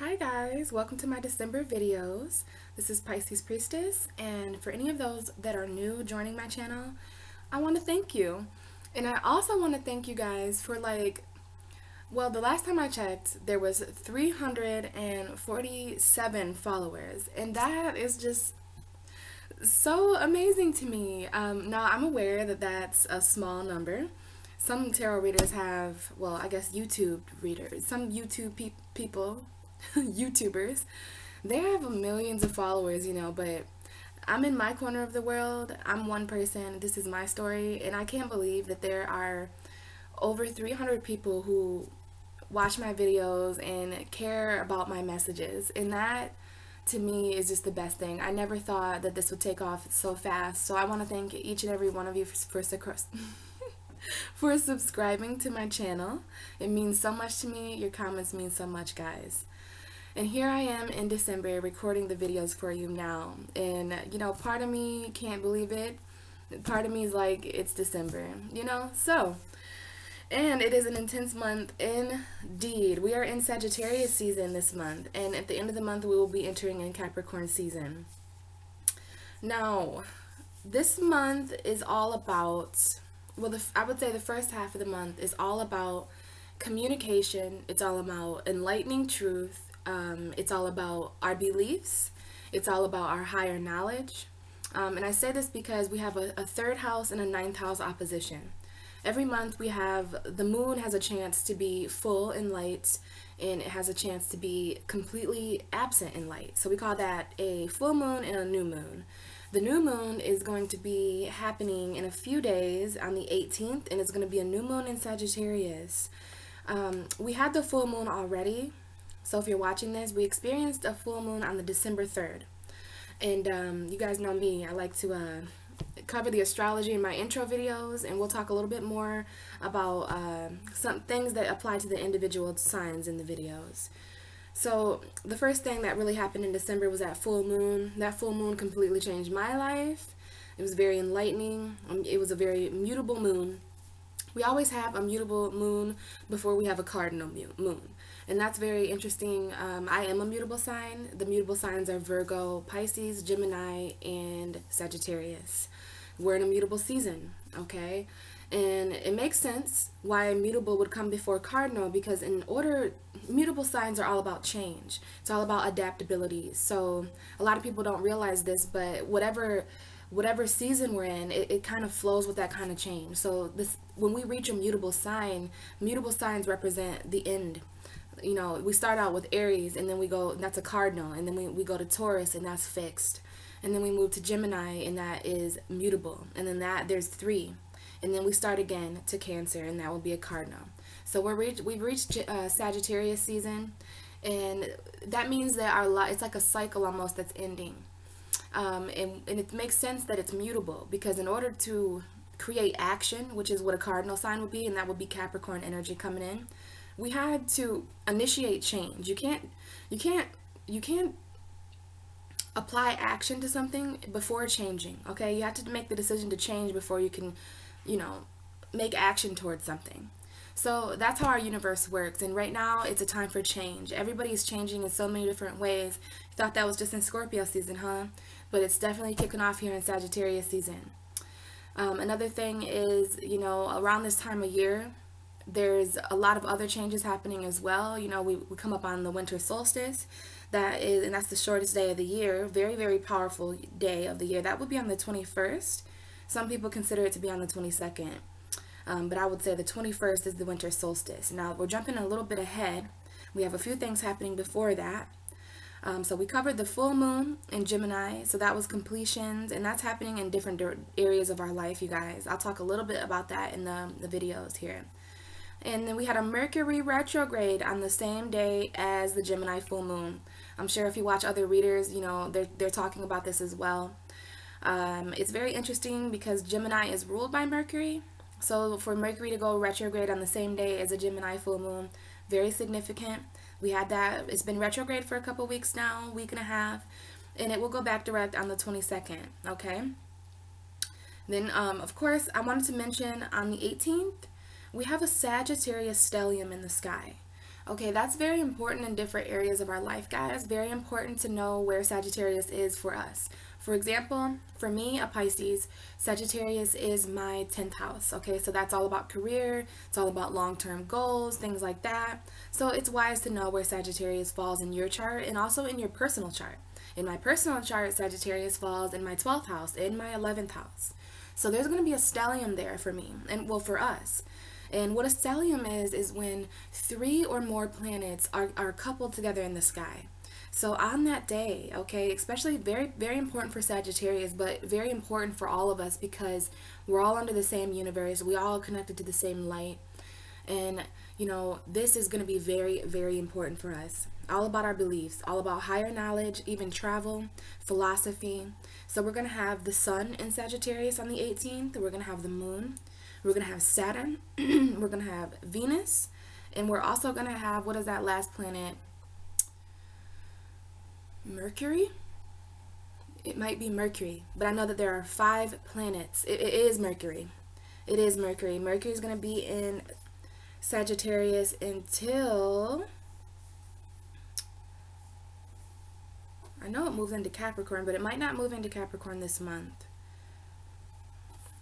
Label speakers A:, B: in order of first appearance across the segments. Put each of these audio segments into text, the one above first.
A: Hi guys, welcome to my December videos. This is Pisces Priestess, and for any of those that are new joining my channel, I want to thank you. And I also want to thank you guys for the last time I checked, there was 347 followers, and that is just so amazing to me. Now I'm aware that that's a small number. Some tarot readers have, well, I guess YouTube readers, some YouTube people, YouTubers, they have millions of followers, but I'm in my corner of the world. I'm one person. This is my story, and I can't believe that there are over 300 people who watch my videos and care about my messages, and that to me is just the best thing. I never thought that this would take off so fast, so I want to thank each and every one of you for for subscribing to my channel. It means so much to me. Your comments mean so much, guys. And here I am in December recording the videos for you now. And, part of me can't believe it. Part of me is like, it's December, So, and it is an intense month indeed. We are in Sagittarius season this month. And at the end of the month, we will be entering in Capricorn season. Now, this month is all about, I would say the first half of the month is all about communication. It's all about enlightening truth. It's all about our beliefs. It's all about our higher knowledge. And I say this because we have a third house and a ninth house opposition. Every month we have, the moon has a chance to be full in light, and it has a chance to be completely absent in light. So we call that a full moon and a new moon. The new moon is going to be happening in a few days on the 18th, and it's going to be a new moon in Sagittarius. We had the full moon already. So if you're watching this, we experienced a full moon on the December 3rd. And you guys know me, I like to cover the astrology in my intro videos, and we'll talk a little bit more about some things that apply to the individual signs in the videos. So the first thing that really happened in December was that full moon. That full moon completely changed my life. It was very enlightening. It was a very mutable moon. We always have a mutable moon before we have a cardinal moon. And that's very interesting. I am a mutable sign. The mutable signs are Virgo, Pisces, Gemini, and Sagittarius. We're in a mutable season, okay? And it makes sense why mutable would come before cardinal, because mutable signs are all about change. It's all about adaptability. So a lot of people don't realize this, but whatever season we're in, it kind of flows with that kind of change. So when we reach a mutable signs represent the end. We start out with Aries, and then we go, that's a cardinal, and then we go to Taurus, and that's fixed. And then we move to Gemini, and that is mutable. And then there's 3. And then we start again to Cancer, and that will be a cardinal. So we've reached Sagittarius season, and that means that it's like a cycle almost that's ending. And it makes sense that it's mutable, because in order to create action, which is what a cardinal sign would be, and that would be Capricorn energy coming in, we had to initiate change. You can't apply action to something before changing, okay? You have to make the decision to change before you can, make action towards something. So that's how our universe works, and right now it's a time for change. Everybody is changing in so many different ways. You thought that was just in Scorpio season, huh? But it's definitely kicking off here in Sagittarius season. Another thing is, around this time of year, there's a lot of other changes happening as well. We come up on the winter solstice, and that's the shortest day of the year. Very, very powerful day of the year. That would be on the 21st. Some people consider it to be on the 22nd. But I would say the 21st is the winter solstice. Now, we're jumping a little bit ahead. We have a few things happening before that. So we covered the full moon in Gemini. So that was completions, and that's happening in different areas of our life, you guys. I'll talk a little bit about that in the videos here. And then we had a Mercury retrograde on the same day as the Gemini full moon. I'm sure if you watch other readers, they're talking about this as well. It's very interesting because Gemini is ruled by Mercury. So for Mercury to go retrograde on the same day as a Gemini full moon, very significant. We had that. It's been retrograde for a couple weeks now, week and a half, and it will go back direct on the 22nd, okay? Then, of course, I wanted to mention on the 18th, we have a Sagittarius stellium in the sky. Okay, that's very important in different areas of our life, guys. Very important to know where Sagittarius is for us. For example, for me, a Pisces, Sagittarius is my 10th house. Okay, so that's all about career, it's all about long-term goals, things like that. So it's wise to know where Sagittarius falls in your chart and also in your personal chart. In my personal chart, Sagittarius falls in my 12th house, in my 11th house. So there's going to be a stellium there for me, and well, for us. And what a stellium is when three or more planets are coupled together in the sky. So on that day, okay, especially very, very important for Sagittarius, but very important for all of us because we're all under the same universe. We all connected to the same light. And, you know, this is going to be very, very important for us. All about our beliefs, all about higher knowledge, even travel, philosophy. So we're going to have the sun in Sagittarius on the 18th. We're going to have the moon. We're going to have Saturn. We're going to have Venus. And we're also going to have, what is that last planet? Mercury? It might be Mercury. But I know that there are 5 planets. It is Mercury. It is Mercury. Mercury is going to be in Sagittarius until... I know it moves into Capricorn, but it might not move into Capricorn this month.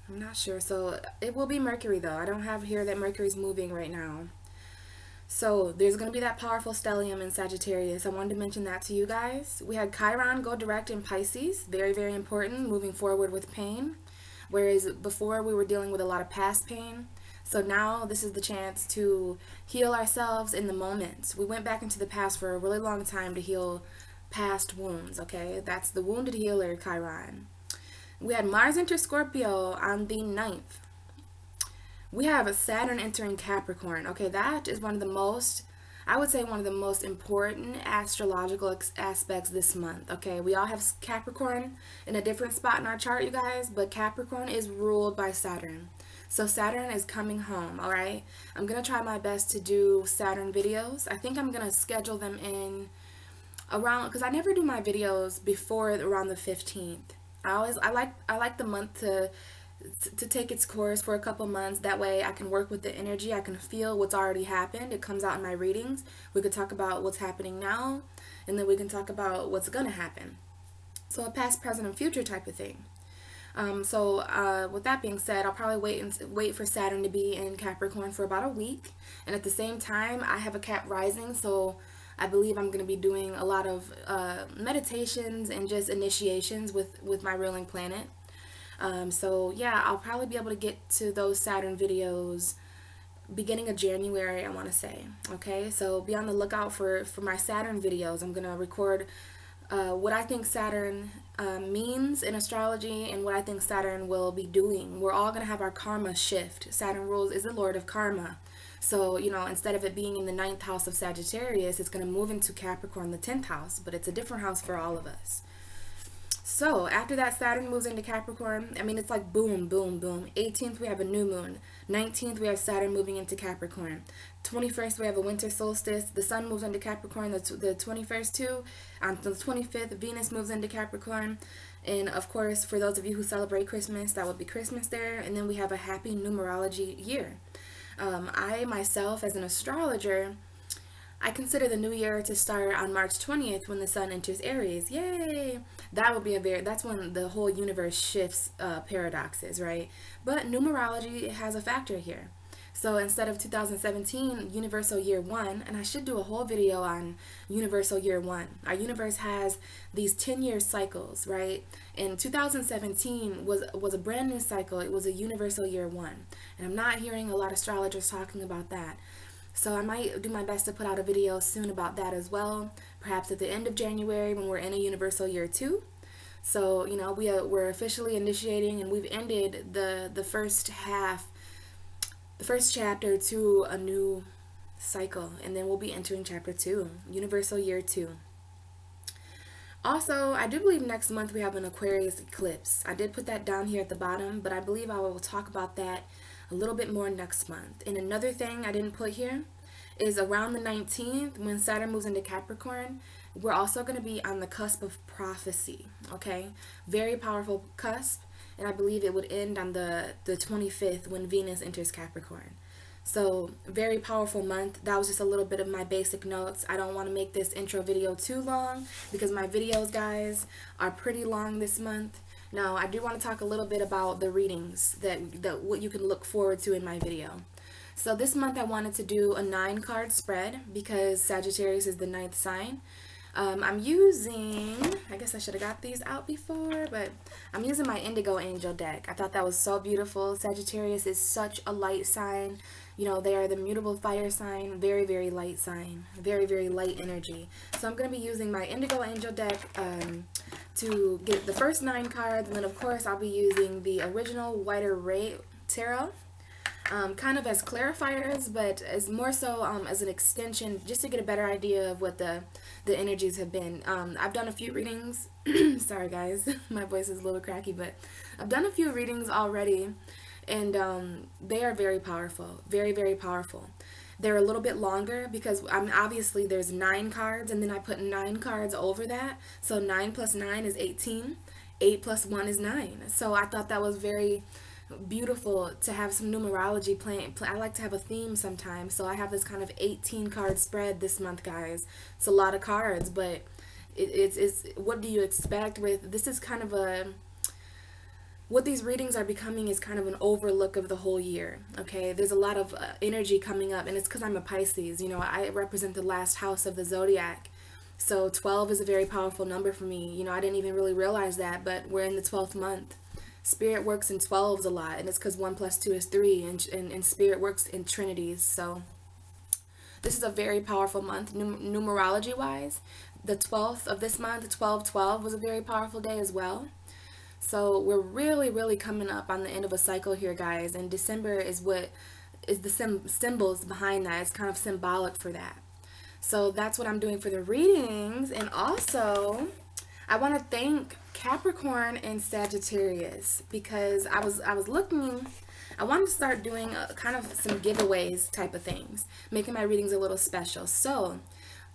A: I'm not sure. So it will be Mercury though. I don't have here that Mercury's moving right now. So there's going to be that powerful stellium in Sagittarius. I wanted to mention that to you guys. We had Chiron go direct in Pisces. Very, very important. Moving forward with pain. Whereas before we were dealing with a lot of past pain. So now this is the chance to heal ourselves in the moment. We went back into the past for a really long time to heal past wounds, okay? That's the wounded healer, Chiron. We had Mars enter Scorpio on the 9th. We have a Saturn entering Capricorn. Okay, that is one of the most, I would say one of the most important astrological aspects this month. Okay, we all have Capricorn in a different spot in our chart, you guys, but Capricorn is ruled by Saturn. So Saturn is coming home, all right? I'm going to try my best to do Saturn videos. I think I'm going to schedule them in around, because I never do my videos before around the 15th. I like the month to take its course for a couple months. That way I can work with the energy. I can feel what's already happened. It comes out in my readings. We could talk about what's happening now, and then we can talk about what's gonna happen. So a past, present, and future type of thing. With that being said, I'll probably wait for Saturn to be in Capricorn for about a week. And at the same time, I have a Cap rising, so I believe I'm going to be doing a lot of meditations and just initiations with my ruling planet. So yeah, I'll probably be able to get to those Saturn videos beginning of January, I want to say. Okay, so be on the lookout for my Saturn videos. I'm going to record what I think Saturn means in astrology and what I think Saturn will be doing. We're all going to have our karma shift. Saturn rules is the lord of karma. So, you know, instead of it being in the 9th house of Sagittarius, it's going to move into Capricorn, the 10th house, but it's a different house for all of us. So after that, Saturn moves into Capricorn. I mean, it's like boom, boom, boom. 18th, we have a new moon. 19th, we have Saturn moving into Capricorn. 21st, we have a winter solstice. The sun moves into Capricorn the 21st too. On the 25th, Venus moves into Capricorn. And of course, for those of you who celebrate Christmas, that would be Christmas there. And then we have a happy numerology year. I myself, as an astrologer, I consider the new year to start on March 20th when the sun enters Aries. Yay! That will be that's when the whole universe shifts paradoxes, right? But numerology has a factor here. So instead of 2017, universal year 1, and I should do a whole video on universal year 1. Our universe has these 10-year cycles, right? And 2017 was a brand new cycle. It was a universal year 1. And I'm not hearing a lot of astrologers talking about that. So I might do my best to put out a video soon about that as well. Perhaps at the end of January when we're in a universal year 2. So, you know, we're officially initiating, and we've ended the first chapter to a new cycle, and then we'll be entering chapter 2, universal year 2. Also, I do believe next month we have an Aquarius eclipse. I did put that down here at the bottom, but I believe I will talk about that a little bit more next month. And another thing I didn't put here is around the 19th, when Saturn moves into Capricorn, we're also going to be on the cusp of prophecy, okay? Very powerful cusp. And I believe it would end on the 25th when Venus enters Capricorn. So very powerful month. That was just a little bit of my basic notes. I don't want to make this intro video too long because my videos, guys, are pretty long this month. Now, I do want to talk a little bit about the readings that what you can look forward to in my video. So this month I wanted to do a 9-card spread because Sagittarius is the 9th sign. I'm using, I guess I should have got these out before, but I'm using my Indigo Angel deck. I thought that was so beautiful. Sagittarius is such a light sign. You know, they are the mutable fire sign, very, very light sign, very, very light energy. So I'm going to be using my Indigo Angel deck to get the first 9 cards, and then of course I'll be using the original Whiter Ray Tarot. Kind of as clarifiers, but as more so as an extension, just to get a better idea of what the energies have been. I've done a few readings. Sorry guys, my voice is a little cracky, but I've done a few readings already, and they are very powerful, very, very powerful. They're a little bit longer because obviously there's 9 cards, and then I put 9 cards over that, so 9 plus 9 is 18, 8 plus 1 is 9. So I thought that was very beautiful to have some numerology playing. I like to have a theme sometimes, so I have this kind of 18 card spread this month, guys. It's a lot of cards, but it's what do you expect with this? Is kind of what these readings are becoming is kind of an overlook of the whole year. Okay, there's a lot of energy coming up, and it's because I'm a Pisces. You know, I represent the last house of the zodiac. So 12 is a very powerful number for me. You know, I didn't even really realize that, but we're in the 12th month. Spirit works in 12s a lot, and it's because 1 plus 2 is 3, and Spirit works in trinities. So this is a very powerful month numerology wise. The 12th of this month, 12/12, was a very powerful day as well. So we're really, really coming up on the end of a cycle here, guys, and December is what is the symbols behind that. It's kind of symbolic for that. So that's what I'm doing for the readings. And also I want to thank Capricorn and Sagittarius because I was looking, I wanted to start doing kind of some giveaways type of things, making my readings a little special. So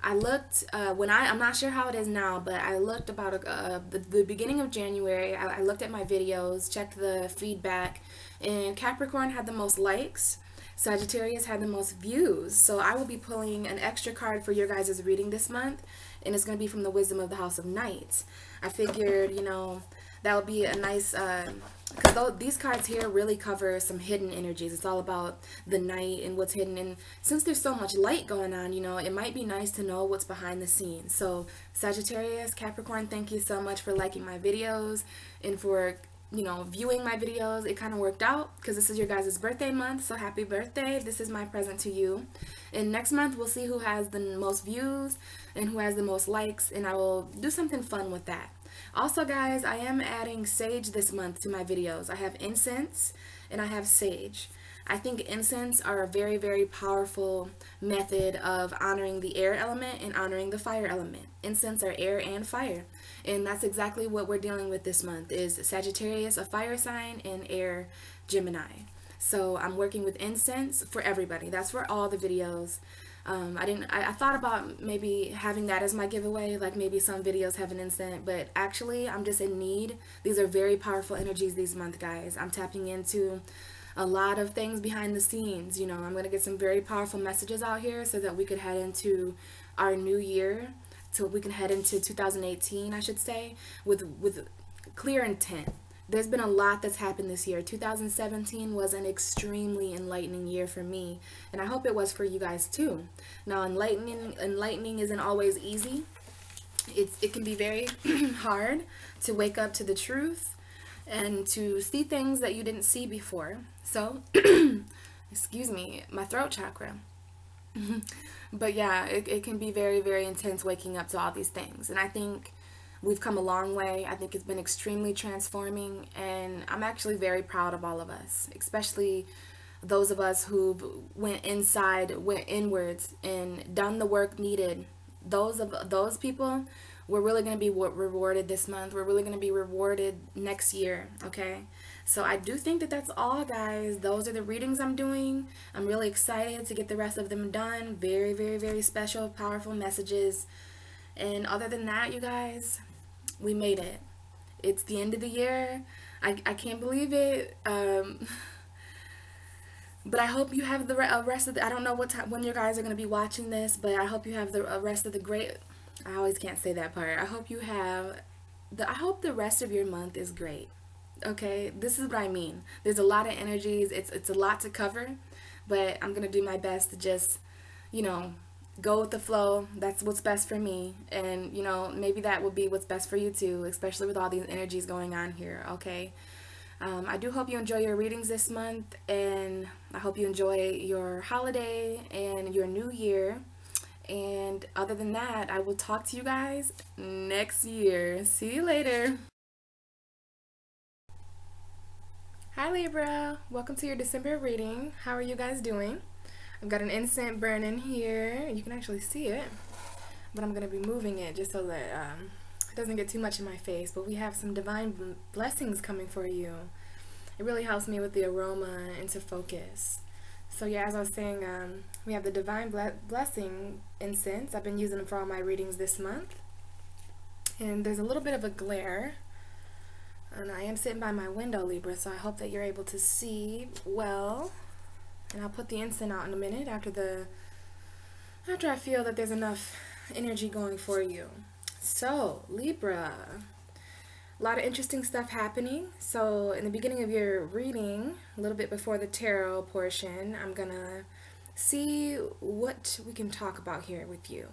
A: I looked, I'm not sure how it is now, but I looked about the beginning of January. I looked at my videos, checked the feedback, and Capricorn had the most likes. Sagittarius had the most views. So I will be pulling an extra card for your guys' reading this month, and it's going to be from the Wisdom of the House of Knights. I figured, you know, that would be a nice, because these cards here really cover some hidden energies. It's all about the night and what's hidden. And since there's so much light going on, you know, it might be nice to know what's behind the scenes. So Sagittarius, Capricorn, thank you so much for liking my videos and for, you know, viewing my videos. It kind of worked out because this is your guys' birthday month, so happy birthday. This is my present to you. And next month we'll see who has the most views and who has the most likes, and I will do something fun with that. Also guys, I am adding sage this month to my videos. I have incense and I have sage. I think incense are a very, very powerful method of honoring the air element and honoring the fire element. Incense are air and fire, and that's exactly what we're dealing with this month, is Sagittarius, a fire sign, and air, Gemini. So I'm working with incense for everybody. That's for all the videos. I thought about maybe having that as my giveaway, like maybe some videos have an incense, but actually I'm just in need. These are very powerful energies this month, guys. I'm tapping into a lot of things behind the scenes. You know, I'm going to get some very powerful messages out here so that we could head into our new year, so we can head into 2018, I should say, with clear intent. There's been a lot that's happened this year. 2017 was an extremely enlightening year for me, and I hope it was for you guys too. Now, enlightening isn't always easy. It can be very hard to wake up to the truth and to see things that you didn't see before. So, excuse me, my throat chakra. But yeah, it can be very, very intense waking up to all these things. And I think we've come a long way. I think it's been extremely transforming, and I'm actually very proud of all of us, especially those of us who went inside, went inwards, and done the work needed. Those people, we're really going to be rewarded this month. We're really going to be rewarded next year, okay? So I do think that that's all, guys. Those are the readings I'm doing. I'm really excited to get the rest of them done. Very, very, very special, powerful messages. And other than that, you guys, we made it. It's the end of the year. I can't believe it. But I hope you have the rest of the, I don't know what time, when you guys are going to be watching this, but I hope you have the rest of the great, I always can't say that part. I hope you have, I hope the rest of your month is great. Okay, this is what I mean. There's a lot of energies. It's a lot to cover, but I'm going to do my best to just, you know, go with the flow. That's what's best for me. And, you know, maybe that will be what's best for you too, especially with all these energies going on here. Okay. I do hope you enjoy your readings this month, and I hope you enjoy your holiday and your new year. And other than that, I will talk to you guys next year. See you later. Hi Libra, welcome to your December reading. How are you guys doing? I've got an incense burning here. You can actually see it, but I'm going to be moving it just so that it doesn't get too much in my face. But we have some divine blessings coming for you. It really helps me with the aroma and to focus. So yeah, as I was saying, we have the divine blessing incense. I've been using them for all my readings this month. And there's a little bit of a glare. And I am sitting by my window, Libra, so I hope that you're able to see well. And I'll put the incense out in a minute after I feel that there's enough energy going for you. So, Libra, a lot of interesting stuff happening. So, in the beginning of your reading, a little bit before the tarot portion, I'm gonna see what we can talk about here with you.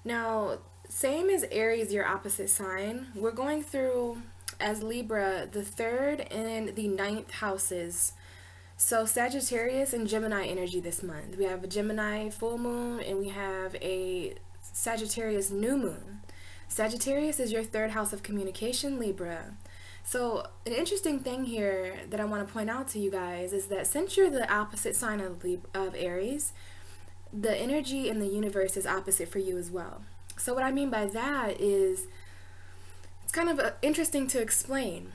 A: Now, same as Aries, your opposite sign, we're going through, as Libra, the 3rd and the 9th houses. So Sagittarius and Gemini energy this month. We have a Gemini full moon and we have a Sagittarius new moon. Sagittarius is your 3rd house of communication, Libra. So an interesting thing here that I want to point out to you guys is that since you're the opposite sign of Aries, the energy in the universe is opposite for you as well. So what I mean by that is, it's kind of interesting to explain,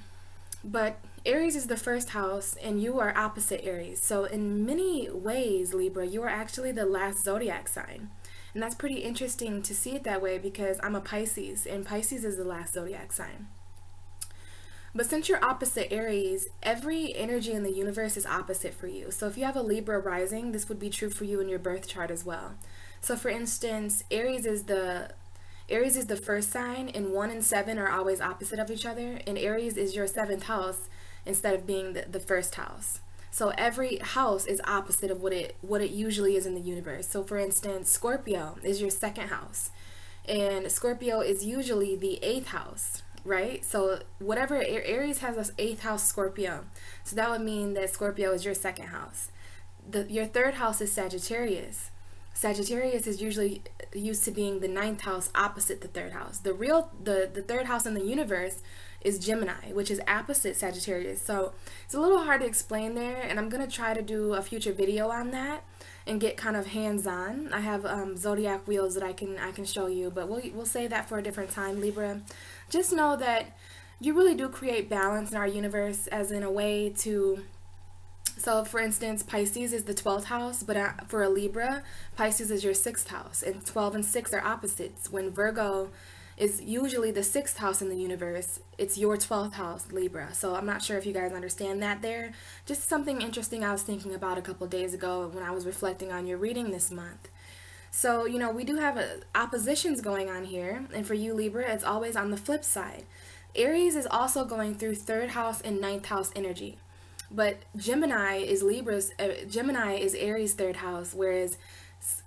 A: but Aries is the 1st house and you are opposite Aries. So in many ways, Libra, you are actually the last zodiac sign. And that's pretty interesting to see it that way because I'm a Pisces and Pisces is the last zodiac sign. But since you're opposite Aries, every energy in the universe is opposite for you. So if you have a Libra rising, this would be true for you in your birth chart as well. So for instance, Aries is the 1st sign, and 1 and 7 are always opposite of each other, and Aries is your 7th house instead of being the 1st house. So every house is opposite of what it usually is in the universe. So for instance, Scorpio is your 2nd house, and Scorpio is usually the 8th house, right? So whatever, Aries has an 8th house Scorpio, so that would mean that Scorpio is your 2nd house. Your 3rd house is Sagittarius. Sagittarius is usually used to being the 9th house opposite the 3rd house. The 3rd house in the universe is Gemini, which is opposite Sagittarius. So it's a little hard to explain there, and I'm going to try to do a future video on that and get kind of hands-on. I have zodiac wheels that I can show you, but we'll save that for a different time, Libra. Just know that you really do create balance in our universe, as in a way to... So for instance, Pisces is the 12th house, but for a Libra, Pisces is your 6th house, and 12 and 6 are opposites. When Virgo is usually the 6th house in the universe, it's your 12th house, Libra. So I'm not sure if you guys understand that there. Just something interesting I was thinking about a couple days ago when I was reflecting on your reading this month. So, you know, we do have oppositions going on here, and for you, Libra, it's always on the flip side. Aries is also going through 3rd house and 9th house energy. But Gemini is Aries' 3rd house, whereas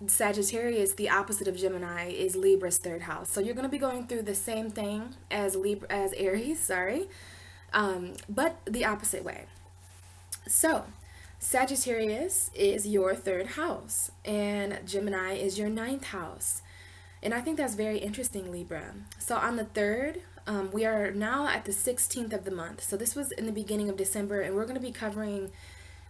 A: Sagittarius, the opposite of Gemini, is Libra's 3rd house. So you're going to be going through the same thing as Aries, but the opposite way. So Sagittarius is your 3rd house, and Gemini is your 9th house. And I think that's very interesting, Libra. So on the 3rd, we are now at the 16th of the month. So this was in the beginning of December, and we're going to be covering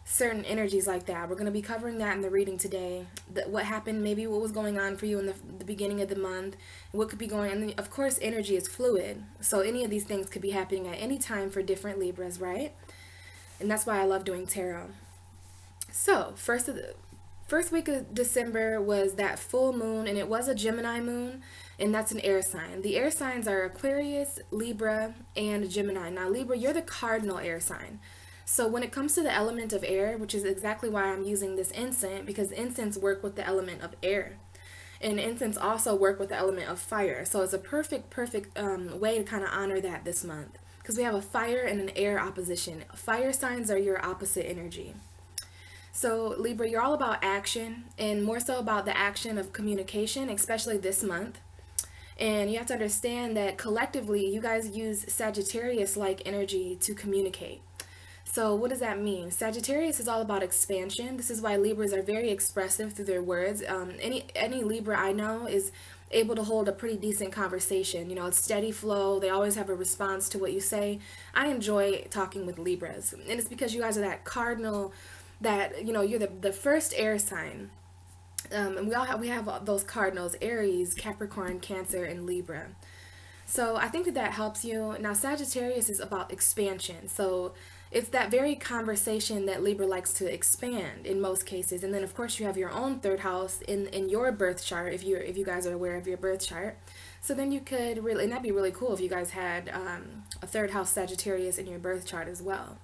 A: certain energies like that. We're going to be covering that in the reading today. What happened, maybe what was going on for you in the beginning of the month, what could be going on. And of course, energy is fluid. So any of these things could be happening at any time for different Libras, right? And that's why I love doing tarot. So first week of December was that full moon, and it was a Gemini moon, and that's an air sign. The air signs are Aquarius, Libra, and Gemini. Now Libra, you're the cardinal air sign. So when it comes to the element of air, which is exactly why I'm using this incense, because incense work with the element of air. And incense also work with the element of fire. So it's a perfect way to kind of honor that this month. Because we have a fire and an air opposition. Fire signs are your opposite energy. So Libra, you're all about action, and more so about the action of communication, especially this month. And you have to understand that collectively, you guys use Sagittarius-like energy to communicate. So what does that mean? Sagittarius is all about expansion. This is why Libras are very expressive through their words. Any Libra I know is able to hold a pretty decent conversation. You know, it's steady flow. They always have a response to what you say. I enjoy talking with Libras. And it's because you guys are that cardinal, that, you know, you're the first air sign. And we have those cardinals: Aries, Capricorn, Cancer, and Libra. So I think that helps you. Now Sagittarius is about expansion. So it's that very conversation that Libra likes to expand in most cases. And then of course you have your own third house in your birth chart, if you guys are aware of your birth chart. So then you could really, and that'd be really cool if you guys had a third house Sagittarius in your birth chart as well.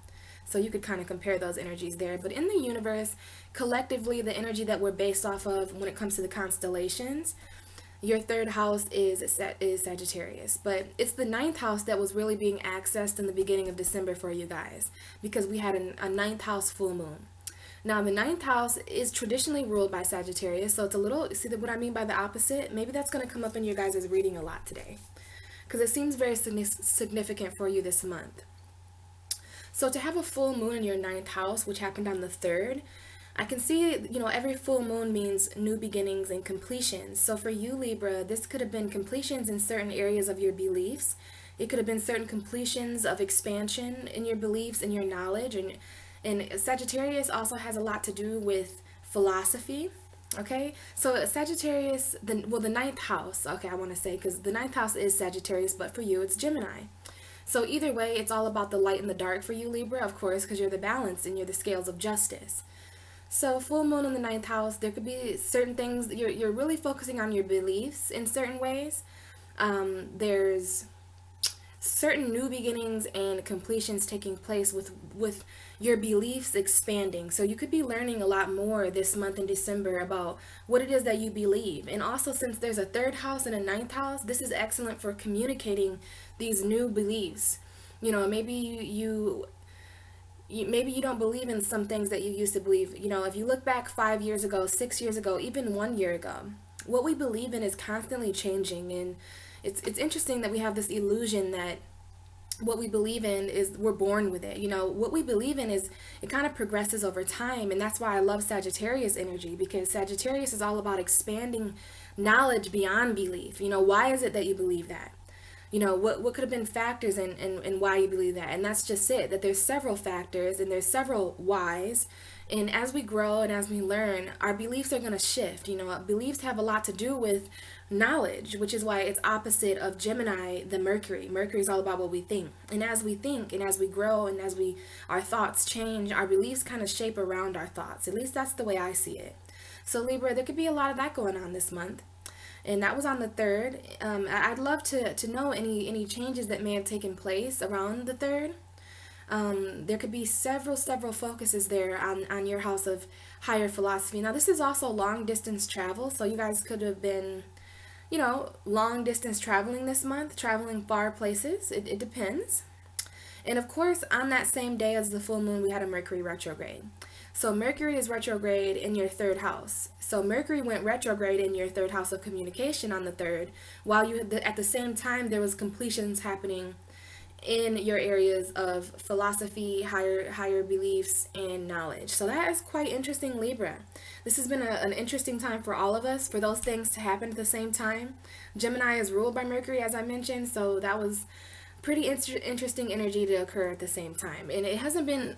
A: So you could kind of compare those energies there. But in the universe, collectively, the energy that we're based off of when it comes to the constellations, your third house is Sagittarius. But it's the ninth house that was really being accessed in the beginning of December for you guys, because we had a ninth house full moon. Now, the ninth house is traditionally ruled by Sagittarius, so it's a little, see what I mean by the opposite? Maybe that's going to come up in your guys' reading a lot today, because it seems very significant for you this month. So to have a full moon in your ninth house, which happened on the 3rd, I can see, you know, every full moon means new beginnings and completions. So for you, Libra, this could have been completions in certain areas of your beliefs. It could have been certain completions of expansion in your beliefs and your knowledge. And Sagittarius also has a lot to do with philosophy. Okay, so Sagittarius, the ninth house, okay, I want to say, because the ninth house is Sagittarius, but for you, it's Gemini. So either way, it's all about the light and the dark for you, Libra, of course, because you're the balance and you're the scales of justice. So full moon in the ninth house, there could be certain things, you're really focusing on your beliefs in certain ways. There's certain new beginnings and completions taking place with your beliefs expanding. So you could be learning a lot more this month in December about what it is that you believe. And also, since there's a third house and a ninth house, this is excellent for communicating these new beliefs. You know, maybe maybe you don't believe in some things that you used to believe. You know, if you look back 5 years ago, 6 years ago, even 1 year ago, what we believe in is constantly changing. And it's interesting that we have this illusion that what we believe in is we're born with it. You know, what we believe in is, it kind of progresses over time. And that's why I love Sagittarius energy, because Sagittarius is all about expanding knowledge beyond belief. You know, why is it that you believe that? You know, what could have been factors in why you believe that? And that's just it, that there's several factors and there's several whys. And as we grow and as we learn, our beliefs are going to shift. You know, beliefs have a lot to do with knowledge, which is why it's opposite of Gemini, the Mercury. Mercury is all about what we think. And as we think and as we grow and as our thoughts change, our beliefs kind of shape around our thoughts. At least that's the way I see it. So Libra, there could be a lot of that going on this month. And that was on the 3rd. I'd love to know any changes that may have taken place around the 3rd. There could be several focuses there on your house of higher philosophy. Now, this is also long distance travel, so you guys could have been, you know, long distance traveling this month, traveling far places. It depends. And of course, on that same day as the full moon, we had a Mercury retrograde. So Mercury is retrograde in your 3rd house. So Mercury went retrograde in your 3rd house of communication on the 3rd, while you had at the same time there was completions happening in your areas of philosophy, higher beliefs, and knowledge. So that is quite interesting, Libra. This has been an interesting time for all of us, for those things to happen at the same time. Gemini is ruled by Mercury, as I mentioned, so that was pretty interesting energy to occur at the same time. And it hasn't been,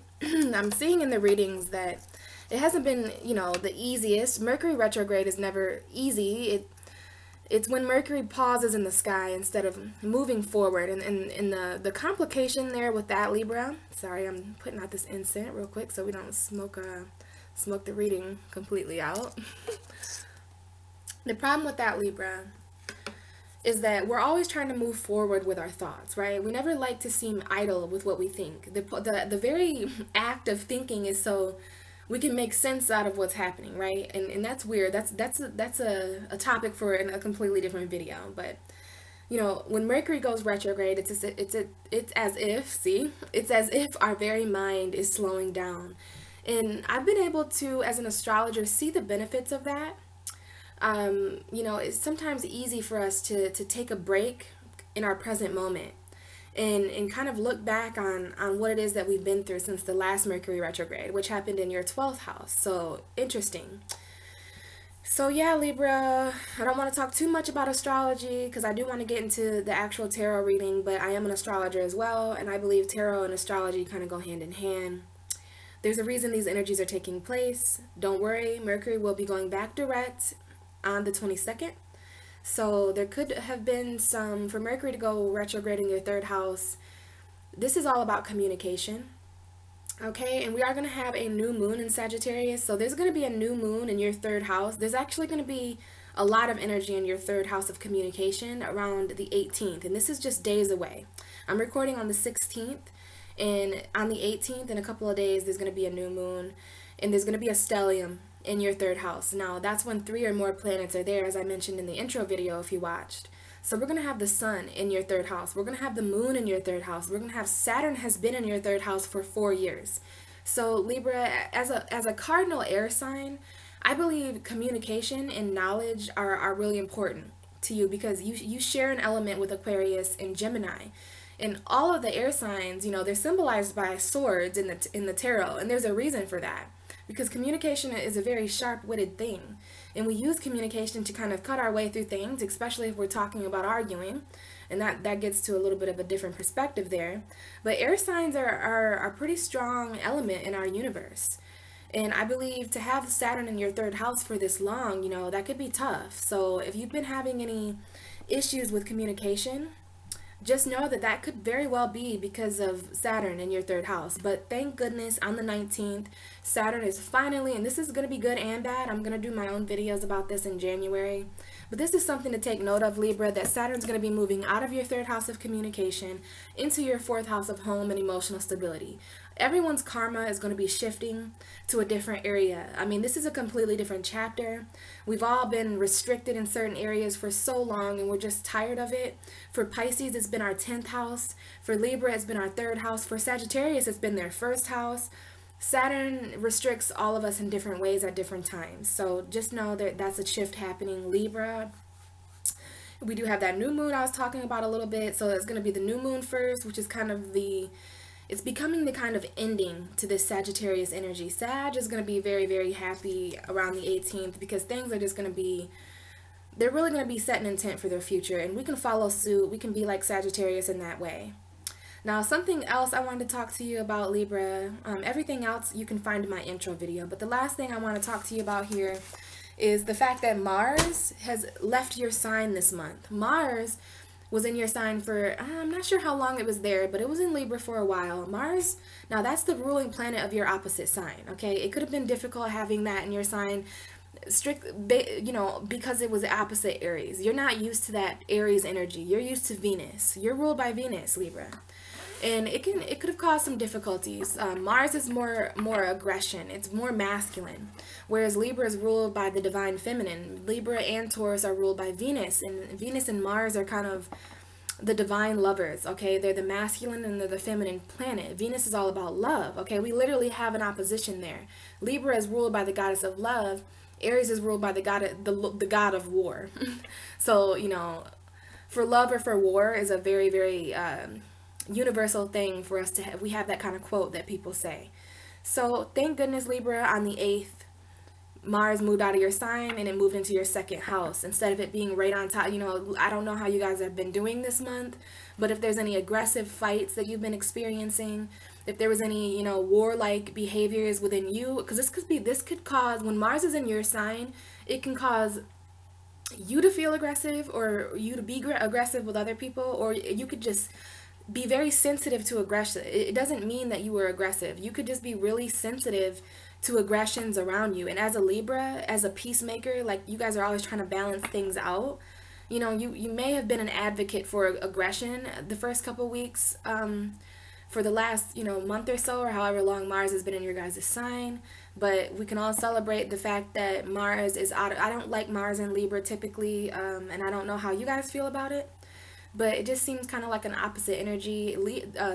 A: I'm seeing in the readings that it hasn't been, you know, the easiest. Mercury retrograde is never easy. It's when Mercury pauses in the sky instead of moving forward. And the complication there with that, Libra, sorry, I'm putting out this incense real quick so we don't smoke the reading completely out. The problem with that, Libra, is that we're always trying to move forward with our thoughts, right? We never like to seem idle with what we think. The very act of thinking is so we can make sense out of what's happening, right? And that's weird. That's a topic for a completely different video. But you know, when Mercury goes retrograde, it's as if, see, it's as if our very mind is slowing down. And I've been able to, as an astrologer, see the benefits of that. You know, it's sometimes easy for us to take a break in our present moment and kind of look back on what it is that we've been through since the last Mercury retrograde, which happened in your 12th house. So interesting. So yeah, Libra, I don't want to talk too much about astrology because I do want to get into the actual tarot reading, but I am an astrologer as well, and I believe tarot and astrology kind of go hand in hand. There's a reason these energies are taking place. Don't worry, Mercury will be going back direct on the 22nd. So there could have been some, for Mercury to go retrograde in your 3rd house, this is all about communication. Okay, and we are going to have a new moon in Sagittarius. So there's going to be a new moon in your 3rd house. There's actually going to be a lot of energy in your 3rd house of communication around the 18th. And this is just days away. I'm recording on the 16th. And on the 18th, in a couple of days, there's going to be a new moon. And there's going to be a stellium in your 3rd house. Now, that's when 3 or more planets are there, as I mentioned in the intro video if you watched. So we're going to have the sun in your 3rd house. We're going to have the moon in your 3rd house. We're going to have Saturn has been in your 3rd house for 4 years. So Libra, as a cardinal air sign, I believe communication and knowledge are really important to you because you share an element with Aquarius and Gemini. And all of the air signs, you know, they're symbolized by swords in the tarot, and there's a reason for that. Because communication is a very sharp-witted thing. And we use communication to kind of cut our way through things, especially if we're talking about arguing. And that gets to a little bit of a different perspective there. But air signs are a pretty strong element in our universe. And I believe to have Saturn in your 3rd house for this long, you know, that could be tough. So if you've been having any issues with communication, just know that that could very well be because of Saturn in your 3rd house. But thank goodness on the 19th, Saturn is finally, and this is going to be good and bad. I'm going to do my own videos about this in January. But this is something to take note of, Libra, that Saturn's going to be moving out of your 3rd house of communication into your 4th house of home and emotional stability. Everyone's karma is going to be shifting to a different area. I mean, this is a completely different chapter. We've all been restricted in certain areas for so long and we're just tired of it. For Pisces, it's been our 10th house. For Libra, it's been our 3rd house. For Sagittarius, it's been their 1st house. Saturn restricts all of us in different ways at different times. So just know that that's a shift happening. Libra, we do have that new moon I was talking about a little bit. So it's going to be the new moon first, which is kind of it's becoming the kind of ending to this Sagittarius energy. Sag is going to be very, very happy around the 18th because things are just going to be, they're really going to be setting intent for their future. And we can follow suit. We can be like Sagittarius in that way. Now, something else I wanted to talk to you about, Libra, everything else you can find in my intro video. But the last thing I want to talk to you about here is the fact that Mars has left your sign this month. Mars was in your sign for, I'm not sure how long it was there, but it was in Libra for a while. Mars, now that's the ruling planet of your opposite sign, okay? It could have been difficult having that in your sign, you know, because it was opposite Aries. You're not used to that Aries energy. You're used to Venus. You're ruled by Venus, Libra. And it could have caused some difficulties. Mars is more aggression. It's more masculine. Whereas Libra is ruled by the divine feminine. Libra and Taurus are ruled by Venus. And Venus and Mars are kind of the divine lovers, okay? They're the masculine and they're the feminine planet. Venus is all about love, okay? We literally have an opposition there. Libra is ruled by the goddess of love. Aries is ruled by the god of war. So, you know, for love or for war is a very, very universal thing for us to have. We have that kind of quote that people say. So thank goodness, Libra, on the 8th, Mars moved out of your sign and it moved into your 2nd house instead of it being right on top. You know, I don't know how you guys have been doing this month, but if there's any aggressive fights that you've been experiencing, if there was any, you know, warlike behaviors within you, because this could cause, when Mars is in your sign, it can cause you to feel aggressive or you to be aggressive with other people, or you could just be very sensitive to aggression. It doesn't mean that you were aggressive. You could just be really sensitive to aggressions around you. And as a Libra, as a peacemaker, like you guys are always trying to balance things out. you know, you may have been an advocate for aggression the first couple weeks, for the last, you know, month or so, or however long Mars has been in your guys' sign. But we can all celebrate the fact that Mars is out of, I don't like Mars in Libra typically, and I don't know how you guys feel about it, but it just seems kind of like an opposite energy.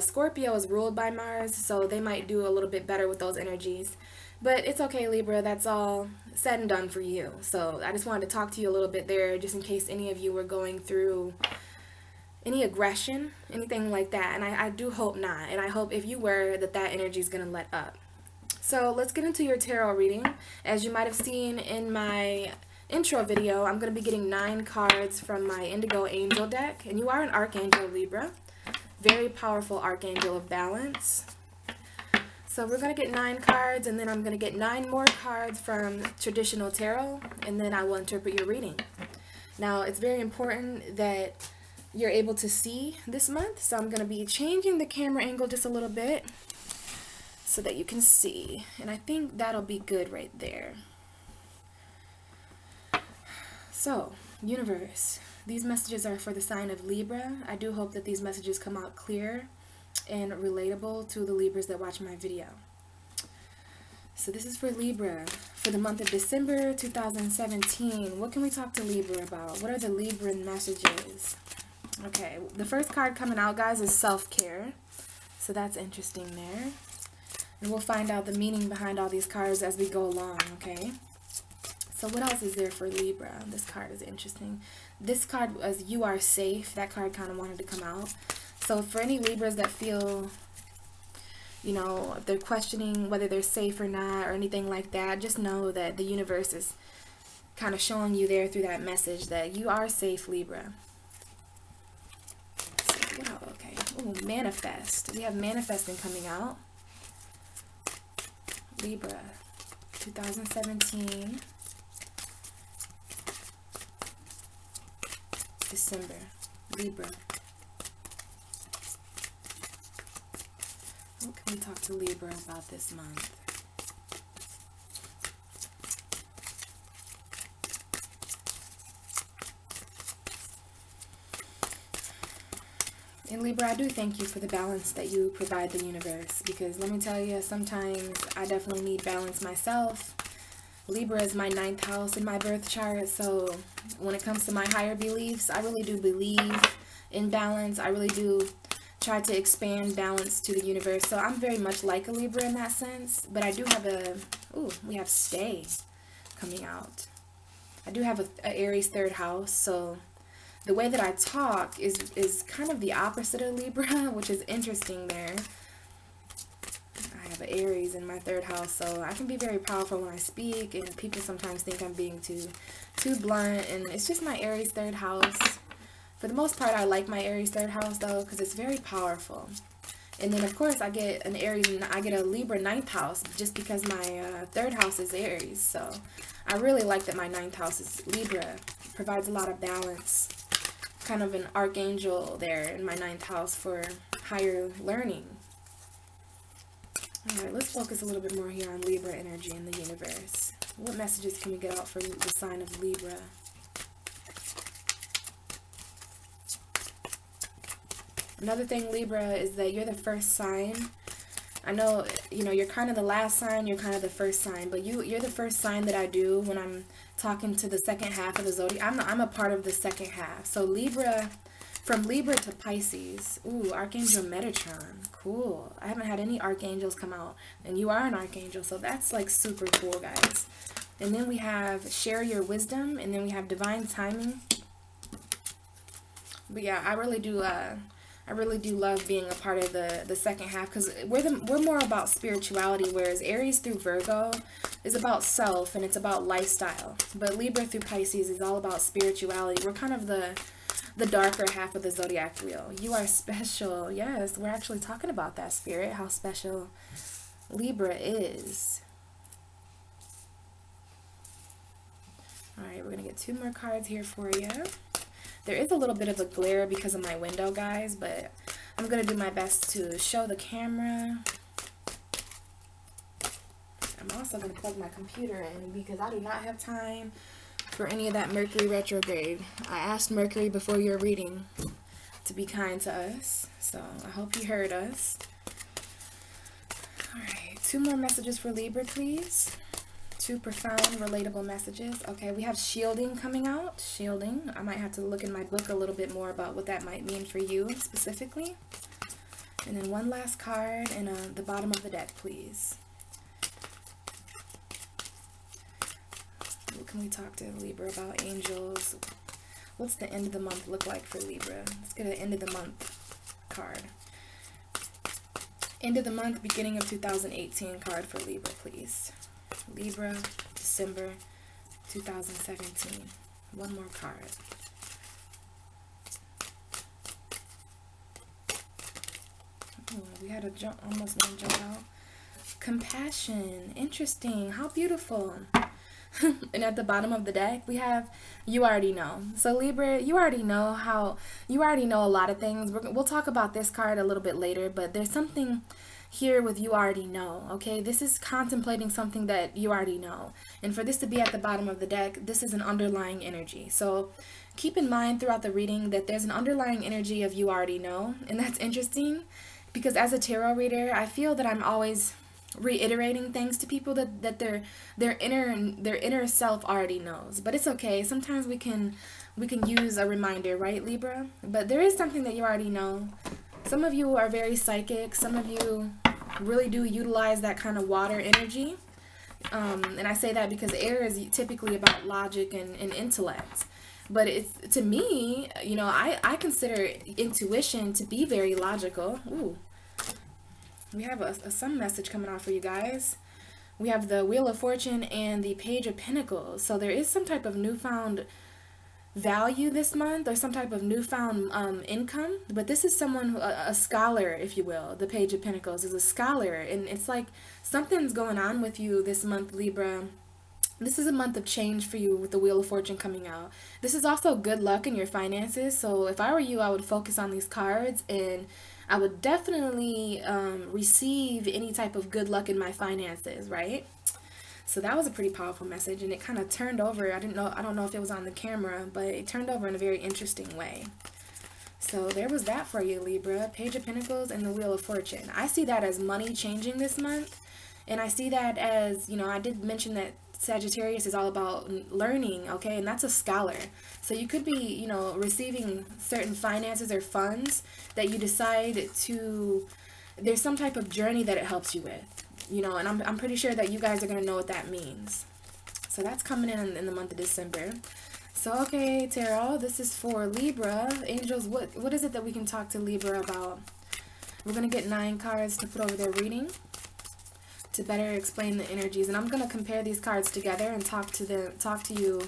A: Scorpio is ruled by Mars, so they might do a little bit better with those energies. But it's okay, Libra, that's all said and done for you. So I just wanted to talk to you a little bit there, just in case any of you were going through any aggression, anything like that. And I do hope not. And I hope if you were, that energy is going to let up. So let's get into your tarot reading. As you might have seen in my intro video, I'm going to be getting 9 cards from my Indigo Angel deck. And you are an Archangel, Libra. Very powerful Archangel of Balance. So we're going to get 9 cards, and then I'm going to get 9 more cards from traditional tarot, and then I will interpret your reading. Now, it's very important that you're able to see this month, so I'm going to be changing the camera angle just a little bit so that you can see. And I think that'll be good right there. So, universe, these messages are for the sign of Libra. I do hope that these messages come out clear and relatable to the Libras that watch my video. So this is for Libra for the month of December 2017. What can we talk to Libra about? What are the Libran messages? Okay, the first card coming out, guys, is self-care. So that's interesting there. And we'll find out the meaning behind all these cards as we go along, okay? So what else is there for Libra? This card is interesting. This card was You Are Safe. That card kind of wanted to come out. So for any Libras that feel, you know, if they're questioning whether they're safe or not or anything like that, just know that the universe is kind of showing you there through that message that you are safe, Libra. Wow, okay. Ooh, manifest. We have manifesting coming out. Libra, 2017, December, Libra. What can we talk to Libra about this month? And Libra, I do thank you for the balance that you provide the universe, because let me tell you, sometimes I definitely need balance myself. Libra is my 9th house in my birth chart, so when it comes to my higher beliefs, I really do believe in balance. I really do try to expand balance to the universe. So I'm very much like a Libra in that sense, but I do have we have stay coming out. I do have a Aries 3rd house, so the way that I talk is kind of the opposite of Libra, which is interesting there. I have an Aries in my 3rd house, so I can be very powerful when I speak, and people sometimes think I'm being too blunt, and it's just my Aries 3rd house. For the most part, I like my Aries 3rd house, though, because it's very powerful. And then, of course, I get a Libra 9th house, just because my 3rd house is Aries. So I really like that my 9th house is Libra. It provides a lot of balance. Kind of an archangel there in my 9th house for higher learning. Alright, let's focus a little bit more here on Libra energy in the universe. What messages can we get out for the sign of Libra? Another thing, Libra, is that you're the first sign. I know, you know, you're kind of the last sign, you're kind of the first sign, but you're the first sign that I do when I'm talking to the second half of the zodiac. I'm a part of the second half. So Libra, from Libra to Pisces. Ooh, Archangel Metatron. Cool. I haven't had any archangels come out, and you are an archangel, so that's like super cool, guys. And then we have Share Your Wisdom, and then we have Divine Timing. But yeah, I really do love being a part of the second half, because we're more about spirituality, whereas Aries through Virgo is about self and it's about lifestyle. But Libra through Pisces is all about spirituality. We're kind of the darker half of the zodiac wheel. You are special. Yes, we're actually talking about that, Spirit, how special Libra is. Alright, we're going to get 2 more cards here for you. There is a little bit of a glare because of my window, guys, but I'm going to do my best to show the camera. I'm also going to plug my computer in because I do not have time for any of that Mercury retrograde. I asked Mercury before your reading to be kind to us, so I hope you heard us. Alright, 2 more messages for Libra, please. 2 profound, relatable messages. Okay, we have shielding coming out. Shielding. I might have to look in my book a little bit more about what that might mean for you specifically. And then 1 last card and the bottom of the deck, please. What can we talk to Libra about? Angels. What's the end of the month look like for Libra? Let's get an end of the month card. End of the month, beginning of 2018 card for Libra, please. Libra, December 2017. 1 more card. Oh, we had a jump, almost one jump out. Compassion. Interesting. How beautiful. And at the bottom of the deck, we have you already know. So Libra, you already know a lot of things. We'll talk about this card a little bit later, but there's something here with you already know, okay? This is contemplating something that you already know. And for this to be at the bottom of the deck, this is an underlying energy. So keep in mind throughout the reading that there's an underlying energy of you already know. And that's interesting because as a tarot reader, I feel that I'm always reiterating things to people that their inner self already knows. But it's okay. Sometimes we can use a reminder, right, Libra? But there is something that you already know. Some of you are very psychic. Some of you really do utilize that kind of water energy. And I say that because air is typically about logic and intellect. But it's, to me, you know, I consider intuition to be very logical. Ooh. We have a sun message coming out for you guys. We have the Wheel of Fortune and the Page of Pentacles. So there is some type of newfound value this month or some type of newfound income. But this is someone, who, a scholar, if you will. The Page of Pentacles is a scholar. And it's like something's going on with you this month, Libra. This is a month of change for you with the Wheel of Fortune coming out. This is also good luck in your finances. So if I were you, I would focus on these cards and I would definitely receive any type of good luck in my finances, right? So that was a pretty powerful message, and it kind of turned over. I don't know if it was on the camera, but it turned over in a very interesting way. So there was that for you, Libra. Page of Pentacles and the Wheel of Fortune. I see that as money changing this month, and I see that as, you know, I did mention that Sagittarius is all about learning, okay, and that's a scholar. So you could be, you know, receiving certain finances or funds that you decide to, there's some type of journey that it helps you with, you know, and I'm pretty sure that you guys are going to know what that means. So that's coming in the month of December. So, okay, Tarot, this is for Libra. Angels, what is it that we can talk to Libra about? We're going to get 9 cards to put over their reading to better explain the energies, and I'm going to compare these cards together and talk to you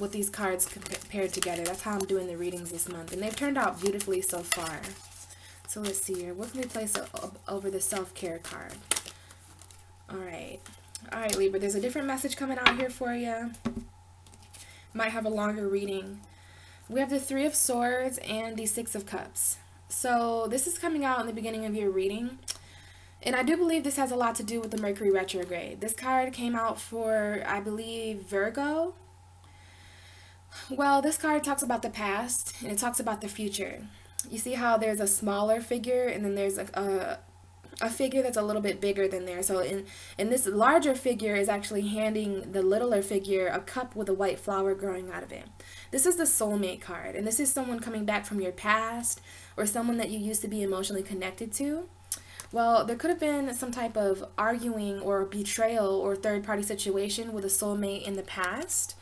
A: with these cards compared together. That's how I'm doing the readings this month, and they've turned out beautifully so far. So let's see here. What can we place over the self-care card? All right, Libra, there's a different message coming out here for you. Might have a longer reading. We have the 3 of Swords and the 6 of Cups. So this is coming out in the beginning of your reading. And I do believe this has a lot to do with the Mercury retrograde. This card came out for, I believe, Virgo. Well, this card talks about the past, and it talks about the future. You see how there's a smaller figure, and then there's a figure that's a little bit bigger than there. So in this larger figure is actually handing the littler figure a cup with a white flower growing out of it. This is the soulmate card, and this is someone coming back from your past or someone that you used to be emotionally connected to. Well, there could have been some type of arguing or betrayal or third-party situation with a soulmate in the past.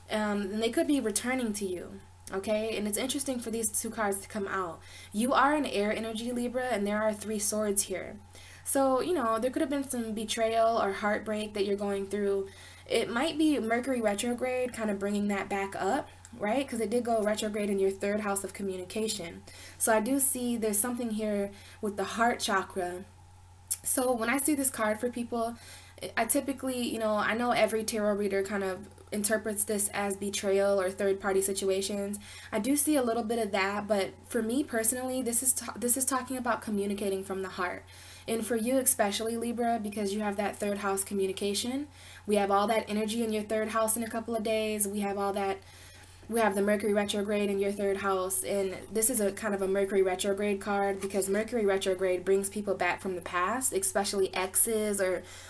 A: And they could be returning to you, okay? And it's interesting for these 2 cards to come out. You are an air energy, Libra, and there are 3 swords here. So, you know, there could have been some betrayal or heartbreak that you're going through. It might be Mercury retrograde kind of bringing that back up, right? Because it did go retrograde in your 3rd house of communication. So I do see there's something here with the heart chakra. So when I see this card for people, I typically, you know, I know every tarot reader kind of interprets this as betrayal or third-party situations. I do see a little bit of that, but for me personally, this is talking about communicating from the heart. And for you especially, Libra, because you have that third house communication, we have all that energy in your third house in a couple of days. We have all that, we have the Mercury retrograde in your third house, and this is a kind of a Mercury retrograde card because Mercury retrograde brings people back from the past, especially exes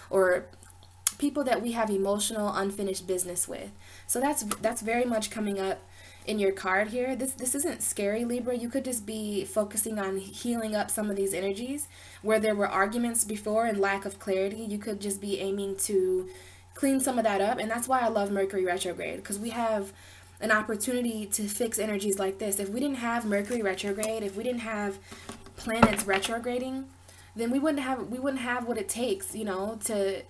A: or people that we have emotional unfinished business with. So that's very much coming up in your card here. This isn't scary, Libra. You could just be focusing on healing up some of these energies where there were arguments before and lack of clarity. You could just be aiming to clean some of that up, and that's why I love Mercury retrograde, because we have an opportunity to fix energies like this. If we didn't have Mercury retrograde, if we didn't have planets retrograding, then we wouldn't have what it takes, you know, to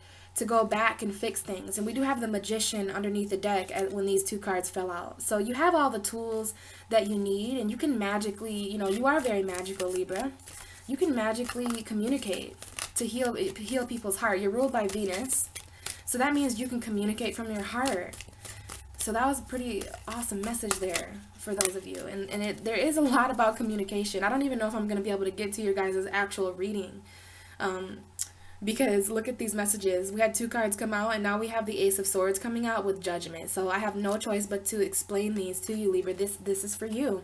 A: go back and fix things. And we do have the Magician underneath the deck when these two cards fell out. So you have all the tools that you need, and you can magically, you know, you are very magical, Libra. You can magically communicate to heal people's heart. You're ruled by Venus, so that means you can communicate from your heart. So that was a pretty awesome message there for those of you. And there is a lot about communication. I don't even know if I'm going to be able to get to your guys' actual reading. Because look at these messages. We had two cards come out, and now we have the Ace of Swords coming out with Judgment. So I have no choice but to explain these to you, Libra. This is for you.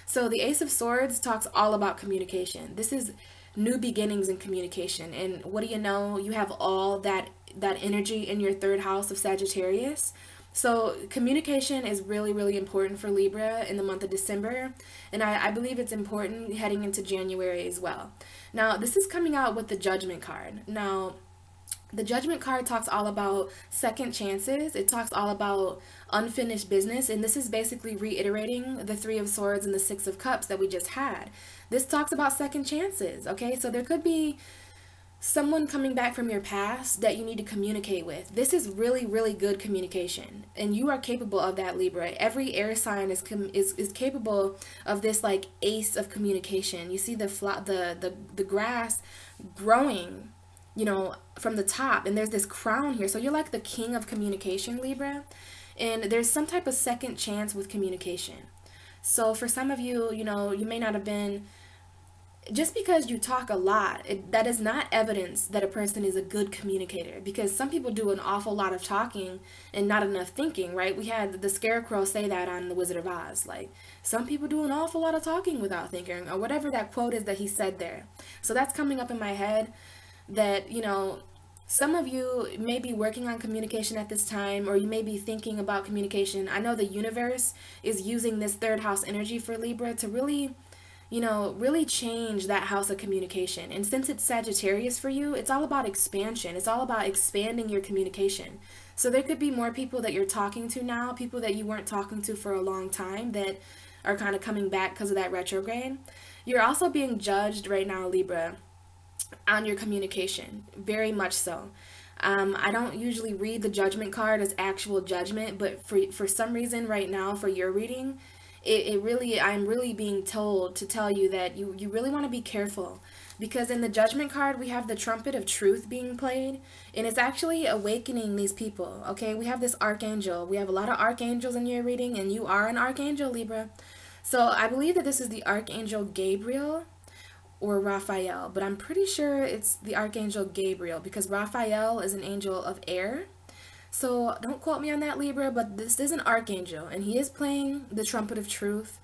A: So the Ace of Swords talks all about communication. This is new beginnings in communication. And what do you know? You have all that energy in your third house of Sagittarius. So communication is really, really important for Libra in the month of December. And I believe it's important heading into January as well. Now, this is coming out with the Judgment card. Now, the Judgment card talks all about second chances. It talks all about unfinished business. And this is basically reiterating the Three of Swords and the Six of Cups that we just had. This talks about second chances, okay? So there could be someone coming back from your past that you need to communicate with. This is really, really good communication, and you are capable of that, Libra. Every air sign is capable of this, like, ace of communication. You see the grass growing, you know, from the top, and there's this crown here. So you're like the king of communication, Libra, and there's some type of second chance with communication. So for some of you, you know, you may not have been, just because you talk a lot, that is not evidence that a person is a good communicator, because some people do an awful lot of talking and not enough thinking, right? We had the Scarecrow say that on The Wizard of Oz, like, some people do an awful lot of talking without thinking, or whatever that quote is that he said there. So that's coming up in my head, that, you know, some of you may be working on communication at this time, or you may be thinking about communication. I know the universe is using this third house energy for Libra to really, you know, really change that house of communication. And since it's Sagittarius for you, it's all about expansion. It's all about expanding your communication. So there could be more people that you're talking to now, people that you weren't talking to for a long time that are kind of coming back because of that retrograde. You're also being judged right now, Libra, on your communication, very much so. I don't usually read the Judgment card as actual judgment, but for some reason right now for your reading, I'm really being told to tell you that you really want to be careful, because in the Judgment card we have the trumpet of truth being played, and it's actually awakening these people, okay? We have this archangel. We have a lot of archangels in your reading, and you are an archangel, Libra. So I believe that this is the Archangel Gabriel or Raphael, but I'm pretty sure it's the Archangel Gabriel, because Raphael is an angel of air. So don't quote me on that, Libra, but this is an archangel, and he is playing the trumpet of truth,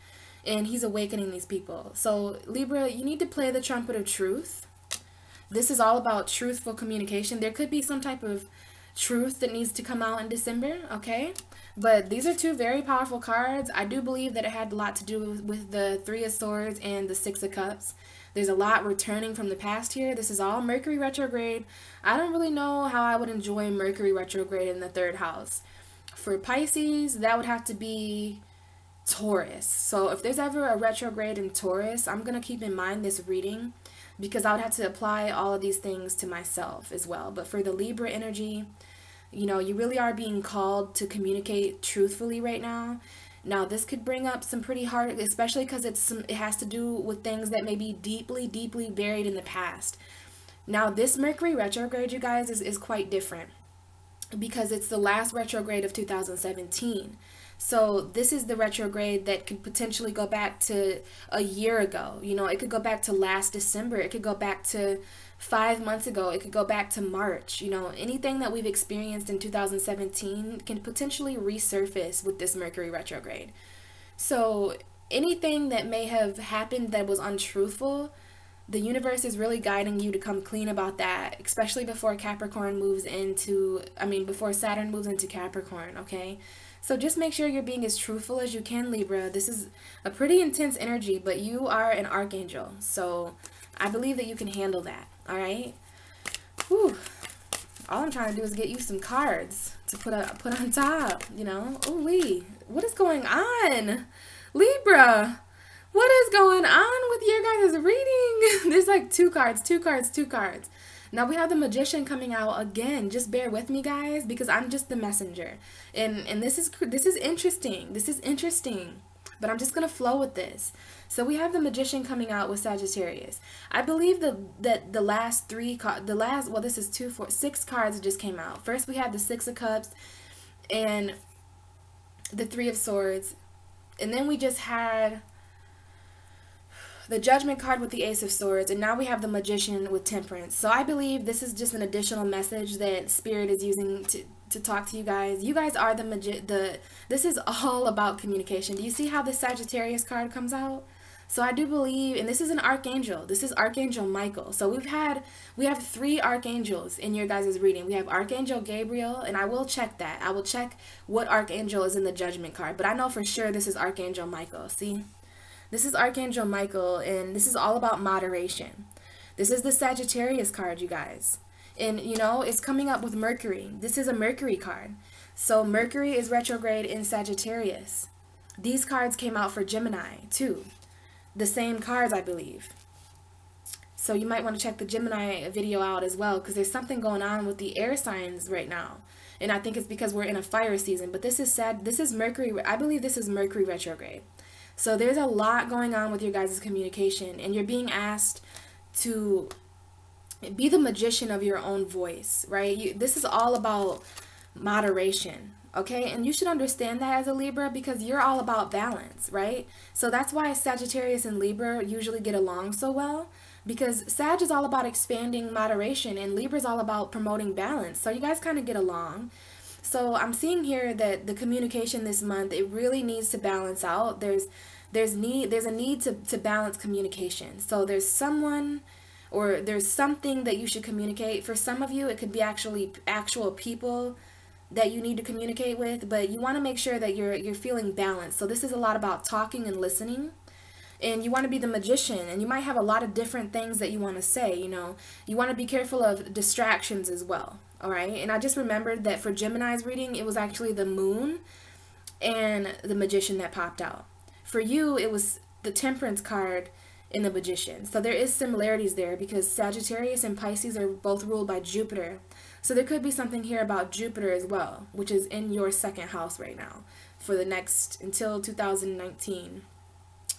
A: and he's awakening these people. So Libra, you need to play the trumpet of truth. This is all about truthful communication. There could be some type of truth that needs to come out in December, okay? But these are two very powerful cards. I do believe that it had a lot to do with the Three of Swords and the Six of Cups. There's a lot returning from the past here. This is all Mercury retrograde. I don't really know how I would enjoy Mercury retrograde in the third house. For Pisces, that would have to be Taurus. So if there's ever a retrograde in Taurus, I'm going to keep in mind this reading, because I would have to apply all of these things to myself as well. But for the Libra energy, you know, you really are being called to communicate truthfully right now. Now, this could bring up some pretty hard, especially because it has to do with things that may be deeply, deeply buried in the past. Now, this Mercury retrograde, you guys, is quite different, because it's the last retrograde of 2017. So this is the retrograde that could potentially go back to a year ago. You know, it could go back to last December. It could go back to 5 months ago. It could go back to March. You know, anything that we've experienced in 2017 can potentially resurface with this Mercury retrograde. So anything that may have happened that was untruthful, the universe is really guiding you to come clean about that, especially before before Saturn moves into Capricorn, okay? So just make sure you're being as truthful as you can, Libra. This is a pretty intense energy, but you are an archangel. So I believe that you can handle that, all right? Whew. All I'm trying to do is get you some cards to put on top, you know? Ooh wee. What is going on? Libra, what is going on with your guys' reading? There's like two cards. Now we have the Magician coming out again. Just bear with me, guys, because I'm just the messenger. And this is interesting. This is interesting. But I'm just going to flow with this. So we have the Magician coming out with Sagittarius. I believe that the last this is 6 cards just came out. First we had the 6 of Cups and the 3 of Swords. And then we just had the Judgment card with the Ace of Swords, and now we have the Magician with Temperance. So I believe this is just an additional message that Spirit is using to talk to you guys. You guys are this is all about communication. Do you see how the Sagittarius card comes out? So I do believe, and this is an archangel. This is Archangel Michael. So we have 3 archangels in your guys' reading. We have Archangel Gabriel, and I will check that. I will check what archangel is in the Judgment card, but I know for sure this is Archangel Michael. See? This is Archangel Michael, and this is all about moderation. This is the Sagittarius card, you guys. And, you know, it's coming up with Mercury. This is a Mercury card. So Mercury is retrograde in Sagittarius. These cards came out for Gemini, too. The same cards, I believe. So you might want to check the Gemini video out as well, because there's something going on with the air signs right now. And I think it's because we're in a fire season. But this is Mercury. I believe this is Mercury retrograde. So there's a lot going on with your guys' communication, and you're being asked to be the magician of your own voice, right? This is all about moderation, okay? And you should understand that as a Libra, because you're all about balance, right? So that's why Sagittarius and Libra usually get along so well, because Sag is all about expanding moderation, and Libra is all about promoting balance. So you guys kind of get along. So I'm seeing here that the communication this month, it really needs to balance out. There's a need to balance communication. So there's someone or there's something that you should communicate. For some of you, it could be actual people that you need to communicate with, but you want to make sure that you're feeling balanced. So this is a lot about talking and listening. And you want to be the magician, and you might have a lot of different things that you want to say, you know. You want to be careful of distractions as well, all right? And I just remembered that for Gemini's reading, it was actually the Moon and the Magician that popped out. For you, it was the Temperance card and the Magician. So there is similarities there, because Sagittarius and Pisces are both ruled by Jupiter. So there could be something here about Jupiter as well, which is in your 2nd house right now for the next, until 2019.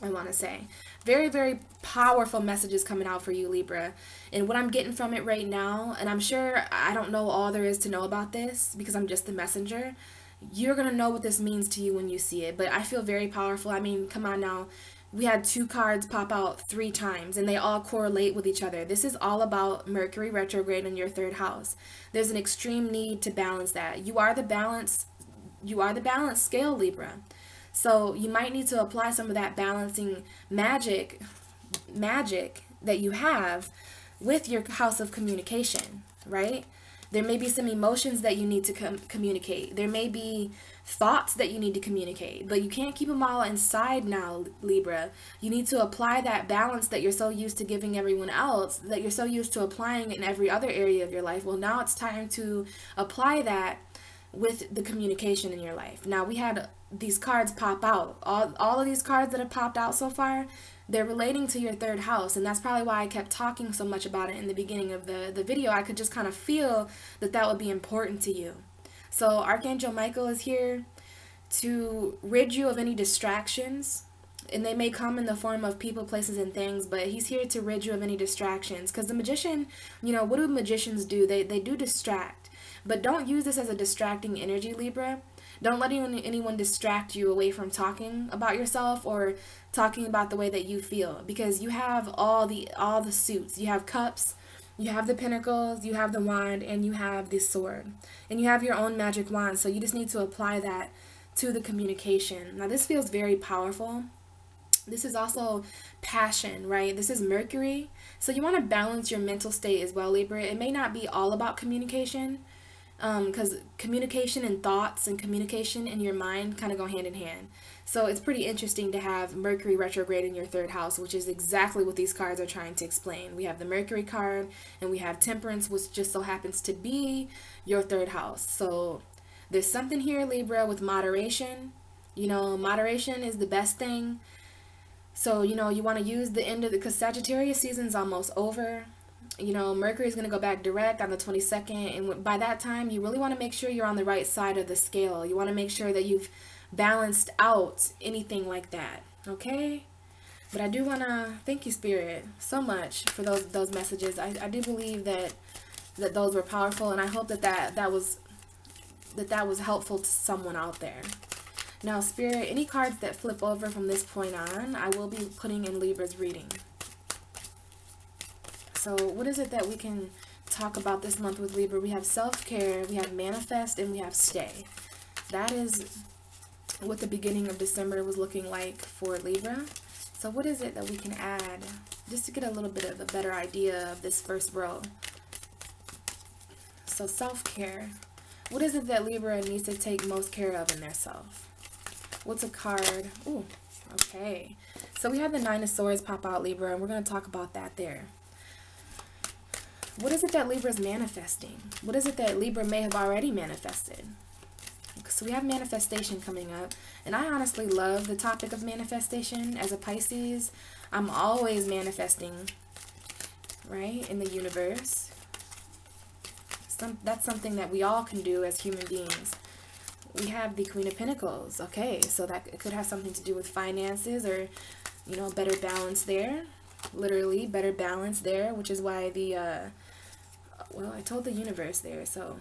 A: I want to say. Very, very powerful messages coming out for you, Libra. And what I'm getting from it right now, and I'm sure I don't know all there is to know about this because I'm just the messenger. You're going to know what this means to you when you see it. But I feel very powerful. I mean, come on now. We had 2 cards pop out 3 times, and they all correlate with each other. This is all about Mercury retrograde in your 3rd house. There's an extreme need to balance that. You are the balance scale, Libra. So you might need to apply some of that balancing magic that you have with your house of communication, right? There may be some emotions that you need to communicate. There may be thoughts that you need to communicate, but you can't keep them all inside now, Libra. You need to apply that balance that you're so used to giving everyone else, that you're so used to applying in every other area of your life. Well, now it's time to apply that with the communication in your life. Now, we had these cards pop out. All of these cards that have popped out so far, they're relating to your 3rd house, and that's probably why I kept talking so much about it in the beginning of the video. I could just kind of feel that would be important to you. So Archangel Michael is here to rid you of any distractions, and they may come in the form of people, places, and things, but he's here to rid you of any distractions. Because the magician, you know, what do magicians do? They do distract. But don't use this as a distracting energy, Libra. Don't let anyone distract you away from talking about yourself or talking about the way that you feel, because you have all the suits. You have Cups, You have the pentacles, you have the wand, and you have the sword. And you have your own magic wand, so you just need to apply that to the communication. Now this feels very powerful. This is also passion, right? This is Mercury. So you want to balance your mental state as well, Libra. It may not be all about communication, because communication and thoughts and communication in your mind kind of go hand in hand. So it's pretty interesting to have Mercury retrograde in your third house, which is exactly what these cards are trying to explain. We have the Mercury card and we have Temperance, which just so happens to be your third house. So there's something here, Libra, with moderation. You know, moderation is the best thing. So, you know, you want to use the end of the, because Sagittarius season's almost over. You know, Mercury is going to go back direct on the 22nd. And by that time, you really want to make sure you're on the right side of the scale. You want to make sure that you've balanced out anything like that. Okay? But I do want to thank you, Spirit, so much for those messages. I do believe that those were powerful. And I hope that was helpful to someone out there. Now, Spirit, any cards that flip over from this point on, I will be putting in Libra's reading. So what is it that we can talk about this month with Libra? We have self-care, we have manifest, and we have stay. That is what the beginning of December was looking like for Libra. So what is it that we can add just to get a little bit of a better idea of this first row? So self-care. What is it that Libra needs to take most care of in their self? What's a card? Ooh, okay. So we have the Nine of Swords pop out, Libra, and we're going to talk about that there. What is it that Libra is manifesting? What is it that Libra may have already manifested? So we have manifestation coming up. And I honestly love the topic of manifestation. As a Pisces, I'm always manifesting, right, in the universe. That's something that we all can do as human beings. We have the Queen of Pentacles. Okay, so that could have something to do with finances or, you know, better balance there. Literally, better balance there, which is why the, well, I told the universe there, so,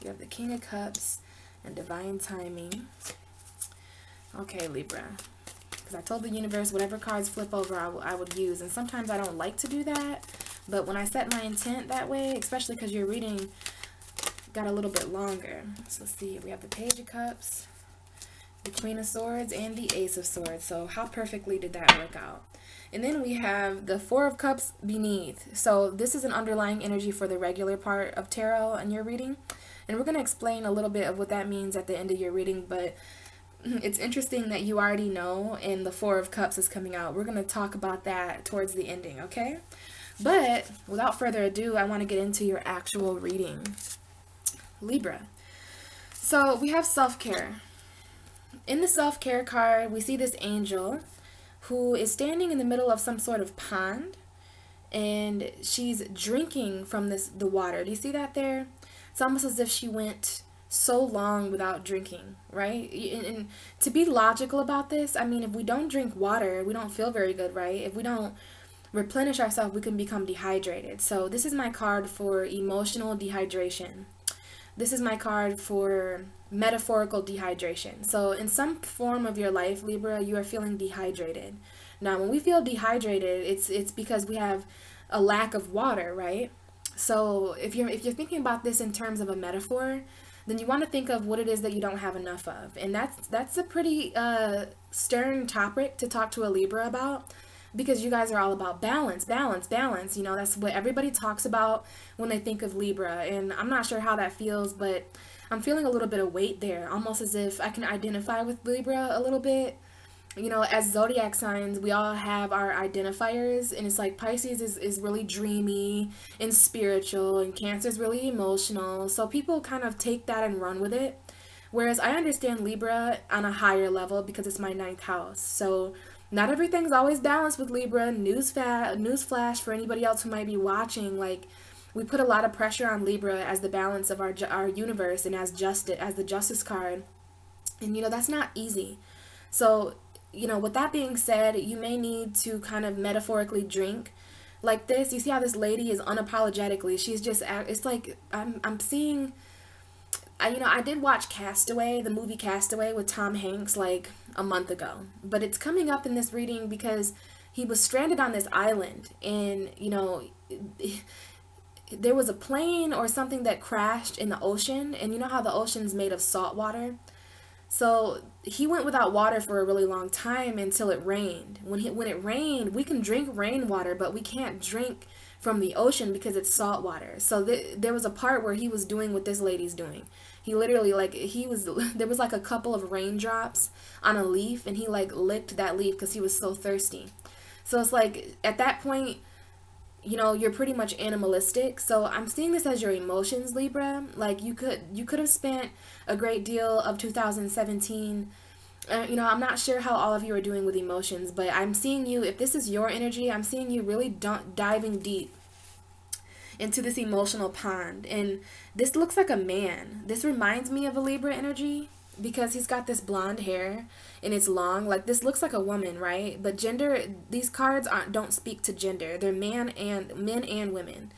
A: We have the King of Cups and divine timing. Okay, Libra. Because I told the universe whatever cards flip over, I would use. And sometimes I don't like to do that. But when I set my intent that way, especially because your reading got a little bit longer. So let's see. We have the Page of Cups, the Queen of Swords, and the Ace of Swords. So how perfectly did that work out? And then we have the Four of Cups beneath. So this is an underlying energy for the regular part of tarot in your reading. And we're going to explain a little bit of what that means at the end of your reading. But it's interesting that you already know and the Four of Cups is coming out. We're going to talk about that towards the ending, okay? But without further ado, I want to get into your actual reading. Libra. So we have self-care. In the self-care card, we see this angel who is standing in the middle of some sort of pond, and she's drinking from the water. Do you see that there? It's almost as if she went so long without drinking, right? And to be logical about this, I mean, if we don't drink water, we don't feel very good, right? If we don't replenish ourselves, we can become dehydrated. So this is my card for emotional dehydration. This is my card for metaphorical dehydration. So in some form of your life, Libra, you are feeling dehydrated. Now, when we feel dehydrated, it's because we have a lack of water, right? So if you're thinking about this in terms of a metaphor, then you want to think of what it is that you don't have enough of. And that's a pretty stern topic to talk to a Libra about, because you guys are all about balance, balance, balance. You know, that's what everybody talks about when they think of Libra. And I'm not sure how that feels, but I'm feeling a little bit of weight there, almost as if I can identify with Libra a little bit. You know, as zodiac signs, we all have our identifiers, and it's like Pisces is really dreamy and spiritual, and Cancer is really emotional. So people kind of take that and run with it. Whereas I understand Libra on a higher level because it's my 9th house. So not everything's always balanced with Libra. Newsflash for anybody else who might be watching, like, we put a lot of pressure on Libra as the balance of our universe and as the Justice card. And, you know, that's not easy. So, you know, with that being said, you may need to kind of metaphorically drink like this. You see how this lady is unapologetically, she's just, it's like, I'm seeing I did watch Castaway, the movie Castaway with Tom Hanks like a month ago, but it's coming up in this reading because he was stranded on this island, and there was a plane or something that crashed in the ocean, and you know how the ocean's made of salt water. So he went without water for a really long time until it rained. When it rained, we can drink rainwater, but we can't drink from the ocean because it's salt water. So there was a part where he was doing what this lady's doing. He literally there was like a couple of raindrops on a leaf, and he like licked that leaf because he was so thirsty. So it's like at that point, you're pretty much animalistic. So I'm seeing this as your emotions, Libra. Like you could have spent a great deal of 2017. I'm not sure how all of you are doing with emotions, but I'm seeing you, if this is your energy, I'm seeing you really diving deep into this emotional pond. And this looks like a man. This reminds me of a Libra energy because he's got this blonde hair and it's long. Like this looks like a woman, right? But gender, these cards don't speak to gender. They're men and women.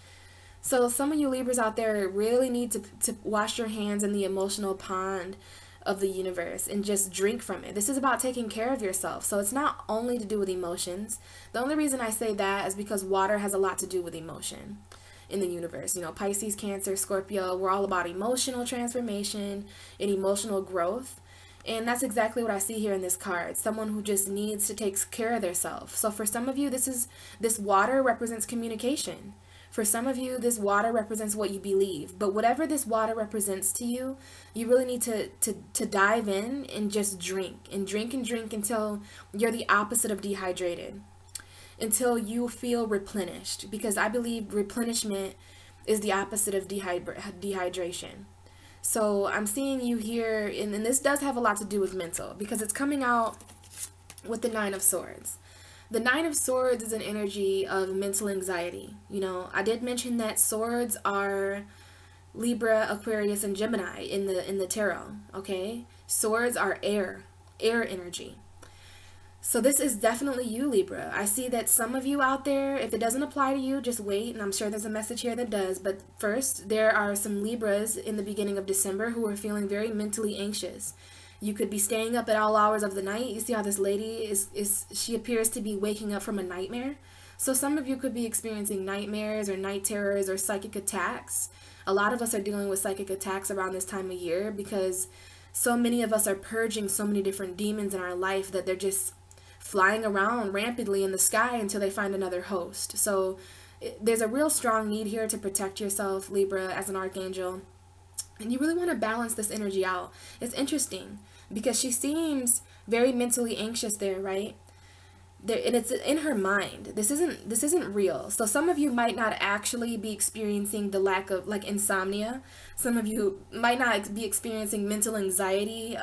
A: So some of you Libras out there really need to wash your hands in the emotional pond of the universe and just drink from it. This is about taking care of yourself. So it's not only to do with emotions. The only reason I say that is because water has a lot to do with emotion in the universe. Pisces, Cancer, Scorpio, we're all about emotional transformation and emotional growth. And that's exactly what I see here in this card. Someone who just needs to take care of themselves. So for some of you, this water represents communication. For some of you, this water represents what you believe. But whatever this water represents to you, you really need to dive in and just drink. And drink and drink until you're the opposite of dehydrated. Until you feel replenished. Because I believe replenishment is the opposite of dehydration. So I'm seeing you here, and this does have a lot to do with mental. Because it's coming out with the Nine of Swords. The Nine of Swords is an energy of mental anxiety. I did mention that swords are Libra, Aquarius, and Gemini in the tarot, okay? Swords are air energy. So this is definitely you, Libra. I see that some of you out there, if it doesn't apply to you, just wait, and I'm sure there's a message here that does. But first, there are some Libras in the beginning of December who are feeling very mentally anxious. You could be staying up at all hours of the night. You see how this lady she appears to be waking up from a nightmare. So some of you could be experiencing nightmares or night terrors or psychic attacks. A lot of us are dealing with psychic attacks around this time of year because so many of us are purging so many different demons in our life that they're just flying around rampantly in the sky until they find another host. So there's a real strong need here to protect yourself, Libra, as an archangel. And you really want to balance this energy out. It's interesting because she seems very mentally anxious there, right? And it's in her mind. This isn't real. So some of you might not actually be experiencing the lack of like insomnia. Some of you might not be experiencing mental anxiety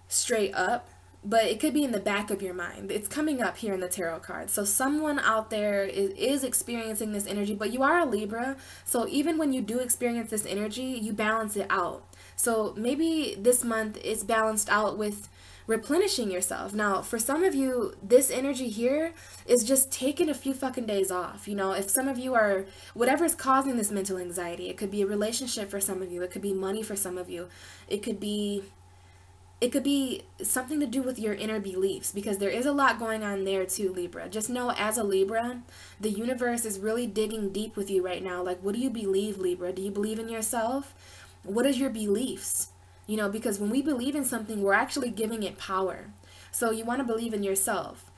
A: straight up. But it could be in the back of your mind. It's coming up here in the tarot card. So someone out there is experiencing this energy, but you are a Libra. So even when you do experience this energy, you balance it out. So maybe this month it's balanced out with replenishing yourself. Now, for some of you, this energy here is just taking a few fucking days off. If some of you are, whatever's causing this mental anxiety, it could be a relationship for some of you. It could be money for some of you. It could be something to do with your inner beliefs because there is a lot going on there too, Libra. Just know as a Libra, the universe is really digging deep with you right now. Like, what do you believe, Libra? Do you believe in yourself? What are your beliefs? Because when we believe in something, we're actually giving it power. So you want to believe in yourself.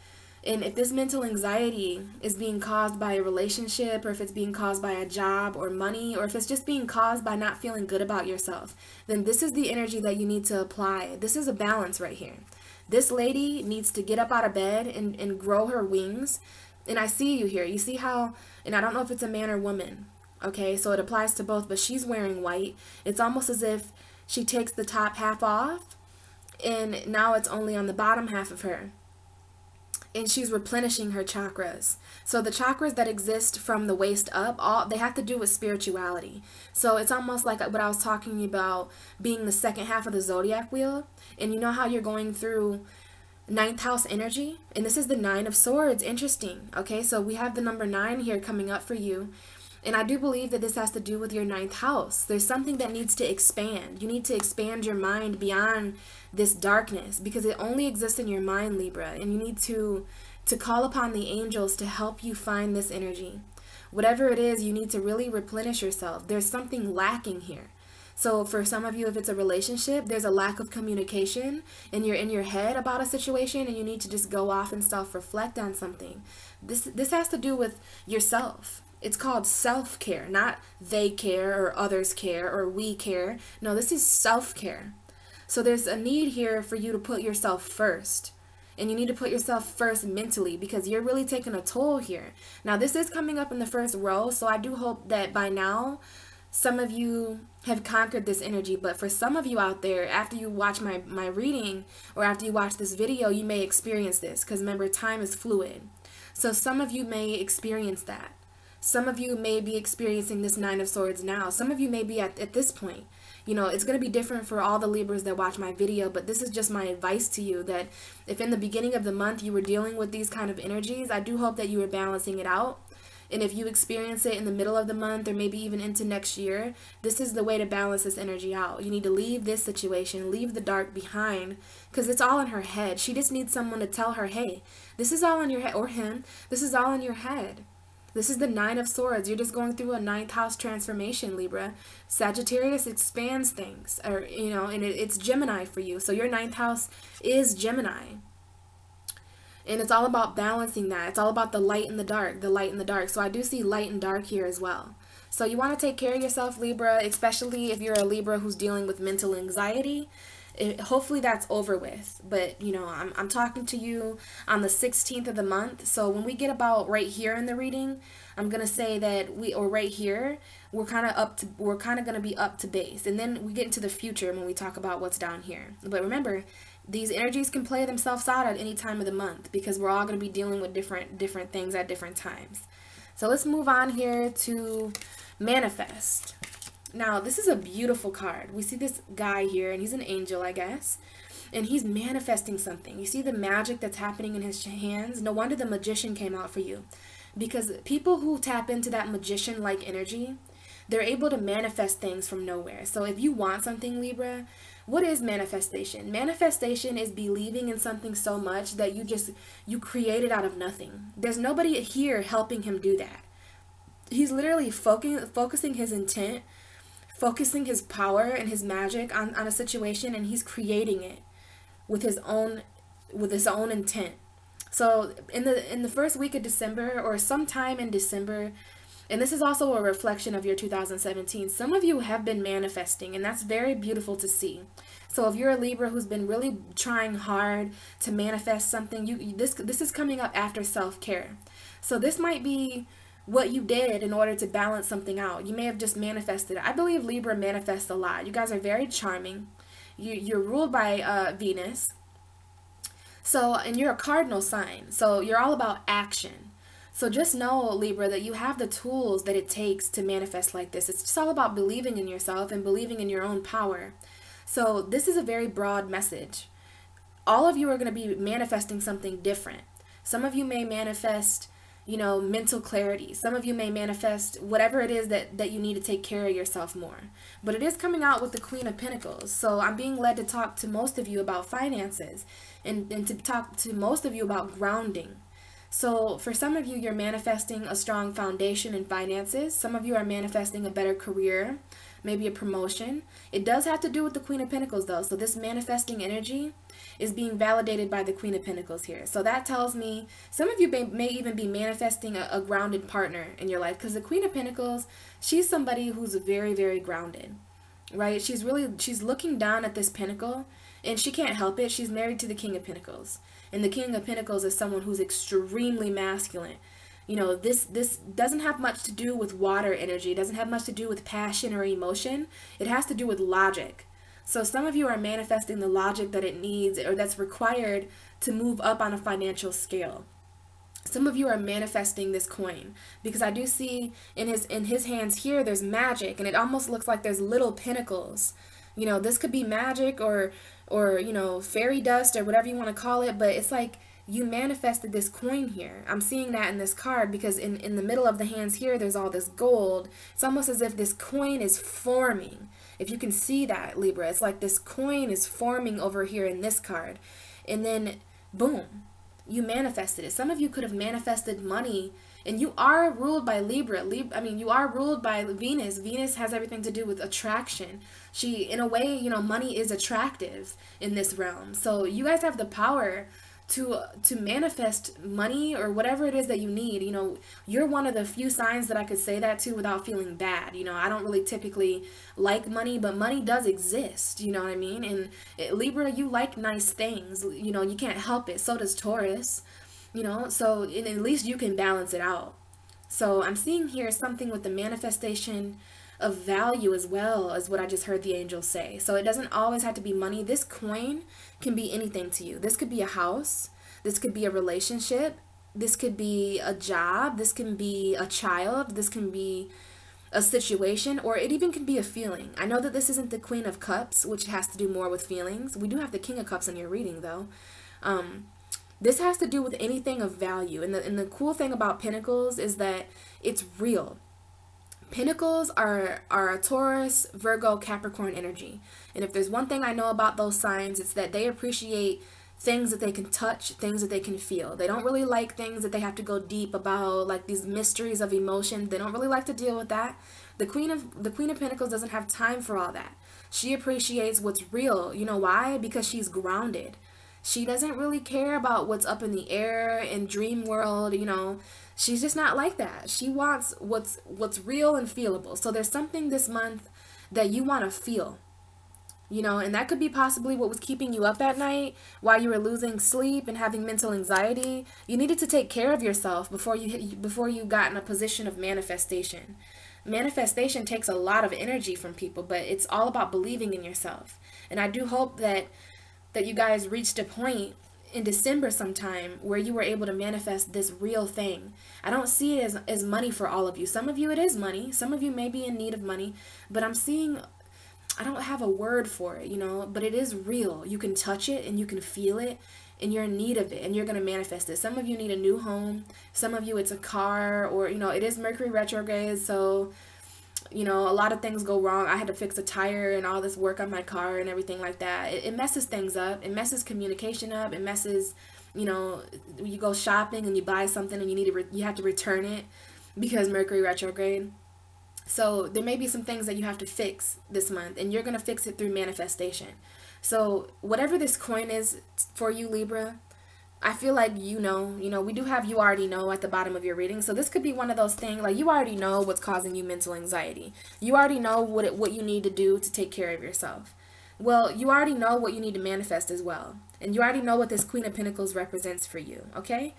A: And if this mental anxiety is being caused by a relationship, or if it's being caused by a job or money, or if it's just being caused by not feeling good about yourself, then this is the energy that you need to apply. This is a balance right here. This lady needs to get up out of bed and grow her wings. And I see you here. You see how, and I don't know if it's a man or woman, okay? So it applies to both, but she's wearing white. It's almost as if she takes the top half off, and now it's only on the bottom half of her. And she's replenishing her chakras. So the chakras that exist from the waist up, they have to do with spirituality. So it's almost like what I was talking about being the second half of the zodiac wheel. And you know how you're going through ninth house energy? And this is the Nine of Swords. Interesting. Okay, so we have the number 9 here coming up for you. And I do believe that this has to do with your ninth house. There's something that needs to expand. You need to expand your mind beyond this darkness, because it only exists in your mind, Libra. And you need to call upon the angels to help you find this energy. Whatever it is, you need to really replenish yourself. There's something lacking here. So for some of you, if it's a relationship, there's a lack of communication and you're in your head about a situation and you need to just go off and self-reflect on something. This has to do with yourself. It's called self-care, not they care or others care or we care. No, this is self-care. So there's a need here for you to put yourself first. And you need to put yourself first mentally, because you're really taking a toll here. Now, this is coming up in the first row, so I do hope that by now some of you have conquered this energy. But for some of you out there, after you watch my reading or after you watch this video, you may experience this, because remember, time is fluid. So some of you may experience that. Some of you may be experiencing this Nine of Swords now. Some of you may be at this point. You know, it's going to be different for all the Libras that watch my video, but this is just my advice to you, that if in the beginning of the month you were dealing with these kind of energies, I do hope that you were balancing it out. And if you experience it in the middle of the month or maybe even into next year, this is the way to balance this energy out. You need to leave this situation, leave the dark behind, because it's all in her head. She just needs someone to tell her, hey, this is all in your head, or him, this is all in your head. This is the Nine of Swords. You're just going through a ninth house transformation, Libra. Sagittarius expands things, or and it's Gemini for you. So your ninth house is Gemini. And it's all about balancing that. It's all about the light and the dark, the light and the dark. So I do see light and dark here as well. So you want to take care of yourself, Libra, especially if you're a Libra who's dealing with mental anxiety. Hopefully that's over with, but I'm talking to you on the 16th of the month. So when we get about right here in the reading, I'm gonna say that right here, we're kind of gonna be up to base, and then we get into the future when we talk about what's down here. But remember, these energies can play themselves out at any time of the month, because we're all gonna be dealing with different things at different times. So let's move on here to manifest. Now, this is a beautiful card. We see this guy here, and he's an angel, I guess, and he's manifesting something. You see the magic that's happening in his hands? No wonder the magician came out for you, because people who tap into that magician-like energy, they're able to manifest things from nowhere. So if you want something, Libra, what is manifestation? Manifestation is believing in something so much that you create it out of nothing. There's nobody here helping him do that. He's literally focusing his intent, focusing his power and his magic on a situation, and he's creating it with his own intent. So in the first week of December, or sometime in December, and this is also a reflection of your 2017, some of you have been manifesting, and that's very beautiful to see. So if you're a Libra who's been really trying hard to manifest something, this is coming up after self-care. So this might be what you did in order to balance something out. You may have just manifested. I believe Libra manifests a lot. You guys are very charming. You're ruled by Venus. So, and you're a cardinal sign. So you're all about action. So just know, Libra, that you have the tools that it takes to manifest like this. It's just all about believing in yourself and believing in your own power. So this is a very broad message. All of you are going to be manifesting something different. Some of you may manifest mental clarity. Some of you may manifest whatever it is that you need to take care of yourself more. But it is coming out with the Queen of Pentacles. So I'm being led to talk to most of you about finances and to talk to most of you about grounding. So for some of you, you're manifesting a strong foundation in finances. Some of you are manifesting a better career, maybe a promotion. It does have to do with the Queen of Pentacles though. So this manifesting energy is being validated by the Queen of Pentacles here. So that tells me some of you may even be manifesting a grounded partner in your life, because the Queen of Pentacles, she's somebody who's very, very grounded, right? She's looking down at this pentacle, and she can't help it. She's married to the King of Pentacles, and the King of Pentacles is someone who's extremely masculine. This doesn't have much to do with water energy. It doesn't have much to do with passion or emotion. It has to do with logic. So some of you are manifesting the logic that it needs, or that's required to move up on a financial scale. Some of you are manifesting this coin, because I do see in his hands here, there's magic, and it almost looks like there's little pinnacles. This could be magic or fairy dust or whatever you want to call it, but it's like you manifested this coin here. I'm seeing that in this card because in the middle of the hands here, there's all this gold. It's almost as if this coin is forming. If you can see that, Libra, it's like this coin is forming over here in this card. And then, boom, you manifested it. Some of you could have manifested money, and you are ruled by Libra. I mean, you are ruled by Venus. Venus has everything to do with attraction. In a way, money is attractive in this realm. So you guys have the power to manifest money or whatever it is that you need. You're one of the few signs that I could say that to without feeling bad. I don't really typically like money, but money does exist, you know what I mean? And Libra, you like nice things, you can't help it. So does Taurus, so at least you can balance it out. So I'm seeing here something with the manifestation of value as well as what I just heard the angels say. So it doesn't always have to be money. This coin can be anything to you. This could be a house. This could be a relationship. This could be a job. This can be a child. This can be a situation, or it even can be a feeling. I know that this isn't the Queen of Cups, which has to do more with feelings. We do have the King of Cups in your reading, though. This has to do with anything of value. And the cool thing about Pentacles is that it's real. Pentacles are a Taurus, Virgo, Capricorn energy. And if there's one thing I know about those signs, it's that they appreciate things that they can touch, things that they can feel. They don't really like things that they have to go deep about, like these mysteries of emotion. They don't really like to deal with that. The Queen of Pentacles doesn't have time for all that. She appreciates what's real. You know why? Because she's grounded. She doesn't really care about what's up in the air and dream world, She's just not like that. She wants what's real and feelable. So there's something this month that you want to feel, and that could be possibly what was keeping you up at night while you were losing sleep and having mental anxiety. You needed to take care of yourself before you got in a position of manifestation. Manifestation takes a lot of energy from people, but it's all about believing in yourself. And I do hope that you guys reached a point in December sometime where you were able to manifest this real thing. I don't see it as money for all of you. Some of you it is money. Some of you may be in need of money, but I'm seeing, I don't have a word for it, but it is real. You can touch it and you can feel it and you're in need of it and you're going to manifest it. Some of you need a new home. Some of you it's a car, or, it is Mercury retrograde. So, a lot of things go wrong. I had to fix a tire and all this work on my car and everything like that. It messes things up. It messes communication up. It messes, you go shopping and you buy something and you have to return it because Mercury retrograde. So there may be some things that you have to fix this month, and you're going to fix it through manifestation. So whatever this coin is for you, Libra, I feel like we do have you already know at the bottom of your reading. So this could be one of those things, like you already know what's causing you mental anxiety. You already know what you need to do to take care of yourself. Well, you already know what you need to manifest as well. And you already know what this Queen of Pentacles represents for you, okay?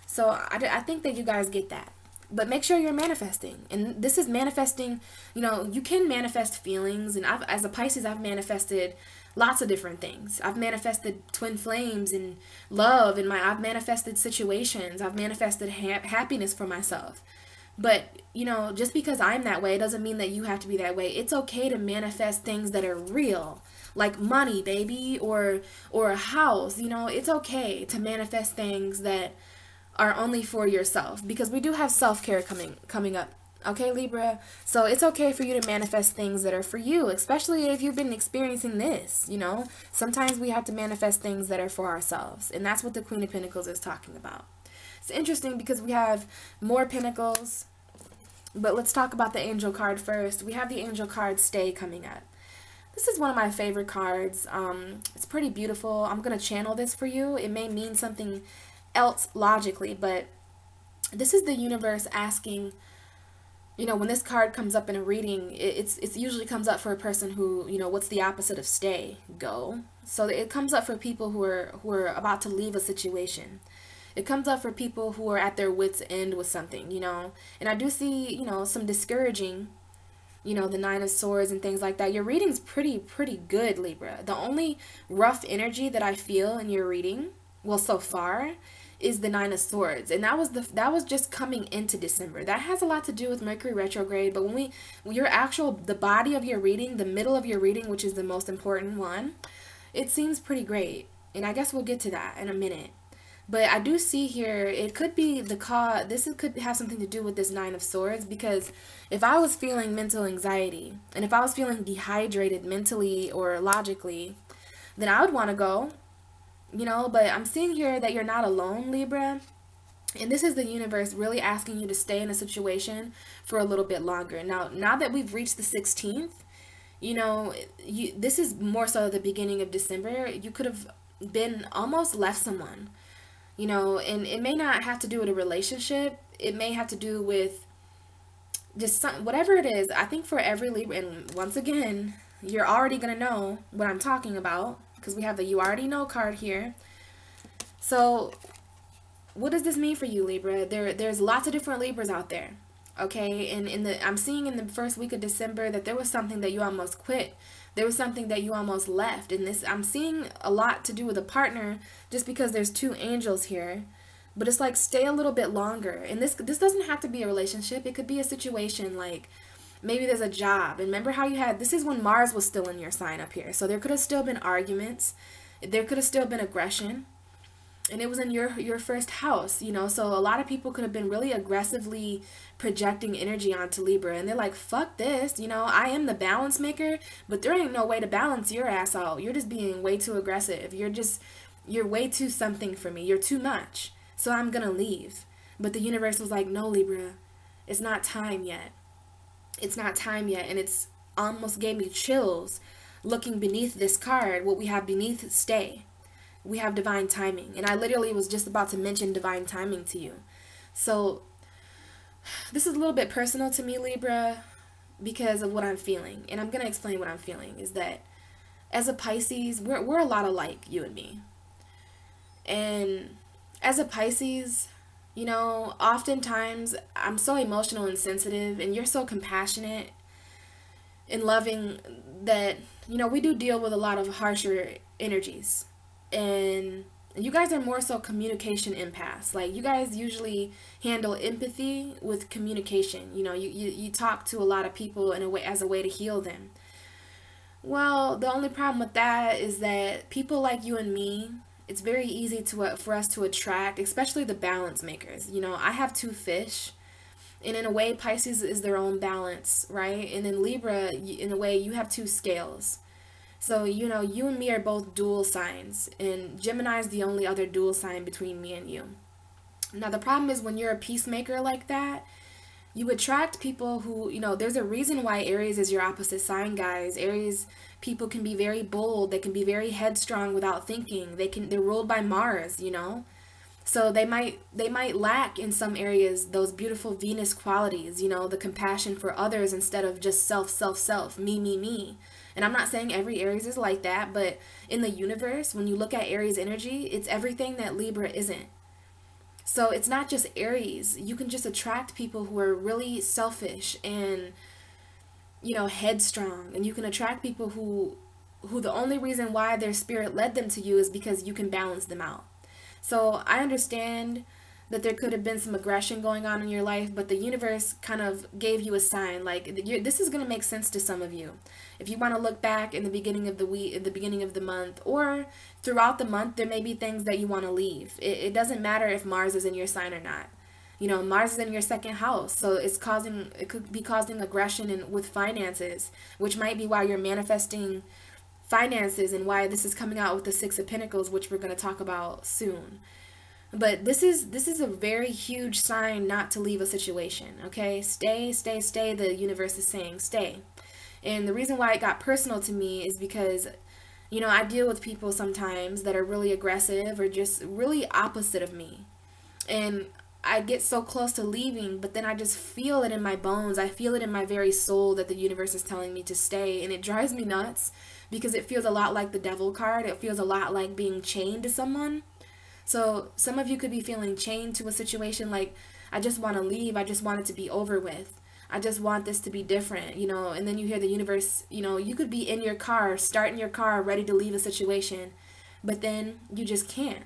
A: So I think that you guys get that. But make sure you're manifesting. And this is manifesting, you can manifest feelings. And as a Pisces, I've manifested lots of different things. I've manifested twin flames and love, and I've manifested situations. I've manifested happiness for myself. But, just because I'm that way doesn't mean that you have to be that way. It's okay to manifest things that are real, like money, baby, or a house. It's okay to manifest things that are only for yourself, because we do have self-care coming up. Okay, Libra? So it's okay for you to manifest things that are for you, especially if you've been experiencing this, Sometimes we have to manifest things that are for ourselves, and that's what the Queen of Pentacles is talking about. It's interesting because we have more pentacles, but let's talk about the angel card first. We have the angel card Stay coming up. This is one of my favorite cards. It's pretty beautiful. I'm going to channel this for you. It may mean something else logically, but this is the universe asking, when this card comes up in a reading, it usually comes up for a person who, what's the opposite of stay? Go. So it comes up for people who are about to leave a situation. It comes up for people who are at their wits' end with something, And I do see, some discouraging, the Nine of Swords and things like that. Your reading's pretty good, Libra. The only rough energy that I feel in your reading, well, so far, is the Nine of Swords, and that was just coming into December. That has a lot to do with Mercury retrograde. But when the body of your reading, the middle of your reading, which is the most important one, it seems pretty great, and I guess we'll get to that in a minute. But I do see here, it could be the cause, could have something to do with this Nine of Swords, because if I was feeling mental anxiety, and if I was feeling dehydrated mentally or logically, then I would want to go, but I'm seeing here that you're not alone, Libra. And this is the universe really asking you to stay in a situation for a little bit longer. Now that we've reached the 16th, this is more so the beginning of December. You could have been almost left someone, and it may not have to do with a relationship. It may have to do with just whatever it is. I think for every Libra, and once again, you're already going to know what I'm talking about because we have the you already know card here. So what does this mean for you, Libra? There's lots of different Libras out there. Okay, and I'm seeing in the first week of December that there was something that you almost quit. There was something that you almost left. And this, I'm seeing a lot to do with a partner just because there's two angels here. But it's like, stay a little bit longer. And this doesn't have to be a relationship. It could be a situation like maybe there's a job. And remember how this is when Mars was still in your sign up here. So there could have still been arguments. There could have still been aggression. And it was in your first house, so a lot of people could have been really aggressively projecting energy onto Libra, and they're like, fuck this, I am the balance maker, but there ain't no way to balance your ass out. You're just being way too aggressive. You're way too something for me. You're too much. So I'm gonna leave. But the universe was like, no, Libra, it's not time yet. It's not time yet. And it's almost gave me chills looking beneath this card. What we have beneath, stay. We have divine timing. And I literally was just about to mention divine timing to you. So this is a little bit personal to me, Libra, because of what I'm feeling. And I'm going to explain what I'm feeling is that as a Pisces, we're a lot alike, you and me. And as a Pisces, oftentimes I'm so emotional and sensitive, and you're so compassionate and loving that, we do deal with a lot of harsher energies. And you guys are more so communication empaths. Like, you guys usually handle empathy with communication. You talk to a lot of people in a way as a way to heal them. Well, the only problem with that is that people like you and me, it's very easy for us to attract, especially the balance makers. I have two fish, and in a way, Pisces is their own balance, right? And then Libra, in a way, you have two scales. So, you and me are both dual signs, and Gemini is the only other dual sign between me and you. Now, the problem is when you're a peacemaker like that, you attract people who, there's a reason why Aries is your opposite sign, guys. Aries people can be very bold. They can be very headstrong without thinking. They're ruled by Mars, So they might lack in some areas those beautiful Venus qualities, the compassion for others instead of just self, me. And I'm not saying every Aries is like that, but in the universe, when you look at Aries energy, it's everything that Libra isn't. So it's not just Aries. You can just attract people who are really selfish and, headstrong. And you can attract people who the only reason why their spirit led them to you is because you can balance them out. So I understand that there could have been some aggression going on in your life, but the universe kind of gave you a sign. Like, this is going to make sense to some of you. If you want to look back in the beginning of the week, in the beginning of the month, or throughout the month, there may be things that you want to leave. It doesn't matter if Mars is in your sign or not. Mars is in your second house, so it could be causing aggression with finances, which might be why you're manifesting finances and why this is coming out with the Six of Pentacles, which we're going to talk about soon. But this is a very huge sign not to leave a situation, okay? Stay, the universe is saying stay. And the reason why it got personal to me is because, I deal with people sometimes that are really aggressive or just really opposite of me. And I get so close to leaving, but then I just feel it in my bones. I feel it in my very soul that the universe is telling me to stay. And it drives me nuts because it feels a lot like the Devil card. It feels a lot like being chained to someone. So some of you could be feeling chained to a situation like, I just want to leave. I just want it to be over with. I just want this to be different, and then you hear the universe, you could be in your car, starting your car, ready to leave a situation, but then you just can't,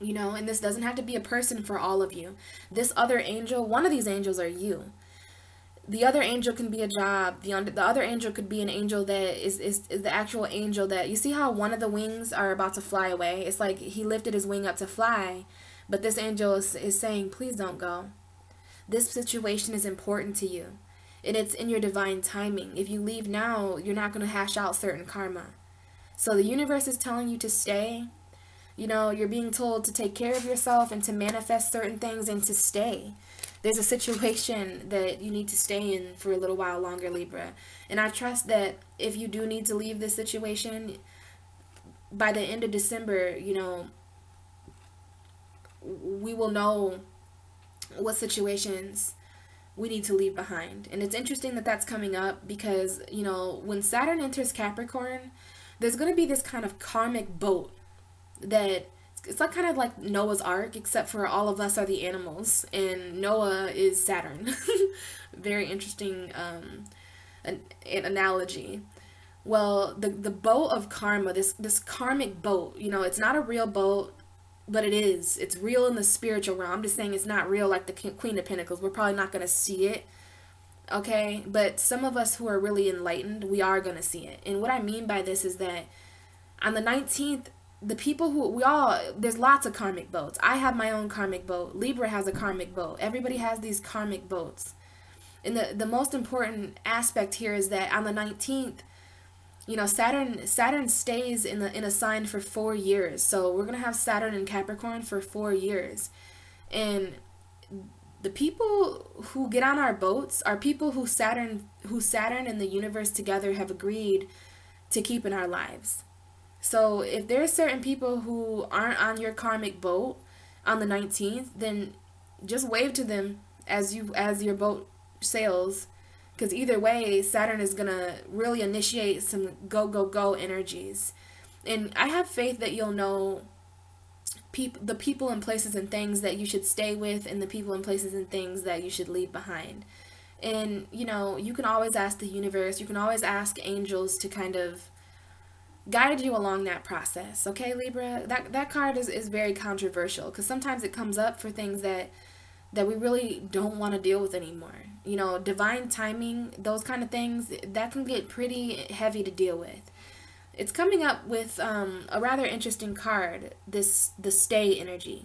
A: and this doesn't have to be a person for all of you. This other angel, one of these angels are you. The other angel can be a job. The other angel could be an angel that is the actual angel that, you see how one of the wings are about to fly away? It's like he lifted his wing up to fly, but this angel is saying, please don't go. This situation is important to you, and it's in your divine timing. If you leave now, you're not going to hash out certain karma. So the universe is telling you to stay. You know, you're being told to take care of yourself and to manifest certain things and to stay. There's a situation that you need to stay in for a little while longer, Libra. And I trust that if you do need to leave this situation, by the end of December, you know, we will know what situations we need to leave behind. And it's interesting that that's coming up because, you know, when Saturn enters Capricorn, there's going to be this kind of karmic boat that it's like kind of like Noah's Ark, except for all of us are the animals and Noah is Saturn. Very interesting an analogy. Well, the boat of karma, this karmic boat, you know, it's not a real boat, but it is. It's real in the spiritual realm. I'm just saying it's not real like the Queen of Pentacles. We're probably not going to see it, okay? But some of us who are really enlightened, we are going to see it. And what I mean by this is that on the 19th, the people who, there's lots of karmic boats. I have my own karmic boat. Libra has a karmic boat. Everybody has these karmic boats. And the most important aspect here is that on the 19th, you know, Saturn stays in a sign for 4 years. So we're going to have Saturn in Capricorn for 4 years. And the people who get on our boats are people who Saturn and the universe together have agreed to keep in our lives. So if there's certain people who aren't on your karmic boat on the 19th, then just wave to them as your boat sails, because either way, Saturn is going to really initiate some go, go, go energies. And I have faith that you'll know the people and places and things that you should stay with and the people and places and things that you should leave behind. And, you know, you can always ask the universe, you can always ask angels to kind of guide you along that process, okay, Libra? That card is very controversial because sometimes it comes up for things that we really don't want to deal with anymore. You know, divine timing, those kind of things, that can get pretty heavy to deal with. It's coming up with a rather interesting card, the stay energy.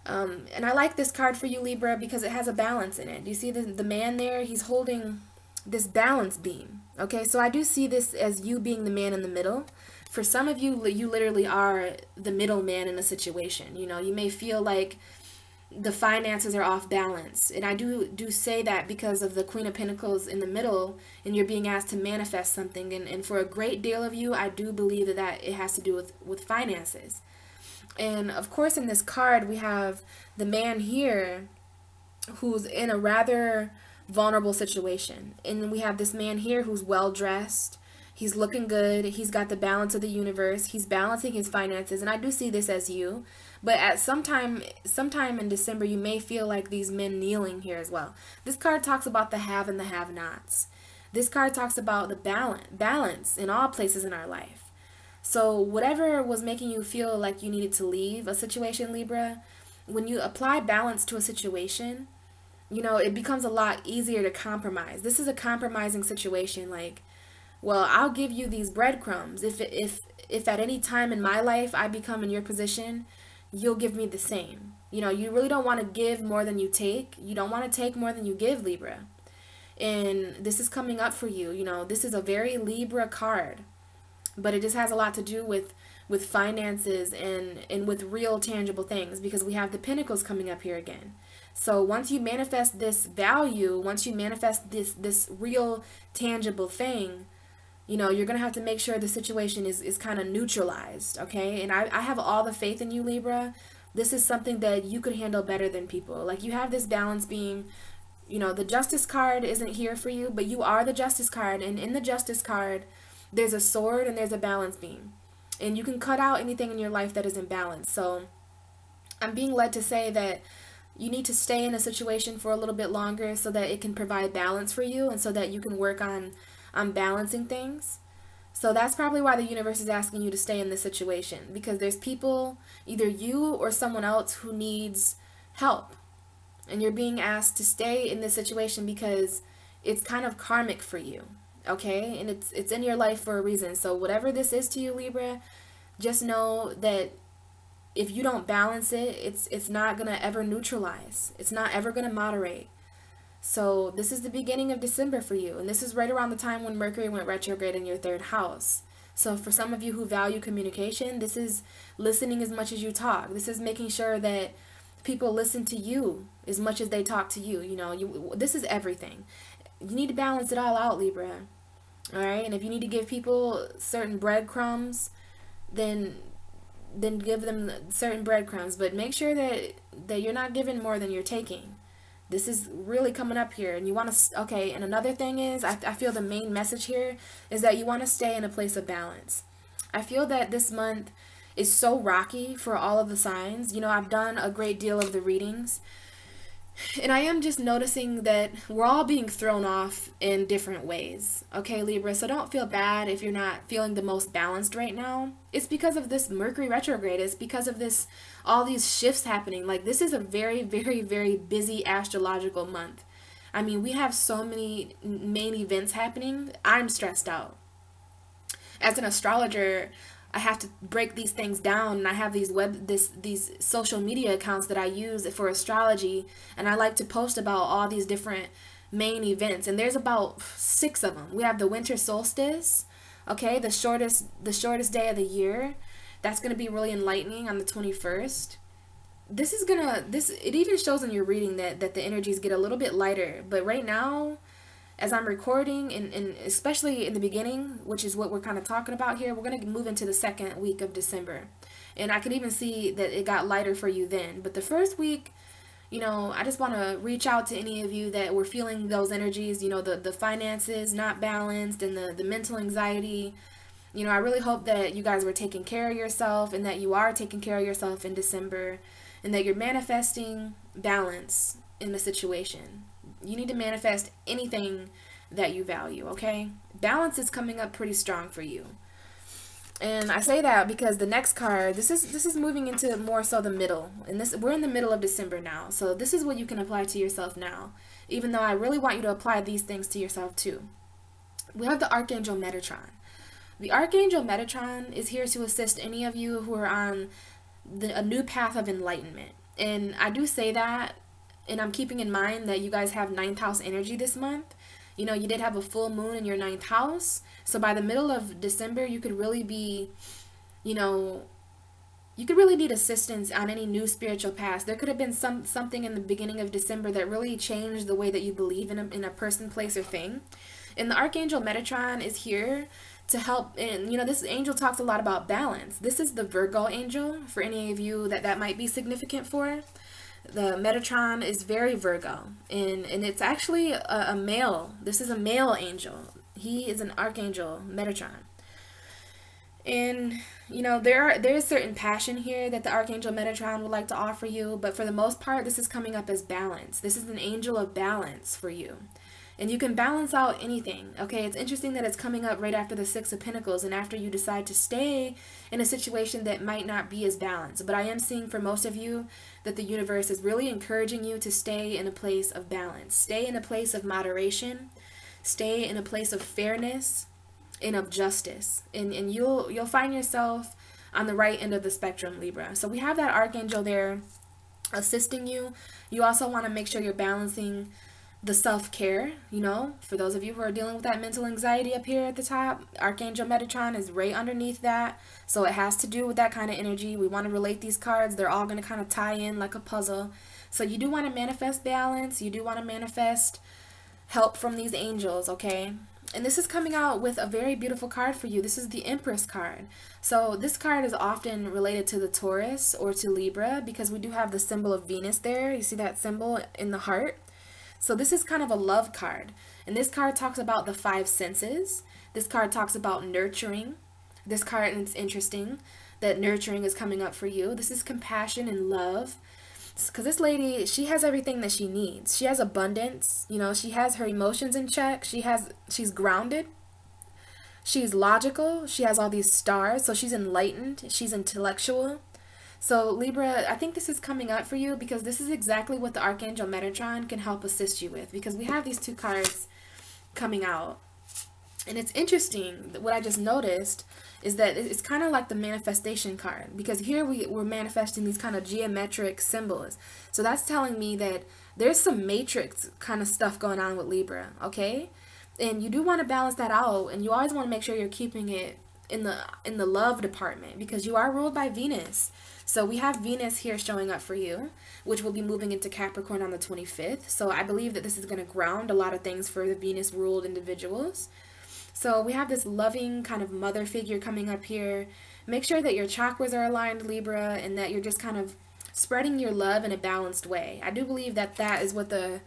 A: And I like this card for you, Libra, because it has a balance in it. Do you see the man there? He's holding this balance beam. Okay, so I do see this as you being the man in the middle. For some of you, you literally are the middleman in a situation. You know, you may feel like the finances are off balance. And I do say that because of the Queen of Pentacles in the middle, and you're being asked to manifest something. And for a great deal of you, I do believe that it has to do with finances. And of course, in this card, we have the man here who's in a rather vulnerable situation. And then we have this man here who's well dressed. He's looking good. He's got the balance of the universe. He's balancing his finances. And I do see this as you. But at sometime in December, you may feel like these men kneeling here as well. This card talks about the have and the have-nots. This card talks about the balance in all places in our life. So whatever was making you feel like you needed to leave a situation, Libra, when you apply balance to a situation, you know, it becomes a lot easier to compromise. This is a compromising situation. Like, well, I'll give you these breadcrumbs. If at any time in my life I become in your position, you'll give me the same. You know, you really don't want to give more than you take. You don't want to take more than you give, Libra. And this is coming up for you. You know, this is a very Libra card. But it just has a lot to do with finances and with real tangible things, because we have the Pentacles coming up here again. So once you manifest this value, once you manifest this real tangible thing, you know, you're going to have to make sure the situation is kind of neutralized, okay? And I have all the faith in you, Libra. This is something that you could handle better than people. Like, you have this balance beam. You know, the Justice card isn't here for you, but you are the Justice card. And in the Justice card, there's a sword and there's a balance beam. And you can cut out anything in your life that is imbalanced. So I'm being led to say that you need to stay in a situation for a little bit longer so that it can provide balance for you and so that you can work on balancing things. So that's probably why the universe is asking you to stay in this situation, because there's people, either you or someone else, who needs help. And you're being asked to stay in this situation because it's kind of karmic for you, okay? And it's in your life for a reason. So whatever this is to you, Libra, just know that if you don't balance it, it's not going to ever neutralize. It's not ever going to moderate. So this is the beginning of December for you. And this is right around the time when Mercury went retrograde in your third house. So for some of you who value communication, this is listening as much as you talk. This is making sure that people listen to you as much as they talk to you. You know, this is everything. You need to balance it all out, Libra. All right? And if you need to give people certain breadcrumbs, then give them certain breadcrumbs. But make sure that you're not giving more than you're taking. This is really coming up here. And you want to, okay, and another thing is, I feel the main message here is that you want to stay in a place of balance. I feel that this month is so rocky for all of the signs. You know, I've done a great deal of the readings, and I am just noticing that we're all being thrown off in different ways. Okay, Libra, so don't feel bad if you're not feeling the most balanced right now. It's because of this Mercury retrograde. It's because of this, all these shifts happening. Like, this is a very, very, very busy astrological month. I mean, we have so many main events happening. I'm stressed out. As an astrologer, I have to break these things down, and I have these social media accounts that I use for astrology, and I like to post about all these different main events, and there's about 6 of them. We have the winter solstice, okay, the shortest day of the year. That's going to be really enlightening on the 21st. It even shows in your reading that the energies get a little bit lighter, but right now, as I'm recording, and especially in the beginning, which is what we're kind of talking about here, we're going to move into the second week of December. And I can even see that it got lighter for you then. But the first week, you know, I just want to reach out to any of you that were feeling those energies, you know, the finances not balanced and the mental anxiety. You know, I really hope that you guys were taking care of yourself, and that you are taking care of yourself in December, and that you're manifesting balance in the situation. You need to manifest anything that you value, okay? Balance is coming up pretty strong for you. And I say that because the next card, this is moving into more so the middle. And we're in the middle of December now. So this is what you can apply to yourself now. Even though I really want you to apply these things to yourself too. We have the Archangel Metatron. The Archangel Metatron is here to assist any of you who are on a new path of enlightenment. And I do say that, and I'm keeping in mind that you guys have 9th house energy this month. You know, you did have a full moon in your 9th house. So by the middle of December, you could really be, you know, you could really need assistance on any new spiritual path. There could have been something in the beginning of December that really changed the way that you believe in a person, place, or thing. And the Archangel Metatron is here to help. And, you know, this angel talks a lot about balance. This is the Virgo angel, for any of you that might be significant for. The Metatron is very Virgo, and it's actually a male. This is a male angel. He is an Archangel Metatron. And, you know, there is certain passion here that the Archangel Metatron would like to offer you, but for the most part, this is coming up as balance. This is an angel of balance for you. And you can balance out anything, okay? It's interesting that it's coming up right after the 6 of Pentacles and after you decide to stay in a situation that might not be as balanced. But I am seeing for most of you that the universe is really encouraging you to stay in a place of balance. Stay in a place of moderation. Stay in a place of fairness and of justice. And you'll find yourself on the right end of the spectrum, Libra. So we have that Archangel there assisting you. You also want to make sure you're balancing the self-care, you know, for those of you who are dealing with that mental anxiety up here at the top. Archangel Metatron is right underneath that, so it has to do with that kind of energy. We want to relate these cards. They're all going to kind of tie in like a puzzle. So you do want to manifest balance. You do want to manifest help from these angels, okay? And this is coming out with a very beautiful card for you. This is the Empress card. So this card is often related to the Taurus or to Libra because we do have the symbol of Venus there. You see that symbol in the heart? So this is kind of a love card. And this card talks about the 5 senses. This card talks about nurturing. This card, and it's interesting that nurturing is coming up for you. This is compassion and love. Because this lady, she has everything that she needs. She has abundance. You know, she has her emotions in check. She's grounded. She's logical. She has all these stars. So she's enlightened. She's intellectual. So Libra, I think this is coming up for you because this is exactly what the Archangel Metatron can help assist you with, because we have these two cards coming out. And it's interesting, what I just noticed is that it's kind of like the manifestation card, because here we're manifesting these kind of geometric symbols. So that's telling me that there's some matrix kind of stuff going on with Libra, okay? And you do want to balance that out, and you always want to make sure you're keeping it in the love department, because you are ruled by Venus. So we have Venus here showing up for you, which will be moving into Capricorn on the 25th. So I believe that this is going to ground a lot of things for the Venus ruled individuals. So we have this loving kind of mother figure coming up here. Make sure that your chakras are aligned, Libra, and that you're just kind of spreading your love in a balanced way. I do believe that that is what the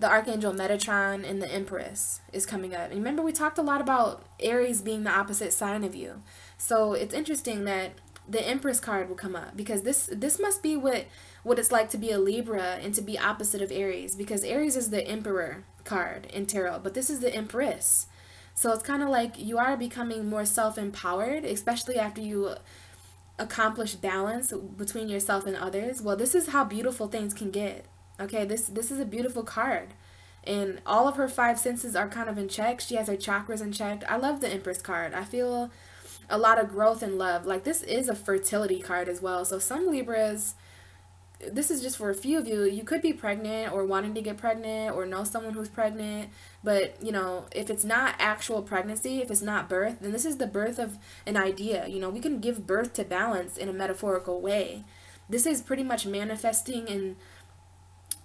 A: Archangel Metatron and the Empress is coming up. And remember, we talked a lot about Aries being the opposite sign of you. So it's interesting that the Empress card will come up, because this must be what it's like to be a Libra and to be opposite of Aries, because Aries is the Emperor card in tarot, but this is the Empress. So it's kind of like you are becoming more self-empowered, especially after you accomplish balance between yourself and others. Well, this is how beautiful things can get. Okay, this is a beautiful card. And all of her 5 senses are kind of in check. She has her chakras in check. I love the Empress card. I feel a lot of growth and love. Like, this is a fertility card as well. So some Libras, this is just for a few of you. You could be pregnant or wanting to get pregnant or know someone who's pregnant. But, you know, if it's not actual pregnancy, if it's not birth, then this is the birth of an idea. You know, we can give birth to balance in a metaphorical way. This is pretty much manifesting and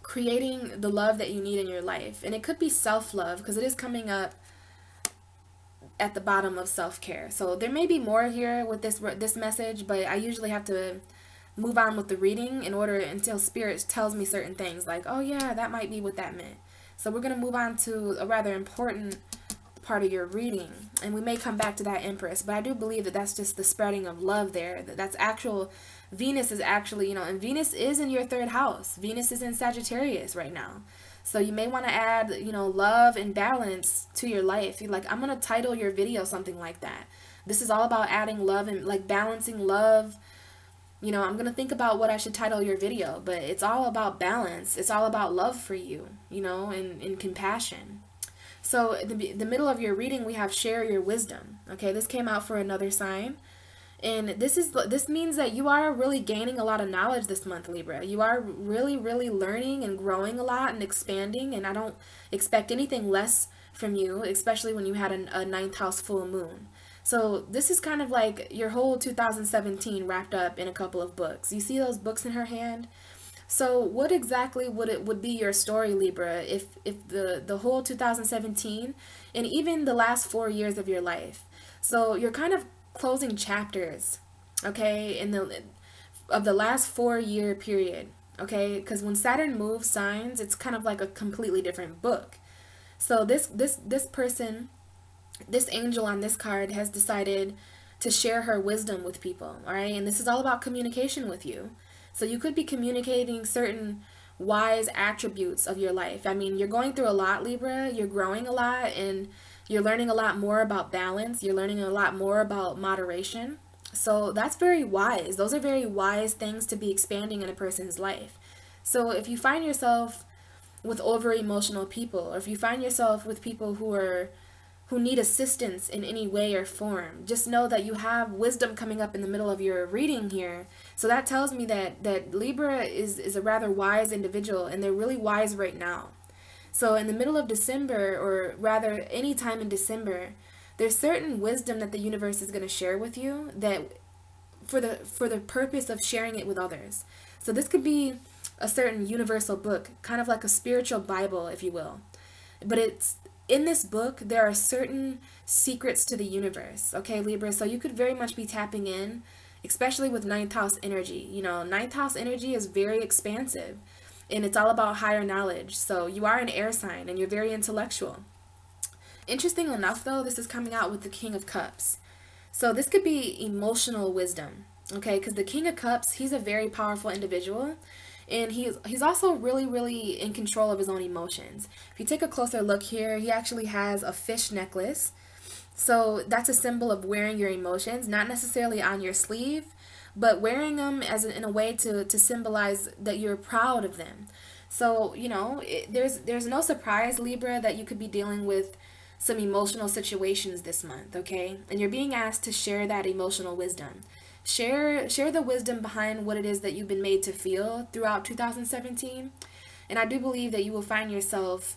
A: creating the love that you need in your life. And it could be self-love, because it is coming up at the bottom of self-care. So there may be more here with this message, but I usually have to move on with the reading in order until Spirit tells me certain things, like, oh yeah, that might be what that meant. So we're going to move on to a rather important part of your reading, and we may come back to that Empress, but I do believe that that's just the spreading of love there. That's actual. Venus is actually, you know, and Venus is in your 3rd house. Venus is in Sagittarius right now. So you may want to add, you know, love and balance to your life. You're like, I'm going to title your video something like that. This is all about adding love and like balancing love. You know, I'm going to think about what I should title your video, but it's all about balance. It's all about love for you, you know, and compassion. So the middle of your reading, we have share your wisdom. Okay, this came out for another sign. And this means that you are really gaining a lot of knowledge this month, Libra. You are really, really learning and growing a lot and expanding, and I don't expect anything less from you, especially when you had a 9th house full moon. So this is kind of like your whole 2017 wrapped up in a couple of books. You see those books in her hand? So what exactly would be your story, Libra, if the whole 2017 and even the last 4 years of your life? So you're kind of closing chapters, okay, of the last 4-year period, okay, because when Saturn moves signs, it's kind of like a completely different book. So this person, this angel on this card has decided to share her wisdom with people, all right, and this is all about communication with you. So you could be communicating certain wise attributes of your life. I mean, you're going through a lot, Libra. You're growing a lot, and you're learning a lot more about balance. You're learning a lot more about moderation. So that's very wise. Those are very wise things to be expanding in a person's life. So if you find yourself with over-emotional people, or if you find yourself with people who need assistance in any way or form, just know that you have wisdom coming up in the middle of your reading here. So that tells me that Libra is a rather wise individual, and they're really wise right now. So in the middle of December, or rather any time in December, there's certain wisdom that the universe is going to share with you that for the purpose of sharing it with others. So this could be a certain universal book, kind of like a spiritual Bible, if you will. But it's in this book, there are certain secrets to the universe, okay, Libra? So you could very much be tapping in, especially with 9th house energy. You know, 9th house energy is very expansive, and it's all about higher knowledge. So you are an air sign, and you're very intellectual. Interesting enough, though, this is coming out with the King of Cups. So this could be emotional wisdom, okay? Because the King of Cups, he's a very powerful individual. And he's also really, really in control of his own emotions. If you take a closer look here, he actually has a fish necklace. So that's a symbol of wearing your emotions, not necessarily on your sleeve, but wearing them as in a way to symbolize that you're proud of them. So, you know, there's no surprise, Libra, that you could be dealing with some emotional situations this month, okay? And you're being asked to share that emotional wisdom. Share the wisdom behind what it is that you've been made to feel throughout 2017. And I do believe that you will find yourself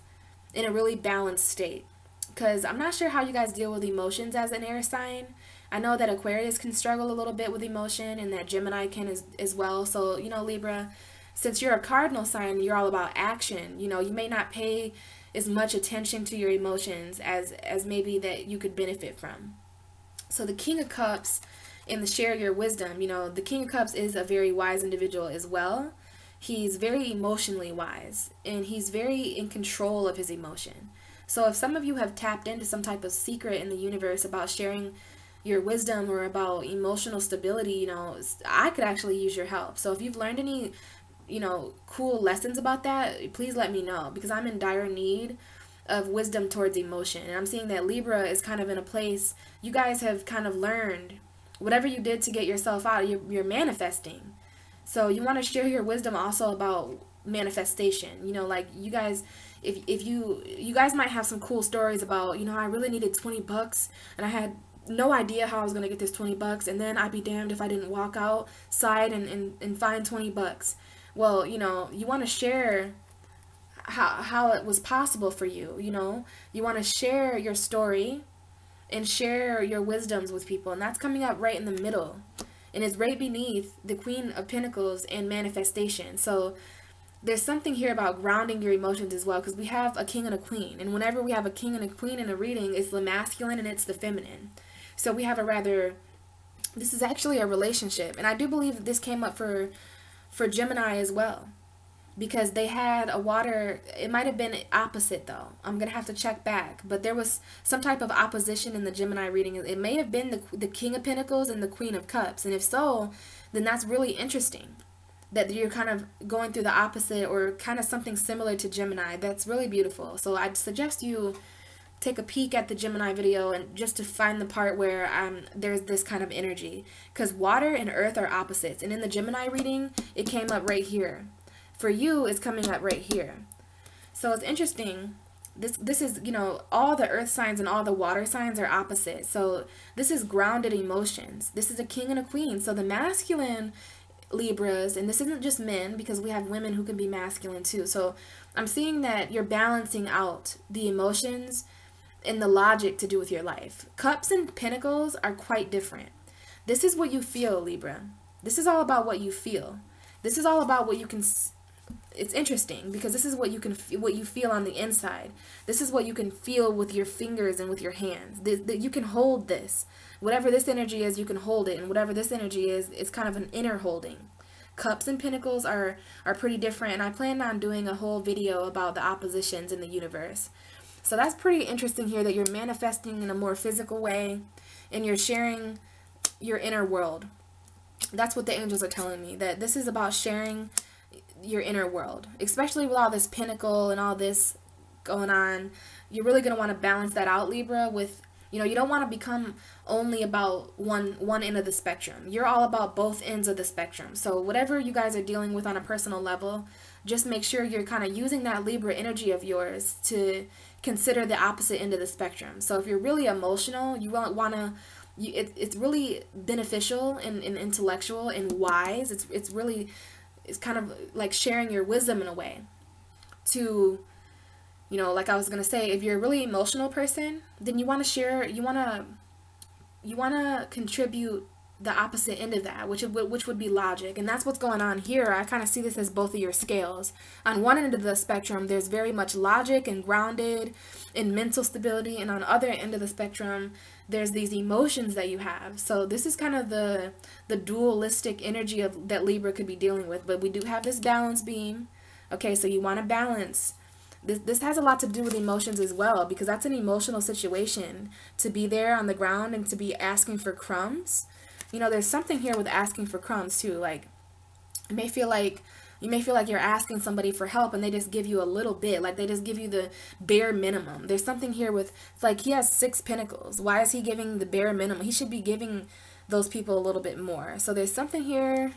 A: in a really balanced state. Because I'm not sure how you guys deal with emotions as an air sign. I know that Aquarius can struggle a little bit with emotion, and that Gemini can as well. So, you know, Libra, since you're a cardinal sign, you're all about action. You know, you may not pay as much attention to your emotions as maybe that you could benefit from. So the King of Cups and the share your wisdom, you know, the King of Cups is a very wise individual as well. He's very emotionally wise, and he's very in control of his emotion. So if some of you have tapped into some type of secret in the universe about sharing your wisdom or about emotional stability, you know, I could actually use your help. So if you've learned any, you know, cool lessons about that, please let me know, because I'm in dire need of wisdom towards emotion. And I'm seeing that Libra is kind of in a place, you guys have kind of learned whatever you did to get yourself out, you're manifesting. So you want to share your wisdom also about manifestation. You know, like you guys, if you guys might have some cool stories about, you know, I really needed 20 bucks and I had no idea how I was going to get this 20 bucks, and then I'd be damned if I didn't walk outside and find 20 bucks. Well, you know, you want to share how it was possible for you, you know. You want to share your story and share your wisdoms with people, and that's coming up right in the middle. And it's right beneath the Queen of Pentacles and manifestation. So there's something here about grounding your emotions as well, because we have a king and a queen. And whenever we have a king and a queen in a reading, it's the masculine and it's the feminine. So we have this is actually a relationship. And I do believe that this came up for Gemini as well, because they had a water, it might have been opposite though. I'm going to have to check back. But there was some type of opposition in the Gemini reading. It may have been the King of Pentacles and the Queen of Cups. And if so, then that's really interesting, that you're kind of going through the opposite or kind of something similar to Gemini. That's really beautiful. So I'd suggest you take a peek at the Gemini video and just to find the part where there's this kind of energy, because water and earth are opposites. And in the Gemini reading, it came up right here. For you, it's coming up right here. So it's interesting. This is, you know, all the earth signs and all the water signs are opposite. So this is grounded emotions. This is a king and a queen. So the masculine Libras, and this isn't just men, because we have women who can be masculine too. So I'm seeing that you're balancing out the emotions and the logic to do with your life. Cups and Pentacles are quite different. This is what you feel, Libra. This is all about what you feel. This is all about what you can. It's interesting because this is what you feel on the inside. This is what you can feel with your fingers and with your hands. That you can hold this. Whatever this energy is, you can hold it, and whatever this energy is, it's kind of an inner holding. Cups and Pentacles are pretty different, and I plan on doing a whole video about the oppositions in the universe. So that's pretty interesting here, that you're manifesting in a more physical way, and you're sharing your inner world. That's what the angels are telling me, that this is about sharing your inner world, especially with all this pentacle and all this going on. You're really going to want to balance that out, Libra, with, you know, you don't want to become only about one end of the spectrum. You're all about both ends of the spectrum. So whatever you guys are dealing with on a personal level, just make sure you're kind of using that Libra energy of yours to consider the opposite end of the spectrum. So if you're really emotional, you won't want to, it's really beneficial and intellectual and wise. It's kind of like sharing your wisdom in a way to, you know, like I was going to say, if you're a really emotional person, then you want to share, you want to contribute the opposite end of that, which would be logic. And that's what's going on here. I kind of see this as both of your scales. On one end of the spectrum, there's very much logic and grounded in mental stability, and on the other end of the spectrum, there's these emotions that you have. So this is kind of the dualistic energy of that Libra could be dealing with. But we do have this balance beam. Okay, so you want to balance. This has a lot to do with emotions as well, because that's an emotional situation to be there on the ground and to be asking for crumbs. You know, there's something here with asking for crumbs too. Like, you may feel like you're asking somebody for help and they just give you a little bit, like they just give you the bare minimum. There's something here with, like, he has 6 pentacles. Why is he giving the bare minimum? He should be giving those people a little bit more. So there's something here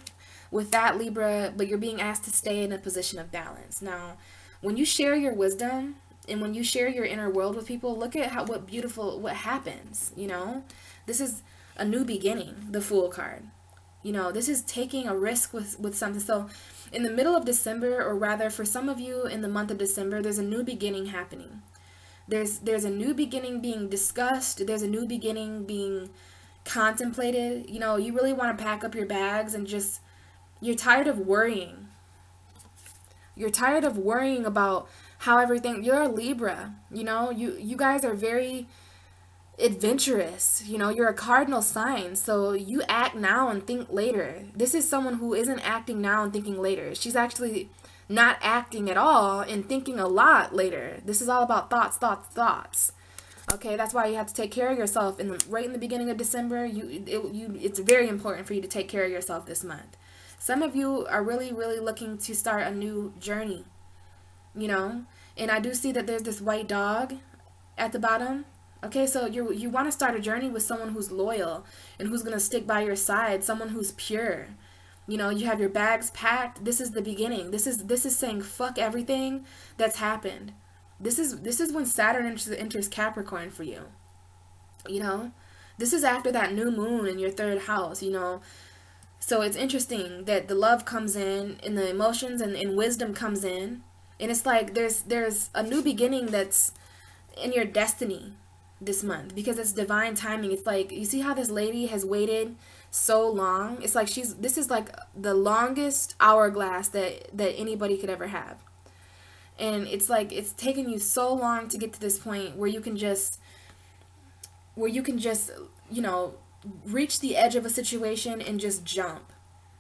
A: with that, Libra, but you're being asked to stay in a position of balance. Now, when you share your wisdom and when you share your inner world with people, look at what happens, you know? This is a new beginning, the Fool card. You know, this is taking a risk with something. So in the middle of December, or rather for some of you in the month of December, there's a new beginning happening. There's a new beginning being discussed. There's a new beginning being contemplated. You know, you really want to pack up your bags and just, you're tired of worrying. You're tired of worrying about how everything, you're a Libra, you know, you guys are very adventurous, you know, you're a cardinal sign, so you act now and think later. This is someone who isn't acting now and thinking later. She's actually not acting at all and thinking a lot later. This is all about thoughts, thoughts, thoughts. Okay, that's why you have to take care of yourself right in the beginning of December. It's very important for you to take care of yourself this month. Some of you are really, really looking to start a new journey, you know, and I do see that there's this white dog at the bottom. Okay, so you want to start a journey with someone who's loyal and who's going to stick by your side, someone who's pure. You know, you have your bags packed. This is the beginning. This is saying fuck everything that's happened. This is when Saturn enters Capricorn for you. You know, this is after that new moon in your third house, you know. So it's interesting that the love comes in and the emotions and wisdom comes in. And it's like there's a new beginning that's in your destiny this month, because it's divine timing. It's like, you see how this lady has waited so long? It's like this is like the longest hourglass that anybody could ever have. And it's like it's taken you so long to get to this point where you can just you know, reach the edge of a situation and just jump.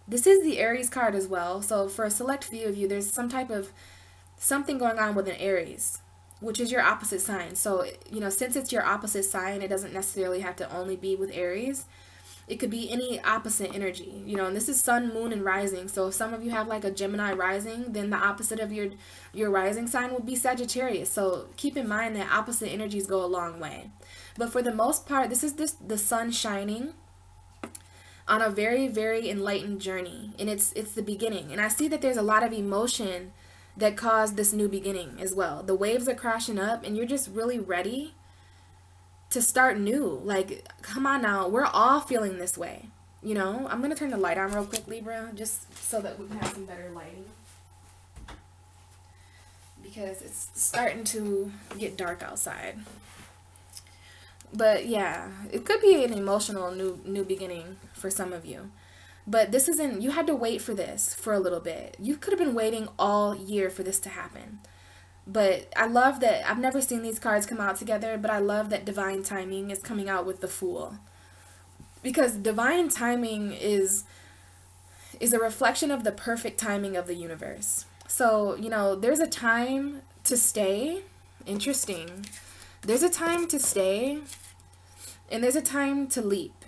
A: This is the Aries card as well. So for a select few of you, there's some type of something going on with an Aries, which is your opposite sign. So, you know, since it's your opposite sign, it doesn't necessarily have to only be with Aries. It could be any opposite energy, you know, and this is sun, moon, and rising. So if some of you have like a Gemini rising, then the opposite of your rising sign will be Sagittarius. So keep in mind that opposite energies go a long way. But for the most part, this is the sun shining on a very, very enlightened journey. And it's the beginning. And I see that there's a lot of emotion that caused this new beginning as well. The waves are crashing up and you're just really ready to start new. Like, come on now, we're all feeling this way, you know. I'm gonna turn the light on real quick, Libra, just so that we can have some better lighting, because it's starting to get dark outside. But yeah, it could be an emotional new beginning for some of you. But this isn't, you had to wait for this for a little bit. You could have been waiting all year for this to happen. But I love that, I've never seen these cards come out together, but I love that divine timing is coming out with the Fool. Because divine timing is a reflection of the perfect timing of the universe. So, you know, there's a time to stay. Interesting. There's a time to stay, and there's a time to leap.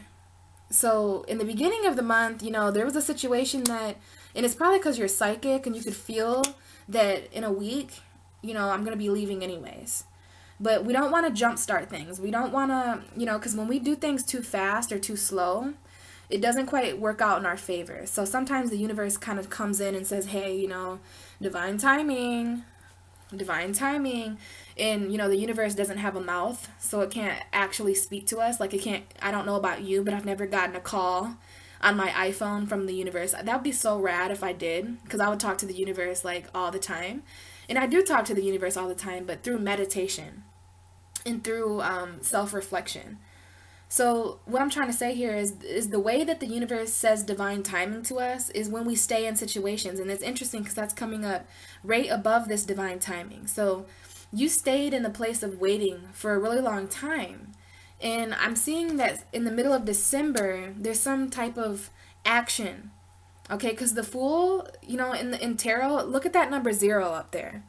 A: So in the beginning of the month, you know, there was a situation that, and it's probably because you're psychic and you could feel that in a week, you know, I'm going to be leaving anyways. But we don't want to jumpstart things. We don't want to, you know, because when we do things too fast or too slow, it doesn't quite work out in our favor. So sometimes the universe kind of comes in and says, hey, you know, divine timing. And, you know, the universe doesn't have a mouth, so it can't actually speak to us. Like, it can't, I don't know about you, but I've never gotten a call on my iPhone from the universe. That would be so rad if I did, because I would talk to the universe, like, all the time. And I do talk to the universe all the time, but through meditation and through self-reflection. So what I'm trying to say here is the way that the universe says divine timing to us is when we stay in situations. And it's interesting because that's coming up right above this divine timing. So you stayed in the place of waiting for a really long time. And I'm seeing that in the middle of December, there's some type of action. Okay, because the Fool, you know, in tarot, look at that number 0 up there.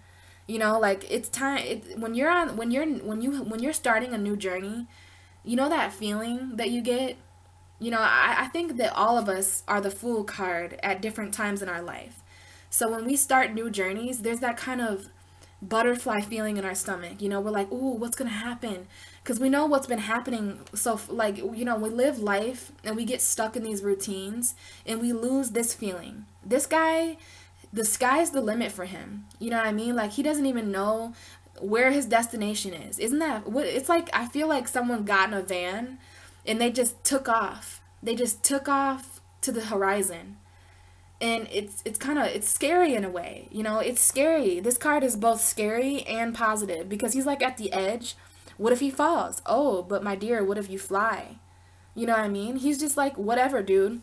A: You know, like, it's time. When you're starting a new journey, you know that feeling that you get? You know, I think that all of us are the Fool card at different times in our life. So when we start new journeys, there's that kind of
B: butterfly feeling in our stomach. You know, we're like, ooh, what's gonna happen? Because we know what's been happening. So, like, you know, we live life and we get stuck in these routines and we lose this feeling. This guy, the sky's the limit for him. You know what I mean? Like, he doesn't even know where his destination is. Isn't that what it's like? I feel like someone got in a van and they just took off. They just took off to the horizon. And it's kind of, it's scary in a way. You know, it's scary. This card is both scary and positive because he's like at the edge. What if he falls? Oh, but my dear, what if you fly? You know what I mean? He's just like, whatever, dude.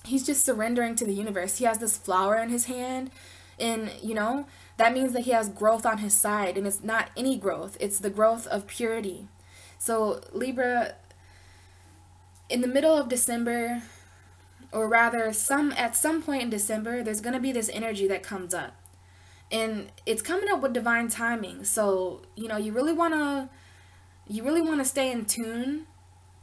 B: He's just surrendering to the universe. He has this flower in his hand, and you know, that means that he has growth on his side, and it's not any growth. It's the growth of purity. So, Libra, in the middle of December, or rather at some point in December, there's going to be this energy that comes up. And it's coming up with divine timing. So, you know, you really want to stay in tune,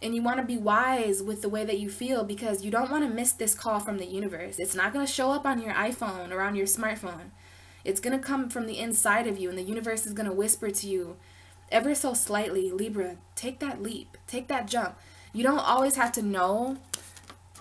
B: and you want to be wise with the way that you feel, because you don't want to miss this call from the universe. It's not going to show up on your iPhone or on your smartphone. It's going to come from the inside of you, and the universe is going to whisper to you ever so slightly, Libra, take that leap, take that jump. You don't always have to know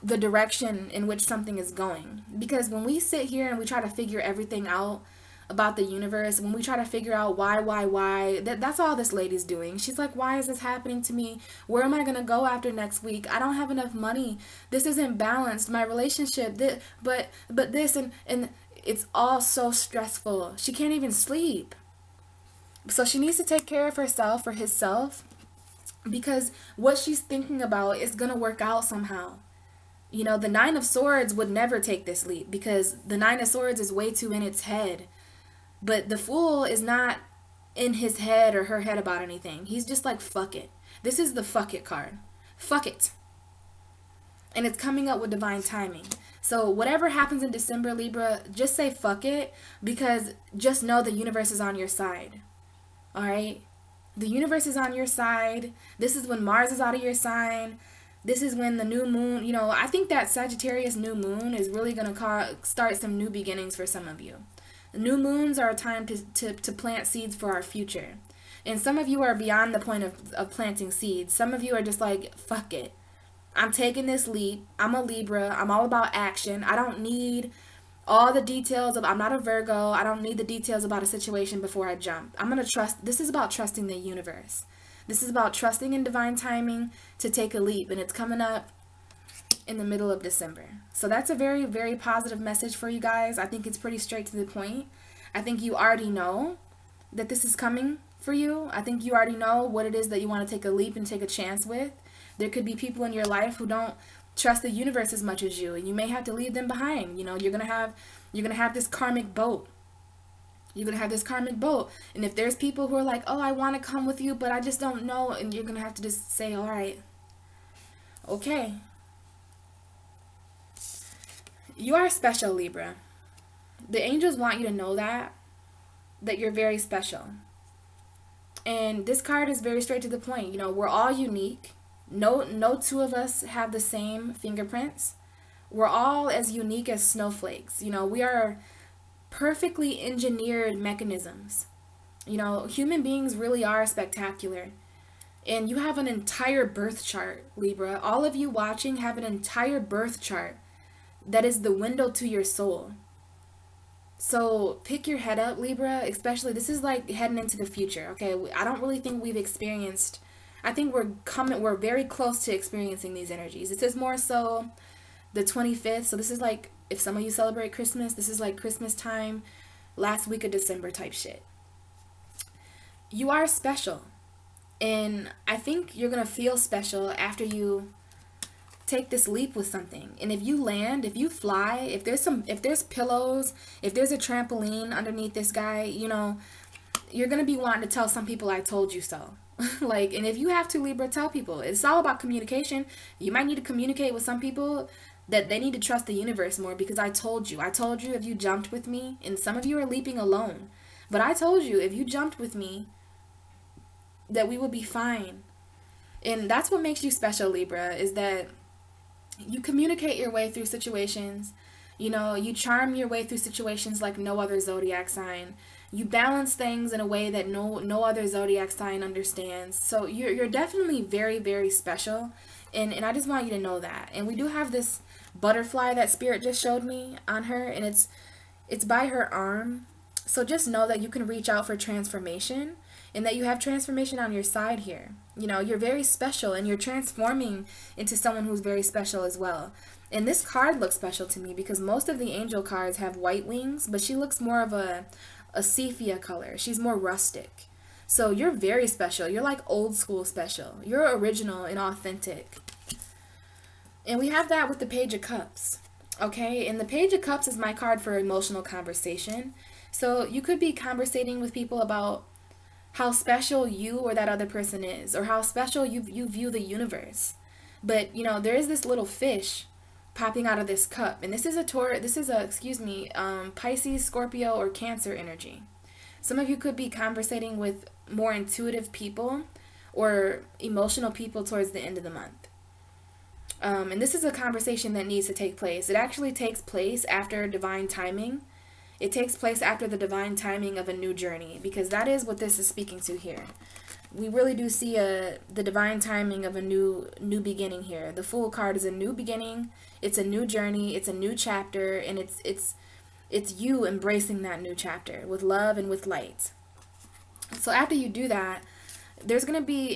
B: the direction in which something is going. Because when we sit here and we try to figure everything out about the universe, when we try to figure out why, that's all this lady's doing. She's like, why is this happening to me? Where am I going to go after next week? I don't have enough money. This isn't balanced. My relationship, but this, and it's all so stressful. She can't even sleep. So she needs to take care of herself or himself, because what she's thinking about is going to work out somehow. You know, the Nine of Swords would never take this leap because the Nine of Swords is way too in its head. But the Fool is not in his head or her head about anything. He's just like, fuck it. This is the fuck it card. Fuck it. And it's coming up with divine timing. So whatever happens in December, Libra, just say fuck it, because just know the universe is on your side. All right? The universe is on your side. This is when Mars is out of your sign. This is when the new moon, you know, I think that Sagittarius new moon is really going to start some new beginnings for some of you. New moons are a time to plant seeds for our future. And some of you are beyond the point of planting seeds. Some of you are just like, fuck it. I'm taking this leap. I'm a Libra. I'm all about action. I don't need all the details I'm not a Virgo. I don't need the details about a situation before I jump. I'm going to trust. This is about trusting the universe. This is about trusting in divine timing to take a leap, and it's coming up in the middle of December. So that's a very, very positive message for you guys. I think it's pretty straight to the point. I think you already know that this is coming for you. I think you already know what it is that you want to take a leap and take a chance with. There could be people in your life who don't trust the universe as much as you, and you may have to leave them behind. You know, you're gonna have this karmic boat. You're going to have this karmic boat. And if there's people who are like, oh, I want to come with you, but I just don't know. And you're going to have to just say, all right, okay. You are special, Libra. The angels want you to know that you're very special. And this card is very straight to the point. You know, we're all unique. No two of us have the same fingerprints. We're all as unique as snowflakes. You know, we are perfectly engineered mechanisms. You know, human beings really are spectacular. And you have an entire birth chart, Libra. All of you watching have an entire birth chart that is the window to your soul. So pick your head up, Libra, especially this is like heading into the future, okay? I don't really think we've experienced, I think we're very close to experiencing these energies. This is more so the 25th, so this is like, if some of you celebrate Christmas, this is like Christmas time, last week of December type shit. You are special. And I think you're going to feel special after you take this leap with something. And if you land, if you fly, if there's pillows, if there's a trampoline underneath this guy, you know, you're going to be wanting to tell some people I told you so. Like, and if you have to, Libra, tell people. It's all about communication. You might need to communicate with some people that they need to trust the universe more, because I told you if you jumped with me, and some of you are leaping alone, but I told you if you jumped with me that we would be fine. And that's what makes you special, Libra, is that you communicate your way through situations. You know, you charm your way through situations like no other zodiac sign. You balance things in a way that no other zodiac sign understands. So you're definitely very, very special. And I just want you to know that. And we do have this butterfly that Spirit just showed me on her, and it's by her arm. So just know that you can reach out for transformation, and that you have transformation on your side here. You know, you're very special, and you're transforming into someone who's very special as well. And this card looks special to me because most of the angel cards have white wings, but she looks more of a sepia color. She's more rustic. So you're very special. You're like old school special. You're original and authentic. And we have that with the Page of Cups. Okay, and the Page of Cups is my card for emotional conversation. So you could be conversating with people about how special you or that other person is, or how special you view the universe. But, you know, there is this little fish popping out of this cup, and this is Pisces, Scorpio, or Cancer energy. Some of you could be conversating with more intuitive people or emotional people towards the end of the month. And this is a conversation that needs to take place. It actually takes place after divine timing. It takes place after the divine timing of a new journey, because that is what this is speaking to here. We really do see the divine timing of a new beginning here. The Fool card is a new beginning. It's a new journey. It's a new chapter, and it's you embracing that new chapter with love and with light. So after you do that, there's going to be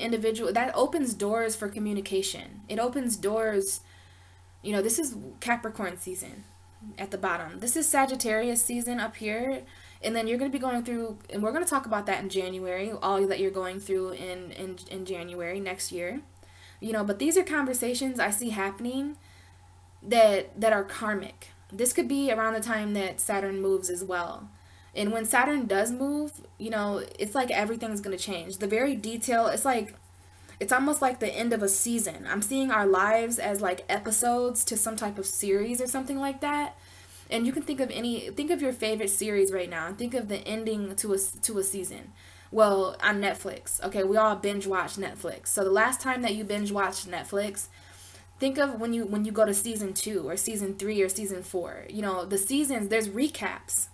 B: that opens doors for communication. It opens doors, you know, this is Capricorn season at the bottom. This is Sagittarius season up here. And then you're going to be going through, and we're going to talk about that in January, all that you're going through in January next year. You know, but these are conversations I see happening that are karmic. This could be around the time that Saturn moves as well. And when Saturn does move, you know, it's like everything's going to change. The very detail, it's almost like the end of a season. I'm seeing our lives as like episodes to some type of series or something like that. And you can think of your favorite series right now and think of the ending to a season. Well, on Netflix. Okay, we all binge watch Netflix. So the last time that you binge watched Netflix, think of when you go to season 2 or season 3 or season 4. You know, the seasons, there's recaps.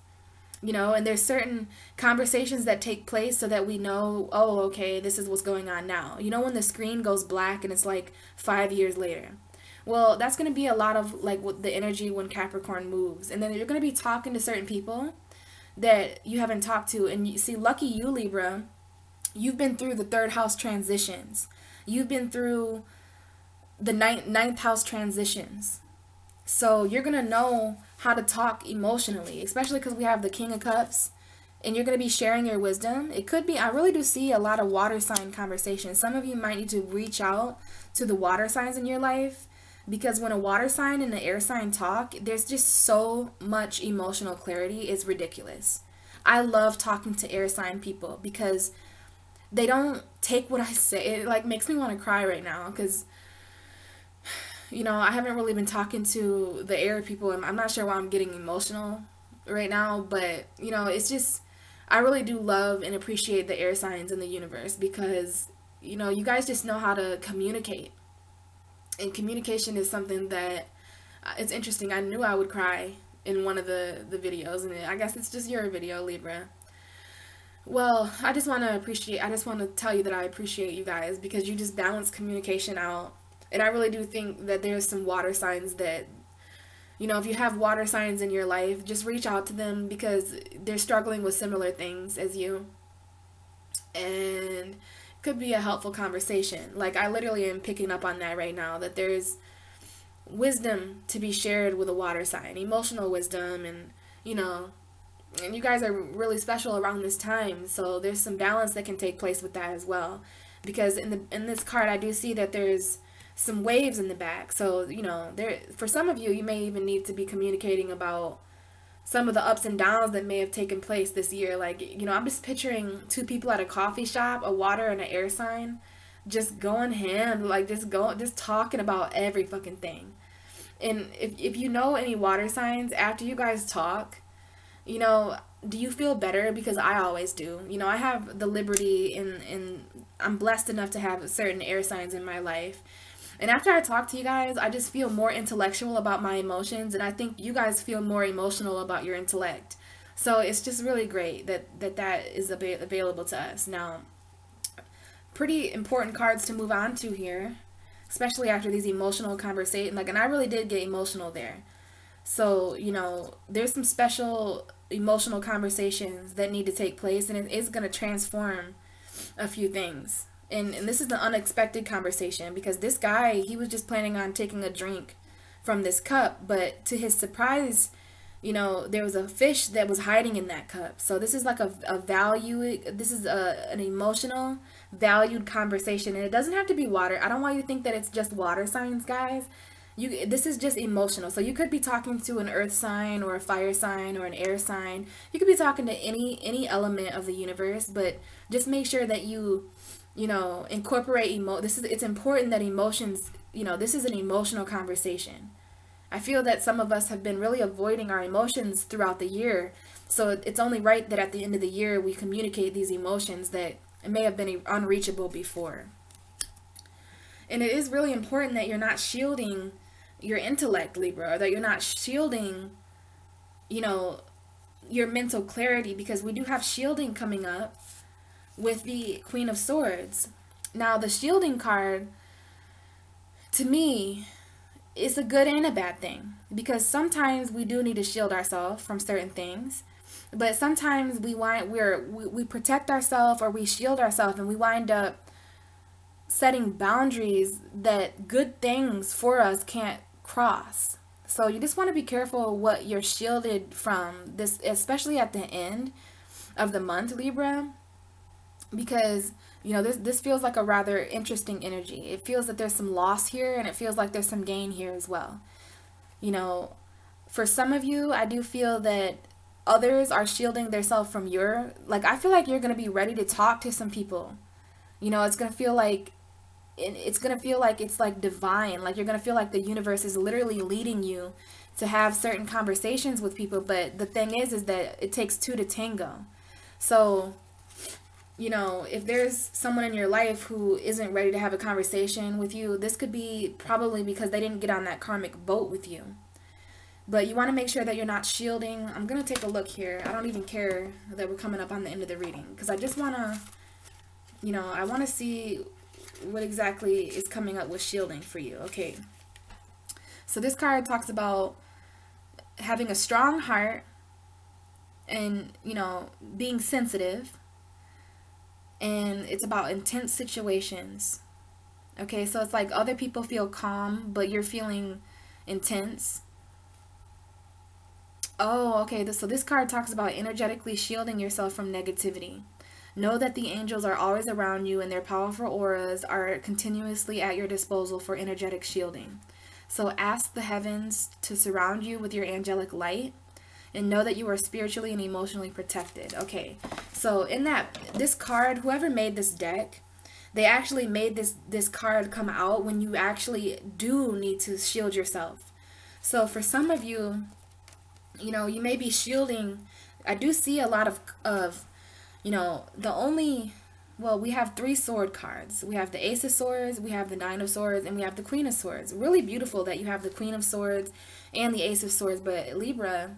B: You know, and there's certain conversations that take place so that we know, oh, okay, this is what's going on now. You know, when the screen goes black and it's like 5 years later. Well, that's going to be a lot of like the energy when Capricorn moves. And then you're going to be talking to certain people that you haven't talked to. And you see, lucky you, Libra, you've been through the 3rd house transitions. You've been through the ninth house transitions. So you're going to know how to talk emotionally, especially because we have the King of Cups, and you're going to be sharing your wisdom. It could be, I really do see a lot of water sign conversations. Some of you might need to reach out to the water signs in your life, because when a water sign and an air sign talk, there's just so much emotional clarity. It's ridiculous. I love talking to air sign people because they don't take what I say. It like makes me want to cry right now because, you know, I haven't really been talking to the air people, and I'm not sure why I'm getting emotional right now, but, you know, it's just, I really do love and appreciate the air signs in the universe because, you know, you guys just know how to communicate. And communication is something that, it's interesting. I knew I would cry in one of the videos, and I guess it's just your video, Libra. Well, I just want to tell you that I appreciate you guys because you just balance communication out. And I really do think that there's some water signs that, you know, if you have water signs in your life, just reach out to them because they're struggling with similar things as you. And it could be a helpful conversation. Like, I literally am picking up on that right now, that there's wisdom to be shared with a water sign, emotional wisdom, and, you know, and you guys are really special around this time. So there's some balance that can take place with that as well. Because in this card, I do see that there's some waves in the back. So, you know, for some of you, you may even need to be communicating about some of the ups and downs that may have taken place this year. Like, you know, I'm just picturing 2 people at a coffee shop, a water and an air sign, just going ham, like just talking about every fucking thing. And if you know any water signs, after you guys talk, you know, do you feel better? Because I always do. You know, I have the liberty and I'm blessed enough to have certain air signs in my life. And after I talk to you guys, I just feel more intellectual about my emotions, and I think you guys feel more emotional about your intellect. So it's just really great that is available to us. Now, pretty important cards to move on to here, especially after these emotional conversations. Like, and I really did get emotional there. So, there's some special emotional conversations that need to take place, and it is going to transform a few things. And this is the unexpected conversation, because this guy, he was just planning on taking a drink from this cup, but to his surprise, there was a fish that was hiding in that cup. So this is like a value, this is an emotional, valued conversation, and it doesn't have to be water. I don't want you to think that it's just water signs, guys. This is just emotional. So you could be talking to an earth sign or a fire sign or an air sign. You could be talking to any element of the universe, but just make sure that you incorporate it's important that emotions, this is an emotional conversation. I feel that some of us have been really avoiding our emotions throughout the year. So it's only right that at the end of the year we communicate these emotions that may have been unreachable before. And it is really important that you're not shielding your intellect, Libra, or that you're not shielding, your mental clarity, because we do have shielding coming up with the Queen of Swords. Now, the shielding card, to me, is a good and a bad thing, because sometimes we do need to shield ourselves from certain things, but sometimes we protect ourselves, or we shield ourselves, and we wind up setting boundaries that good things for us can't cross. So you just want to be careful what you're shielded from, this, especially at the end of the month, Libra, because this feels like a rather interesting energy. It feels that there's some loss here, and it feels like there's some gain here as well. For some of you, I do feel that others are shielding themselves from I feel like you're going to be ready to talk to some people. It's going to feel like it's like divine. Like, you're going to feel like the universe is literally leading you to have certain conversations with people. But the thing is that it takes two to tango. So, if there's someone in your life who isn't ready to have a conversation with you, this could be probably because they didn't get on that karmic boat with you. But you want to make sure that you're not shielding. I'm going to take a look here. I don't even care that we're coming up on the end of the reading, because I just want to, I want to see what exactly is coming up with shielding for you. Okay. So this card talks about having a strong heart and, being sensitive. And it's about intense situations. Okay, so it's like other people feel calm, but you're feeling intense. Oh, okay, so this card talks about energetically shielding yourself from negativity. Know that the angels are always around you, and their powerful auras are continuously at your disposal for energetic shielding. So ask the heavens to surround you with your angelic light, and know that you are spiritually and emotionally protected. Okay, so in this card, whoever made this deck, they actually made this card come out when you actually do need to shield yourself. So for some of you, you may be shielding. I do see a lot of we have 3 sword cards. We have the Ace of Swords, we have the Nine of Swords, and we have the Queen of Swords. Really beautiful that you have the Queen of Swords and the Ace of Swords, but Libra,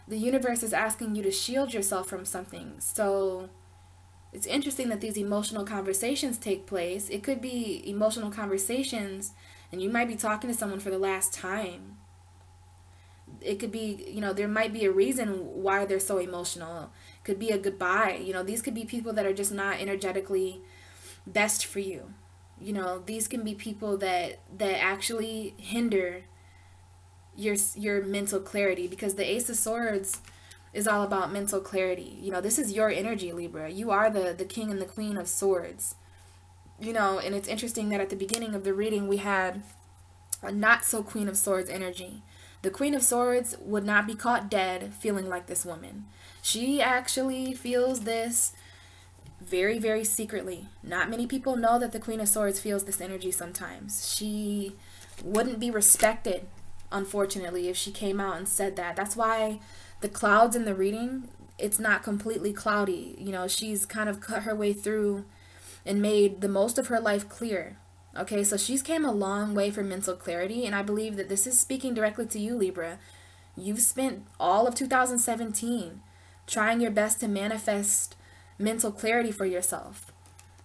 B: the universe is asking you to shield yourself from something. So it's interesting that these emotional conversations take place. It could be emotional conversations, and you might be talking to someone for the last time. It could be, there might be a reason why they're so emotional. It could be a goodbye. These could be people that are just not energetically best for you. These can be people that actually hinder your mental clarity, because the Ace of Swords is all about mental clarity. This is your energy, Libra. You are the king and the queen of swords. And it's interesting that at the beginning of the reading we had a not so Queen of Swords energy. The Queen of Swords would not be caught dead feeling like this woman. She actually feels this very, very secretly. Not many people know that the Queen of Swords feels this energy sometimes. She wouldn't be respected, unfortunately, if she came out and said that. That's why the clouds in the reading, it's not completely cloudy. She's kind of cut her way through and made the most of her life clear. Okay, so she's came a long way for mental clarity, and I believe that this is speaking directly to you, Libra. You've spent all of 2017 trying your best to manifest mental clarity for yourself.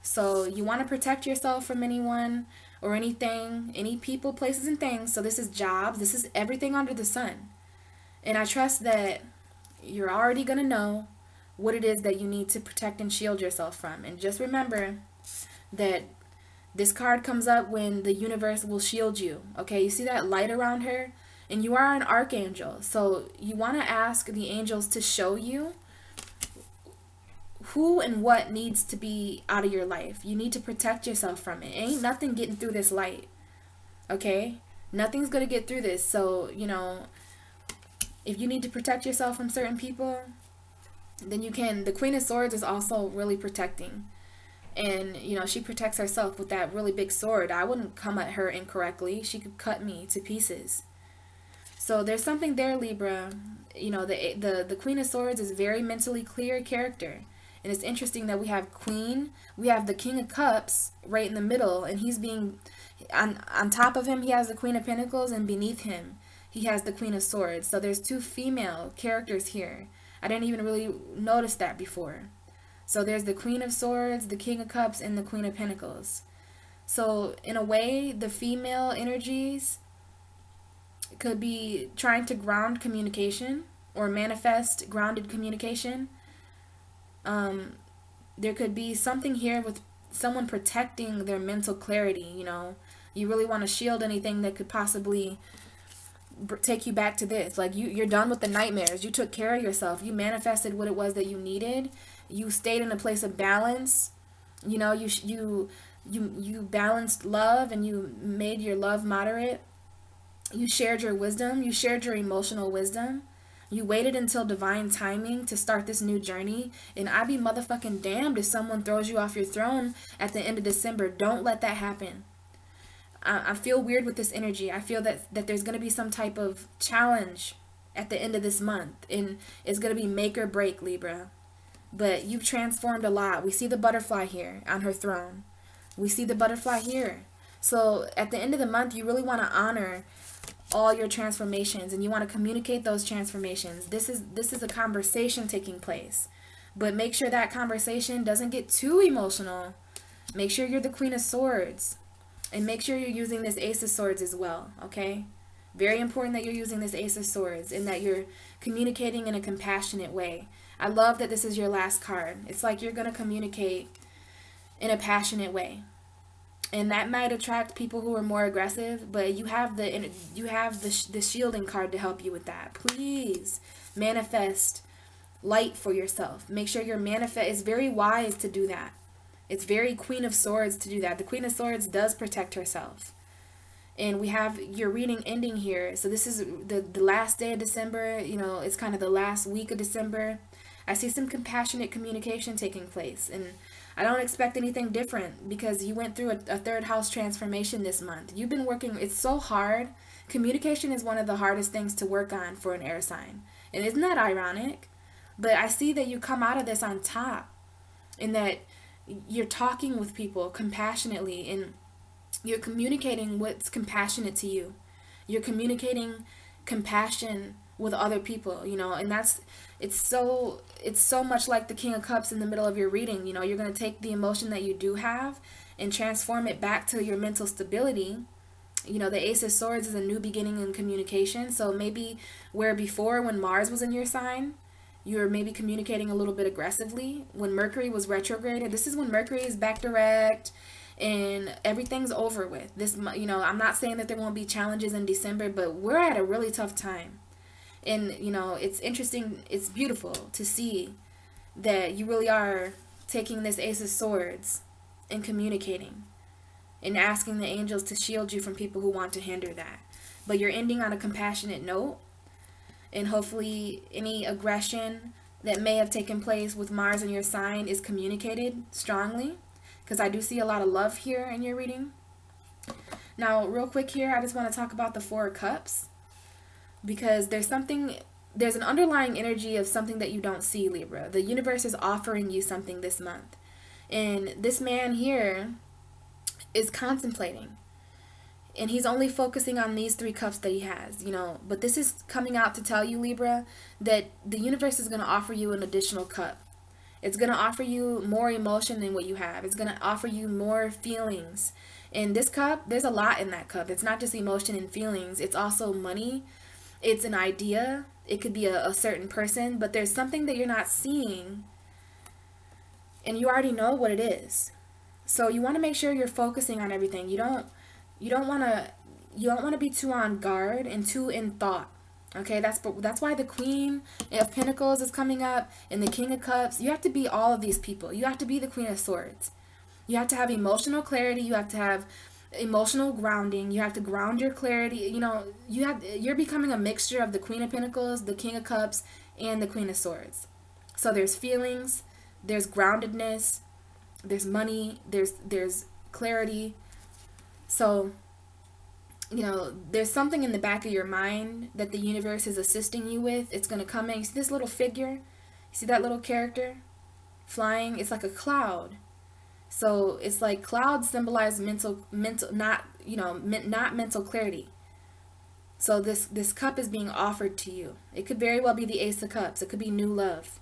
B: So you want to protect yourself from anyone or anything, any people, places, and things. So this is jobs. This is everything under the sun. And I trust that you're already going to know what it is that you need to protect and shield yourself from. And just remember that this card comes up when the universe will shield you. Okay, you see that light around her? And you are an archangel. So you want to ask the angels to show you who and what needs to be out of your life. You need to protect yourself from it. Ain't nothing getting through this light. Okay? Nothing's going to get through this. So, you know, if you need to protect yourself from certain people, then you can. The Queen of Swords is also really protecting. And, you know, she protects herself with that really big sword. I wouldn't come at her incorrectly. She could cut me to pieces. So there's something there, Libra. You know, the Queen of Swords is a very mentally clear character. And it's interesting that we have Queen, we have the King of Cups right in the middle, and he's being, on top of him, he has the Queen of Pentacles, and beneath him, he has the Queen of Swords. So there's two female characters here. I didn't even really notice that before. So there's the Queen of Swords, the King of Cups, and the Queen of Pentacles. So in a way, the female energies could be trying to ground communication or manifest grounded communication. There could be something here with someone protecting their mental clarity. You know, you really want to shield anything that could possibly take you back to this. Like you're done with the nightmares. You took care of yourself. You manifested what it was that you needed. You stayed in a place of balance. You know, you balanced love, and you made your love moderate. You shared your wisdom. You shared your emotional wisdom. You waited until divine timing to start this new journey. And I'd be motherfucking damned if someone throws you off your throne at the end of December. Don't let that happen. I feel weird with this energy. I feel that there's going to be some type of challenge at the end of this month. And it's going to be make or break, Libra. But you've transformed a lot. We see the butterfly here on her throne. We see the butterfly here. So at the end of the month, you really want to honor all your transformations, and you want to communicate those transformations. This is a conversation taking place, but make sure that conversation doesn't get too emotional. Make sure you're the Queen of Swords, and make sure you're using this Ace of Swords as well. Okay, very important that you're using this Ace of Swords and that you're communicating in a compassionate way. I love that this is your last card. It's like you're going to communicate in a passionate way. And that might attract people who are more aggressive, but you have the shielding card to help you with that. Please manifest light for yourself. Make sure your manifest. It's very wise to do that. It's very Queen of Swords to do that. The Queen of Swords does protect herself. And we have your reading ending here. So this is the last day of December. You know, it's kind of the last week of December. I see some compassionate communication taking place, and I don't expect anything different because you went through a third house transformation this month. You've been working, it's so hard. Communication is one of the hardest things to work on for an air sign. And isn't that ironic? But I see that you come out of this on top, in that you're talking with people compassionately, and you're communicating what's compassionate to you. You're communicating compassion with other people, you know, and it's so much like the King of Cups in the middle of your reading. You know, you're going to take the emotion that you do have and transform it back to your mental stability. You know, the Ace of Swords is a new beginning in communication. So maybe where before, when Mars was in your sign, you were maybe communicating a little bit aggressively. When Mercury was retrograded, this is when Mercury is back direct and everything's over with. This, you know, I'm not saying that there won't be challenges in December, but we're at a really tough time. And, you know, it's interesting, it's beautiful to see that you really are taking this Ace of Swords and communicating and asking the angels to shield you from people who want to hinder that. But you're ending on a compassionate note, and hopefully any aggression that may have taken place with Mars in your sign is communicated strongly, because I do see a lot of love here in your reading. Now, real quick here, I just want to talk about the Four of Cups, because there's an underlying energy of something that you don't see, Libra. The universe is offering you something this month. And this man here is contemplating. And he's only focusing on these 3 cups that he has, you know. But this is coming out to tell you, Libra, that the universe is going to offer you an additional cup. It's going to offer you more emotion than what you have. It's going to offer you more feelings. In this cup, there's a lot in that cup. It's not just emotion and feelings. It's also money. It's an idea. It could be a certain person. But there's something that you're not seeing, and you already know what it is. So you want to make sure you're focusing on everything. You don't want to be too on guard and too in thought. Okay, that's why the Queen of Pentacles is coming up and the King of Cups. You have to be all of these people. You have to be the Queen of Swords. You have to have emotional clarity. You have to have emotional grounding. You have to ground your clarity. You know, you're becoming a mixture of the Queen of Pentacles, the King of Cups, and the Queen of Swords. So there's feelings, there's groundedness, there's money, there's clarity. So, you know, there's something in the back of your mind that the universe is assisting you with. It's going to come in. You see this little figure? You see that little character flying? It's like a cloud. So it's like clouds symbolize mental, not, you know, not mental clarity. So this cup is being offered to you. It could very well be the Ace of Cups. It could be new love.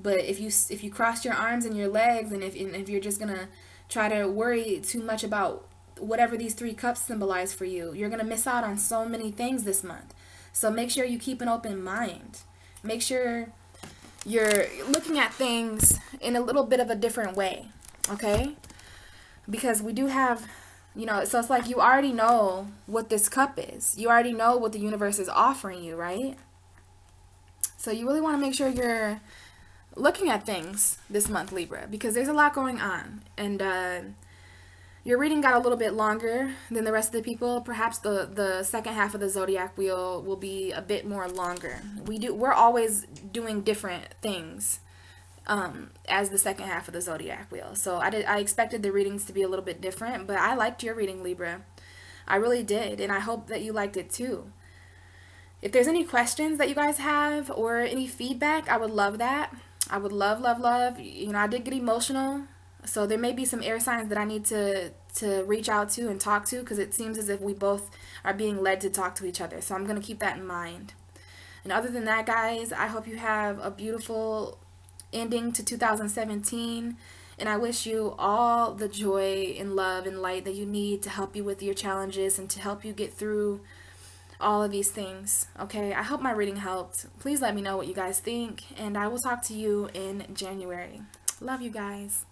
B: But if you cross your arms and your legs, and if you're just going to try to worry too much about whatever these 3 cups symbolize for you, you're going to miss out on so many things this month. So make sure you keep an open mind. Make sure you're looking at things in a little bit of a different way, okay? Because we do have, you know, so it's like you already know what this cup is. You already know what the universe is offering you, right? So you really want to make sure you're looking at things this month, Libra, because there's a lot going on. And your reading got a little bit longer than the rest of the people. Perhaps the second half of the zodiac wheel will be a bit more longer. We're always doing different things as the second half of the zodiac wheel. So I expected the readings to be a little bit different, but I liked your reading, Libra. I really did, and I hope that you liked it too. If there's any questions that you guys have or any feedback, I would love that. I would love, love, love. You know, I did get emotional. So there may be some air signs that I need to reach out to and talk to, because it seems as if we both are being led to talk to each other. So I'm going to keep that in mind. And other than that, guys, I hope you have a beautiful ending to 2017. And I wish you all the joy and love and light that you need to help you with your challenges and to help you get through all of these things. Okay, I hope my reading helped. Please let me know what you guys think, and I will talk to you in January. Love you guys.